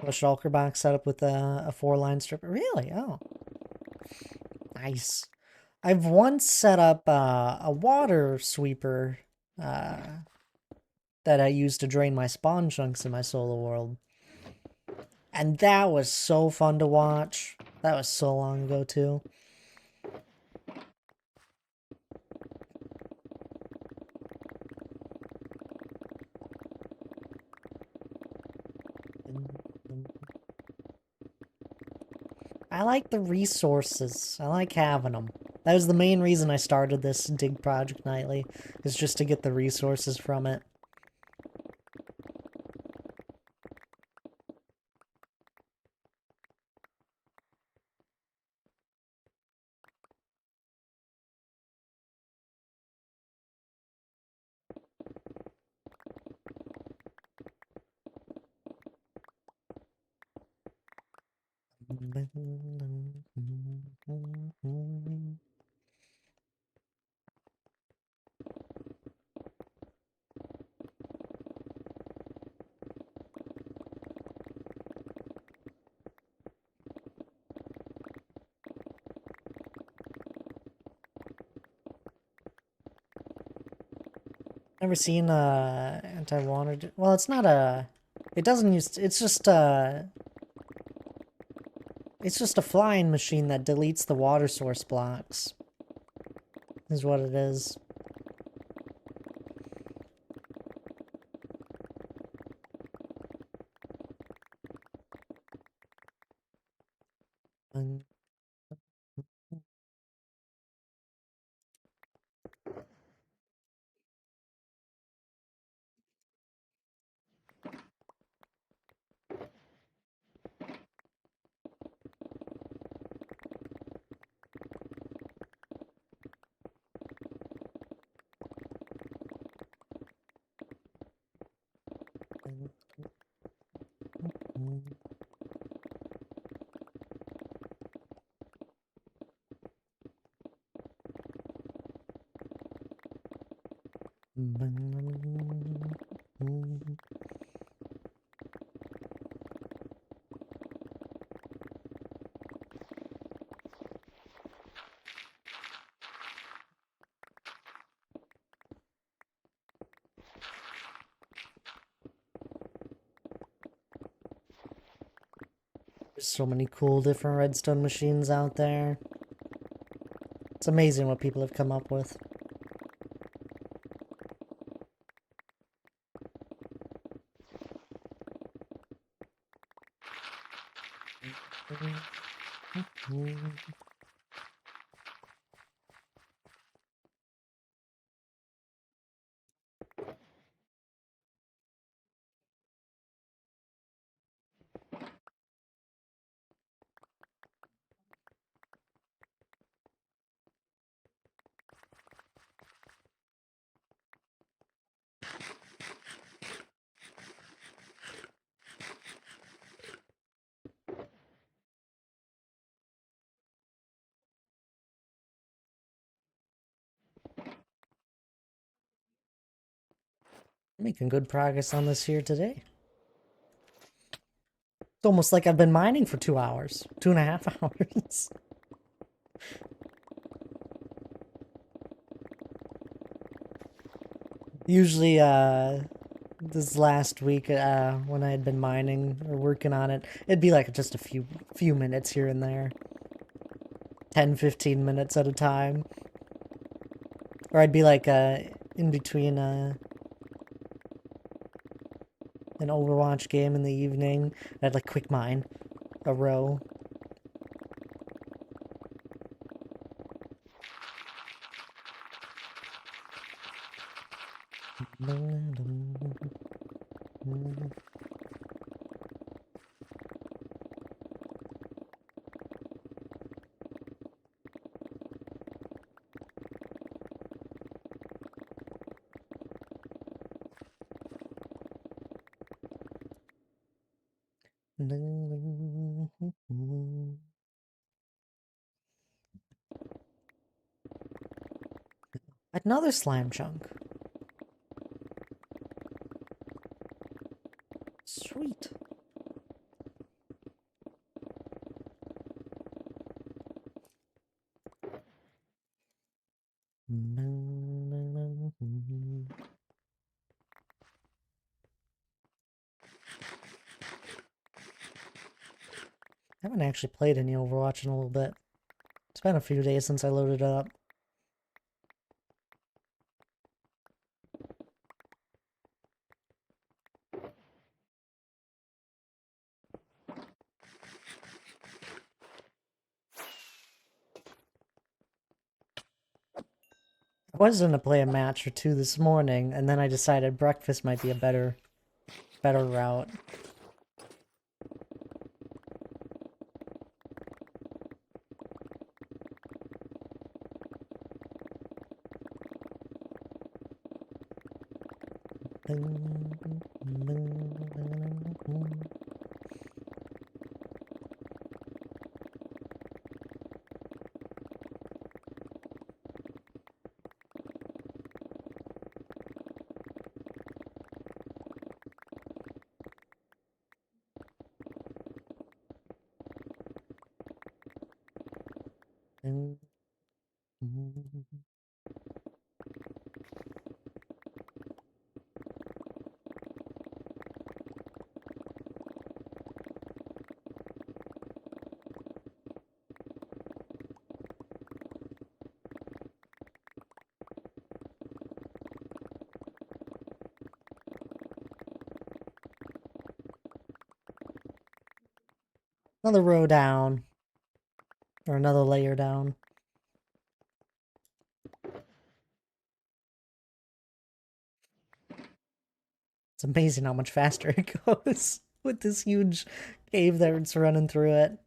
A shulker box set up with a 4-line stripper. Really? Oh, nice. I've once set up a water sweeper uh, that I used to drain my spawn chunks in my solo world. And that was so fun to watch. That was so long ago, too. I like the resources. I like having them. That was the main reason I started this dig project nightly, is just to get the resources from it. Never seen anti-water. Well, it's not a. It doesn't use. It's just a. It's just a flying machine that deletes the water source blocks. Is what it is. There's so many cool different redstone machines out there. It's amazing what people have come up with. Making good progress on this here today. It's almost like I've been mining for 2 hours. 2.5 hours. Usually, this last week, when I had been mining or working on it, it'd be like just a few minutes here and there. 10, 15 minutes at a time. Or I'd be like, in between, an Overwatch game in the evening. I'd like quick mine a row. Another slime chunk. Sweet. I haven't actually played any Overwatch in a little bit. It's been a few days since I loaded it up. I was gonna play a match or two this morning, and then I decided breakfast might be a better route. Another row down. Or another layer down. It's amazing how much faster it goes with this huge cave that's running through it.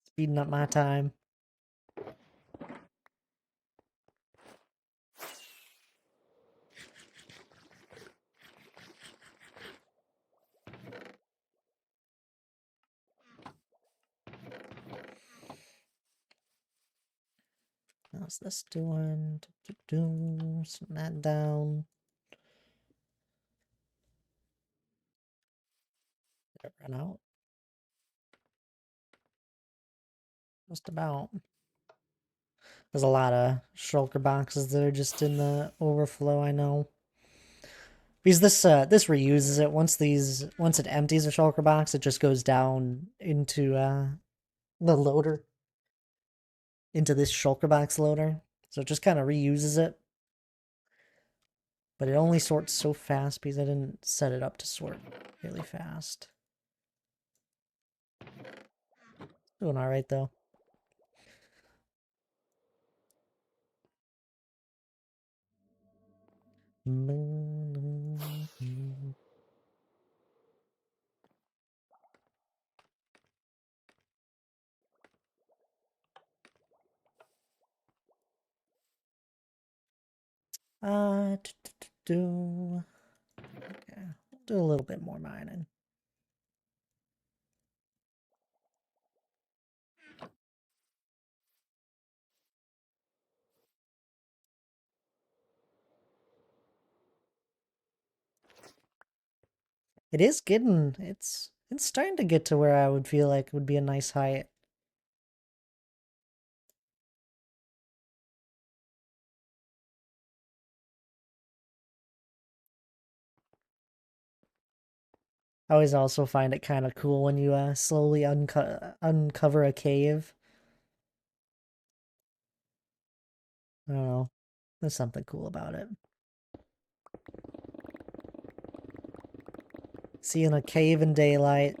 Speeding up my time. How's this doing? Send that down. Did it run out? Just about. There's a lot of shulker boxes that are just in the overflow, I know. Because this reuses it. Once it empties a shulker box, it just goes down into the loader. Into this shulker box loader. So it just kind of reuses it. But it only sorts so fast because I didn't set it up to sort really fast. Doing alright though. Do okay. Do a little bit more mining. It is getting, it's starting to get to where I would feel like it would be a nice height. I always also find it kind of cool when you slowly uncover a cave. I don't know. There's something cool about it. Seeing a cave in daylight.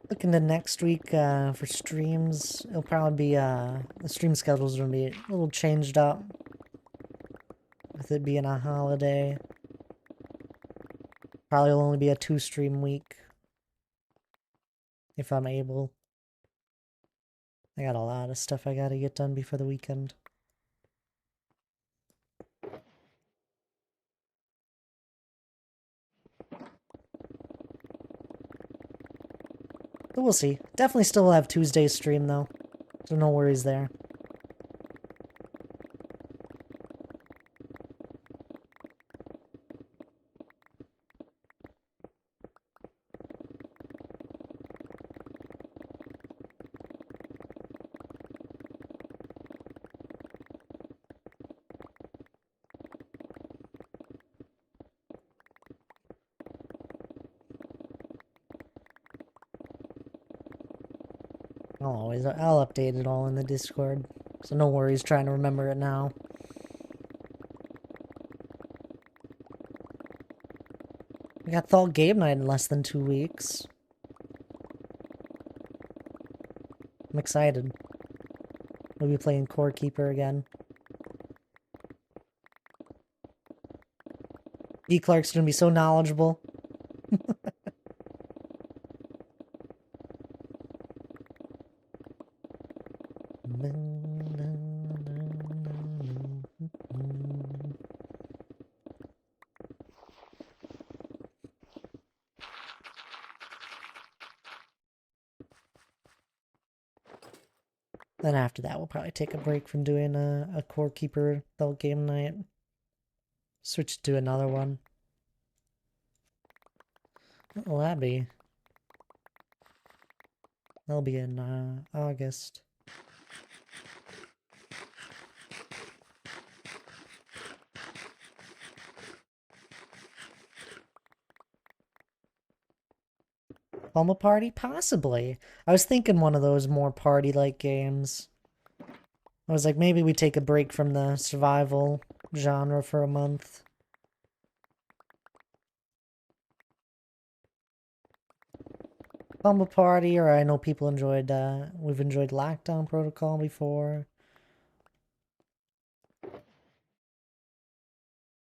Looking to next week for streams. It'll probably be the stream schedule's gonna be a little changed up with it being a holiday. Probably will only be a 2-stream week if I'm able. I got a lot of stuff I gotta get done before the weekend. But we'll see. Definitely still will have Tuesday's stream though. So no worries there. I'll update it all in the Discord. So no worries trying to remember it now. We got Thal game night in less than 2 weeks. I'm excited. We'll be playing Core Keeper again. E. Clark's gonna be so knowledgeable. Then after that, we'll probably take a break from doing a Core Keeper adult game night. Switch to another one. What will that be? That'll be in August. Home Party? Possibly. I was thinking one of those more party-like games. I was like, maybe we take a break from the survival genre for a month. Bumble Party, or I know people enjoyed, we've enjoyed Lockdown Protocol before.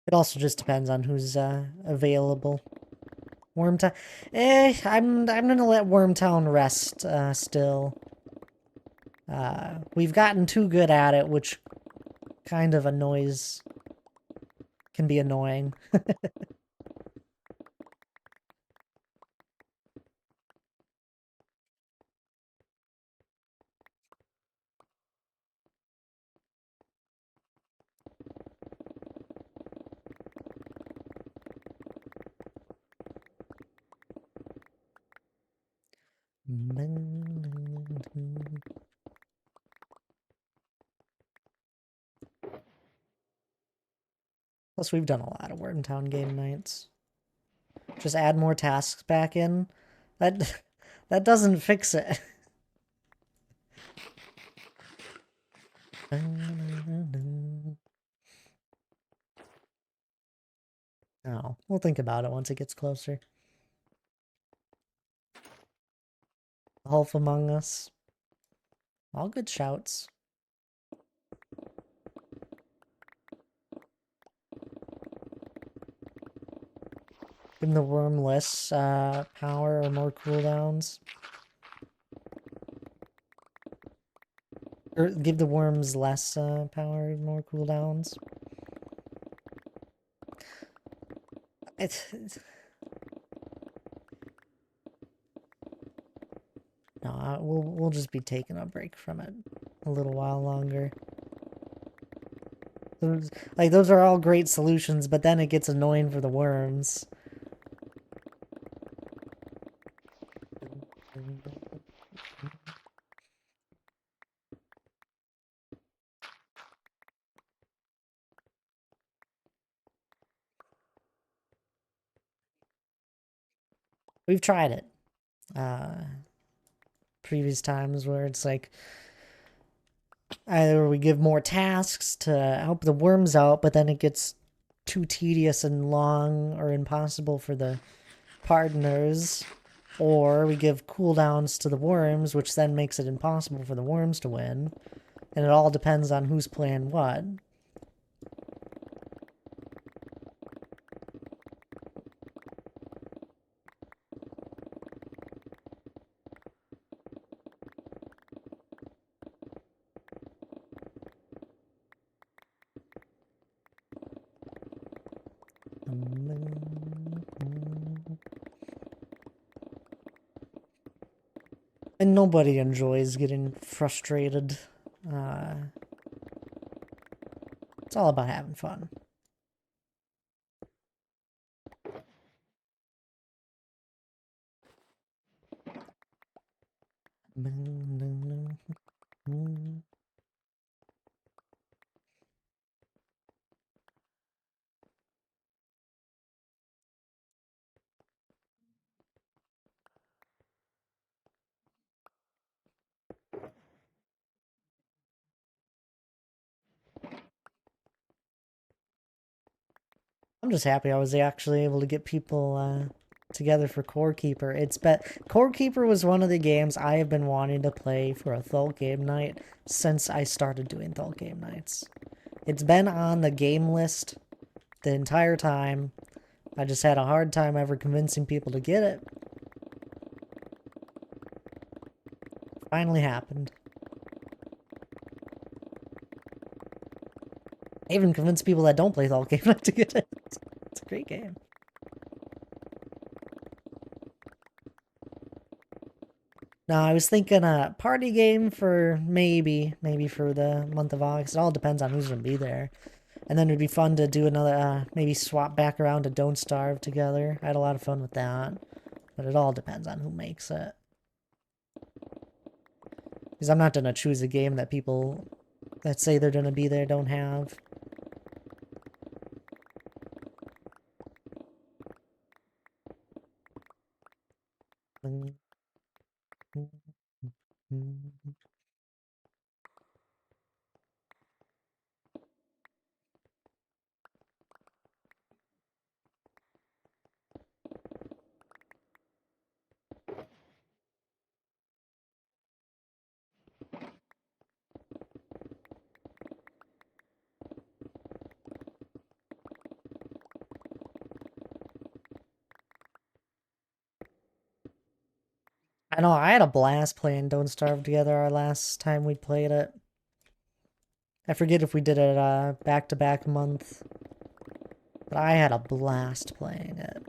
It also just depends on who's available. Wormtown. I'm gonna let Wormtown rest still. We've gotten too good at it, which kind of can be annoying. Plus, we've done a lot of Wormtown game nights. Just add more tasks back in. That that doesn't fix it. Oh, we'll think about it once it gets closer. Wolf Among Us. All good shouts. Give the worm less power or more cooldowns. Or give the worms less power and more cooldowns. It's no, we'll just be taking a break from it a little while longer. Those are all great solutions, but then it gets annoying for the worms. We've tried it. Previous times where it's like either we give more tasks to help the worms out, but then it gets too tedious and long or impossible for the partners, or we give cooldowns to the worms, which then makes it impossible for the worms to win. And it all depends on who's playing what. And nobody enjoys getting frustrated. It's all about having fun. I'm just happy I was actually able to get people together for Core Keeper. Core Keeper was one of the games I have been wanting to play for a Thult game night since I started doing Thult game nights. It's been on the game list the entire time. I just had a hard time ever convincing people to get it. Finally happened. I even convinced people that don't play Thult game night to get it. It's a great game. No, I was thinking a party game for maybe for the month of August. It all depends on who's gonna be there. And then it'd be fun to do another, maybe swap back around to Don't Starve together. I had a lot of fun with that. But it all depends on who makes it. Because I'm not gonna choose a game that people that say they're gonna be there don't have. I know, I had a blast playing Don't Starve together our last time we played it. I forget if we did it back-to-back month. But I had a blast playing it.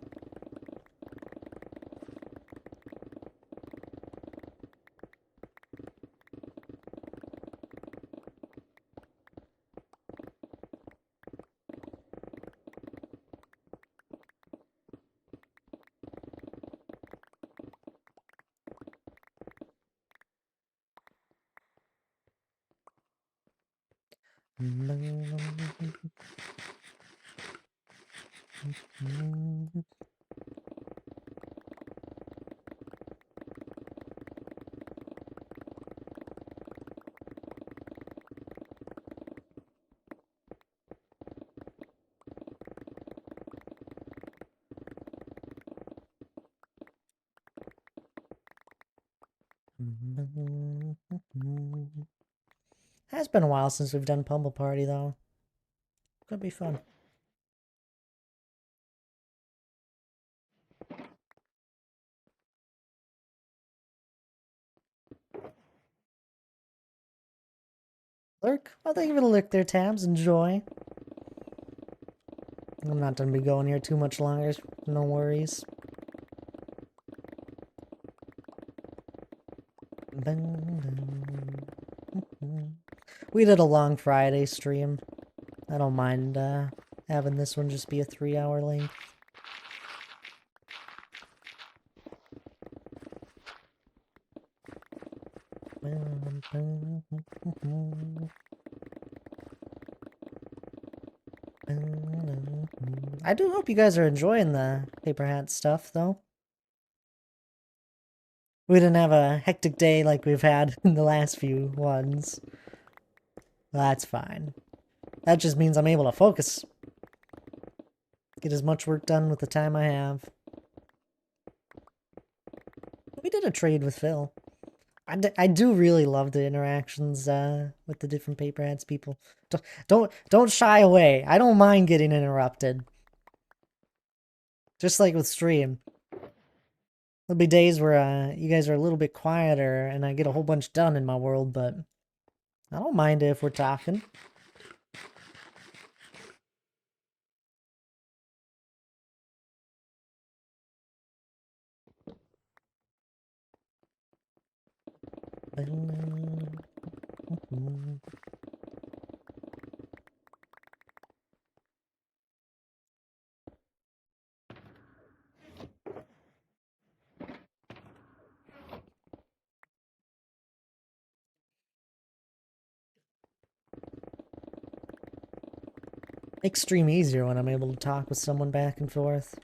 Has been a while since we've done Pummel Party, though. Could be fun. Lurk? Well, they can lick their tabs. Enjoy. I'm not gonna be going here too much longer. No worries. We did a long Friday stream. I don't mind having this one just be a 3-hour length. I do hope you guys are enjoying the Paper Hat stuff, though. We didn't have a hectic day like we've had in the last few ones. That's fine. That just means I'm able to focus. Get as much work done with the time I have. We did a trade with Phil. I do really love the interactions with the different Paper Hats people. Don't shy away. I don't mind getting interrupted. Just like with stream. There'll be days where you guys are a little bit quieter and I get a whole bunch done in my world, but I don't mind it if we're talking. Makes stream easier when I'm able to talk with someone back and forth.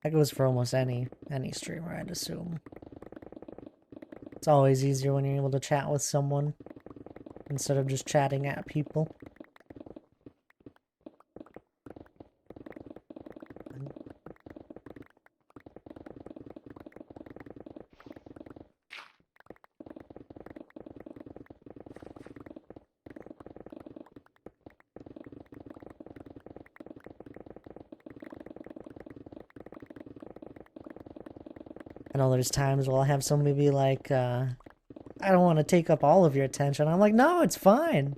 That goes for almost any streamer, I'd assume. It's always easier when you're able to chat with someone instead of just chatting at people. I know there's times where I'll have somebody be like, I don't want to take up all of your attention. I'm like, no, it's fine.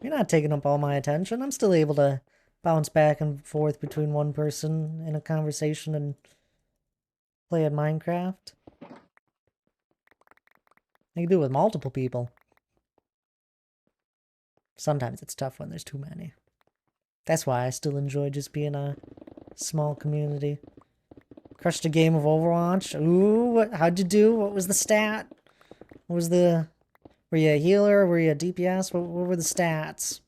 You're not taking up all my attention. I'm still able to bounce back and forth between one person in a conversation and play at Minecraft. I can do it with multiple people. Sometimes it's tough when there's too many. That's why I still enjoy just being a small community. Crushed a game of Overwatch. Ooh, how'd you do? What was the stat? What was the... Were you a healer? Were you a DPS? What were the stats?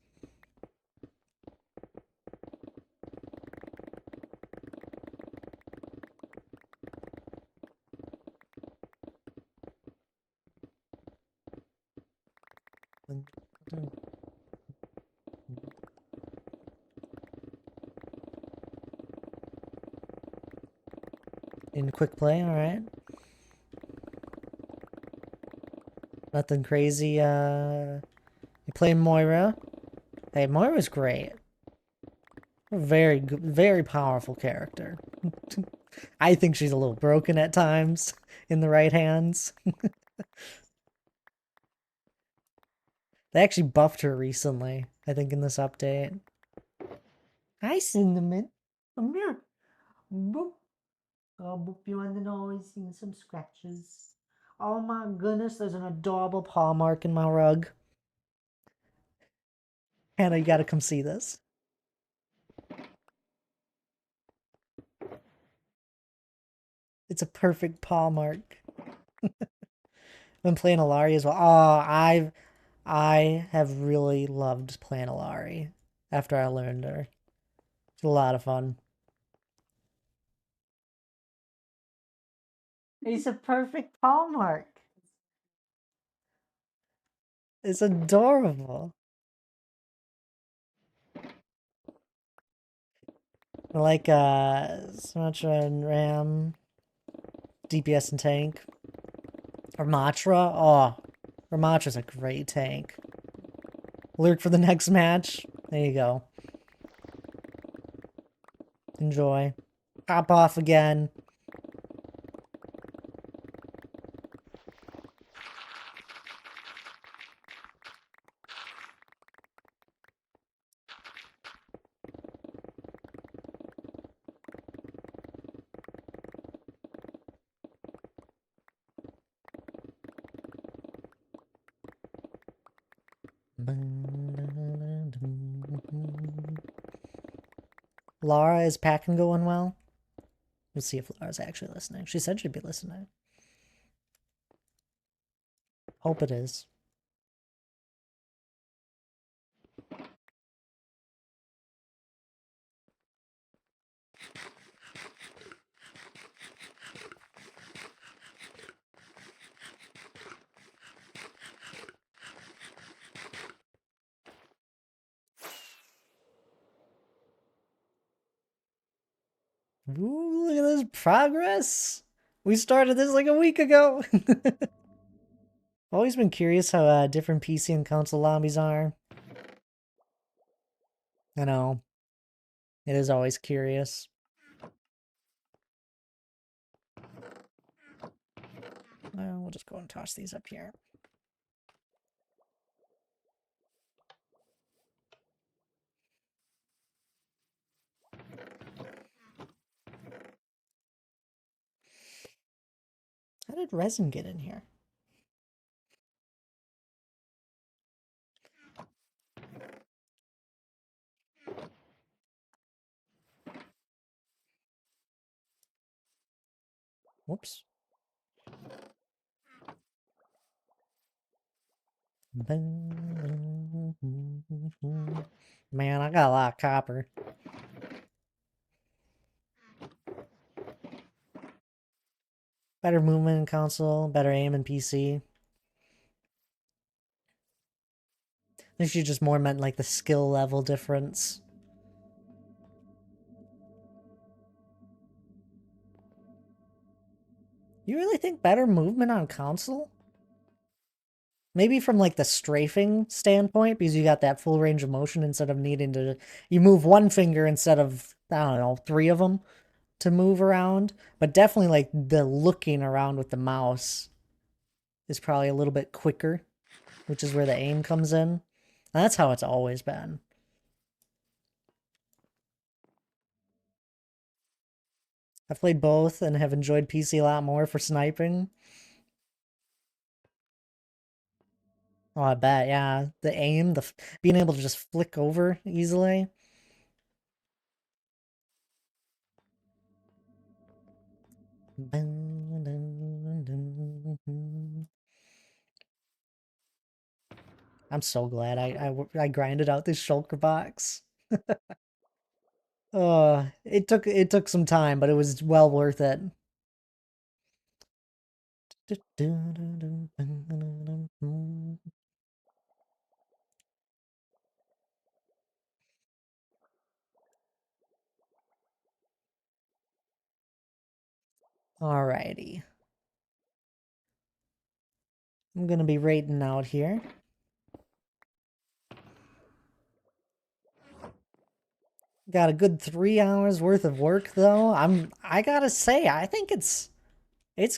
In quick play, alright. Nothing crazy, You play Moira? Hey, Moira's great. Very good, very powerful character. I think she's a little broken at times in the right hands. They actually buffed her recently, I think, in this update. Hi, Cinnamon. Come here. Boop. Oh, Boop, you want to know he's seeing some scratches. Oh my goodness, there's an adorable paw mark in my rug. Hannah, you gotta come see this. It's a perfect paw mark. Been playing Alari as well. Oh, I have really loved playing Alari after I learned her. It's a lot of fun. It's a perfect paw mark. It's adorable. I like Sumatra and Ram, DPS and tank. Ramatra, oh, Ramatra's a great tank. Lurk for the next match. There you go. Enjoy. Pop off again. Laura, is packing going well? We'll see if Laura's actually listening. She said she'd be listening. Hope it is. Ooh, look at this progress. We started this like a week ago. Always been curious how different PC and console lobbies are. I know. It is always curious. Well, we'll just go and toss these up here. How did resin get in here? Whoops. Man, I got a lot of copper. Better movement in console, better aim in PC. I think she just more meant like the skill level difference. You really think better movement on console? Maybe from like the strafing standpoint, because you got that full range of motion instead of needing to... You move one finger instead of, I don't know, 3 of them to move around. But definitely like the looking around with the mouse is probably a little bit quicker, which is where the aim comes in. And that's how it's always been. I've played both and have enjoyed PC a lot more for sniping. Oh, I bet, yeah. The aim, being able to just flick over easily. I'm so glad I grinded out this shulker box. It took some time, but it was well worth it. Alrighty. I'm gonna be raiding out here. Got a good 3 hours worth of work though. I gotta say, I think it's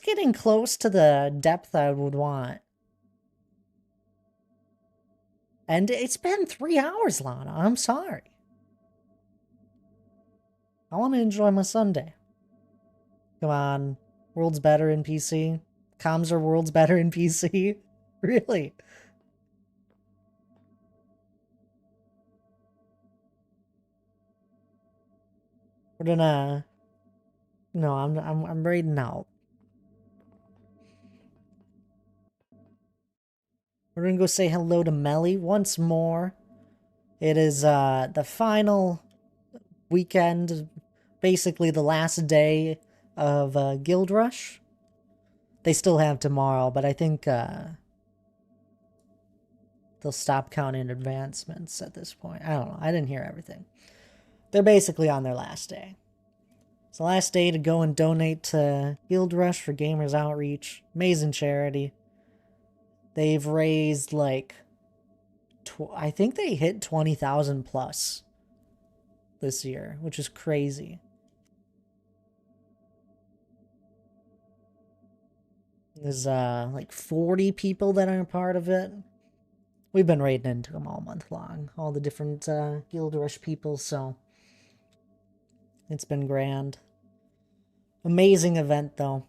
getting close to the depth I would want. And it's been 3 hours, Lana. I'm sorry. I want to enjoy my Sunday. Come on. World's better in PC. Comms are world's better in PC. Really? We're gonna... No, I'm raiding out. We're gonna go say hello to Melly once more. It is the final weekend, basically the last day of Guild Rush. They still have tomorrow, but I think they'll stop counting advancements at this point. I don't know. I didn't hear everything. they're basically on their last day. It's the last day to go and donate to Guild Rush for Gamers Outreach. Amazing charity. They've raised like, I think they hit 20,000 plus this year, which is crazy. There's like 40 people that are a part of it. We've been raiding into them all month long, all the different Guild Rush people, so it's been grand. Amazing event, though.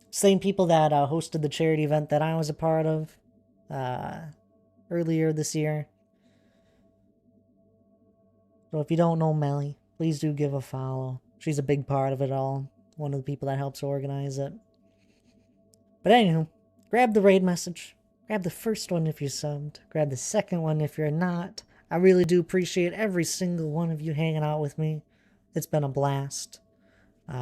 Same people that hosted the charity event that I was a part of earlier this year. So if you don't know Melly, please do give a follow. She's a big part of it all. One of the people that helps organize it. But anywho, grab the raid message. Grab the first one if you're subbed. Grab the second one if you're not. I really do appreciate every single one of you hanging out with me. It's been a blast. It's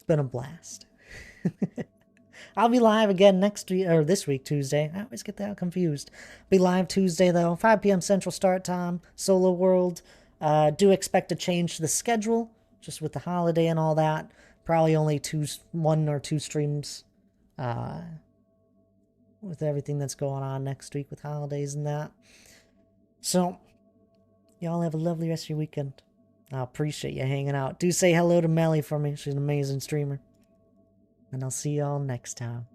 been a blast. I'll be live again next week, or this week, Tuesday. I always get that confused. Be live Tuesday, though, 5 p.m. Central start time, Solo World. Do expect a change to the schedule, just with the holiday and all that. Probably only 1 or 2 streams, with everything that's going on next week with holidays and that. So, y'all have a lovely rest of your weekend. I appreciate you hanging out. Do say hello to Melly for me. She's an amazing streamer. And I'll see y'all next time.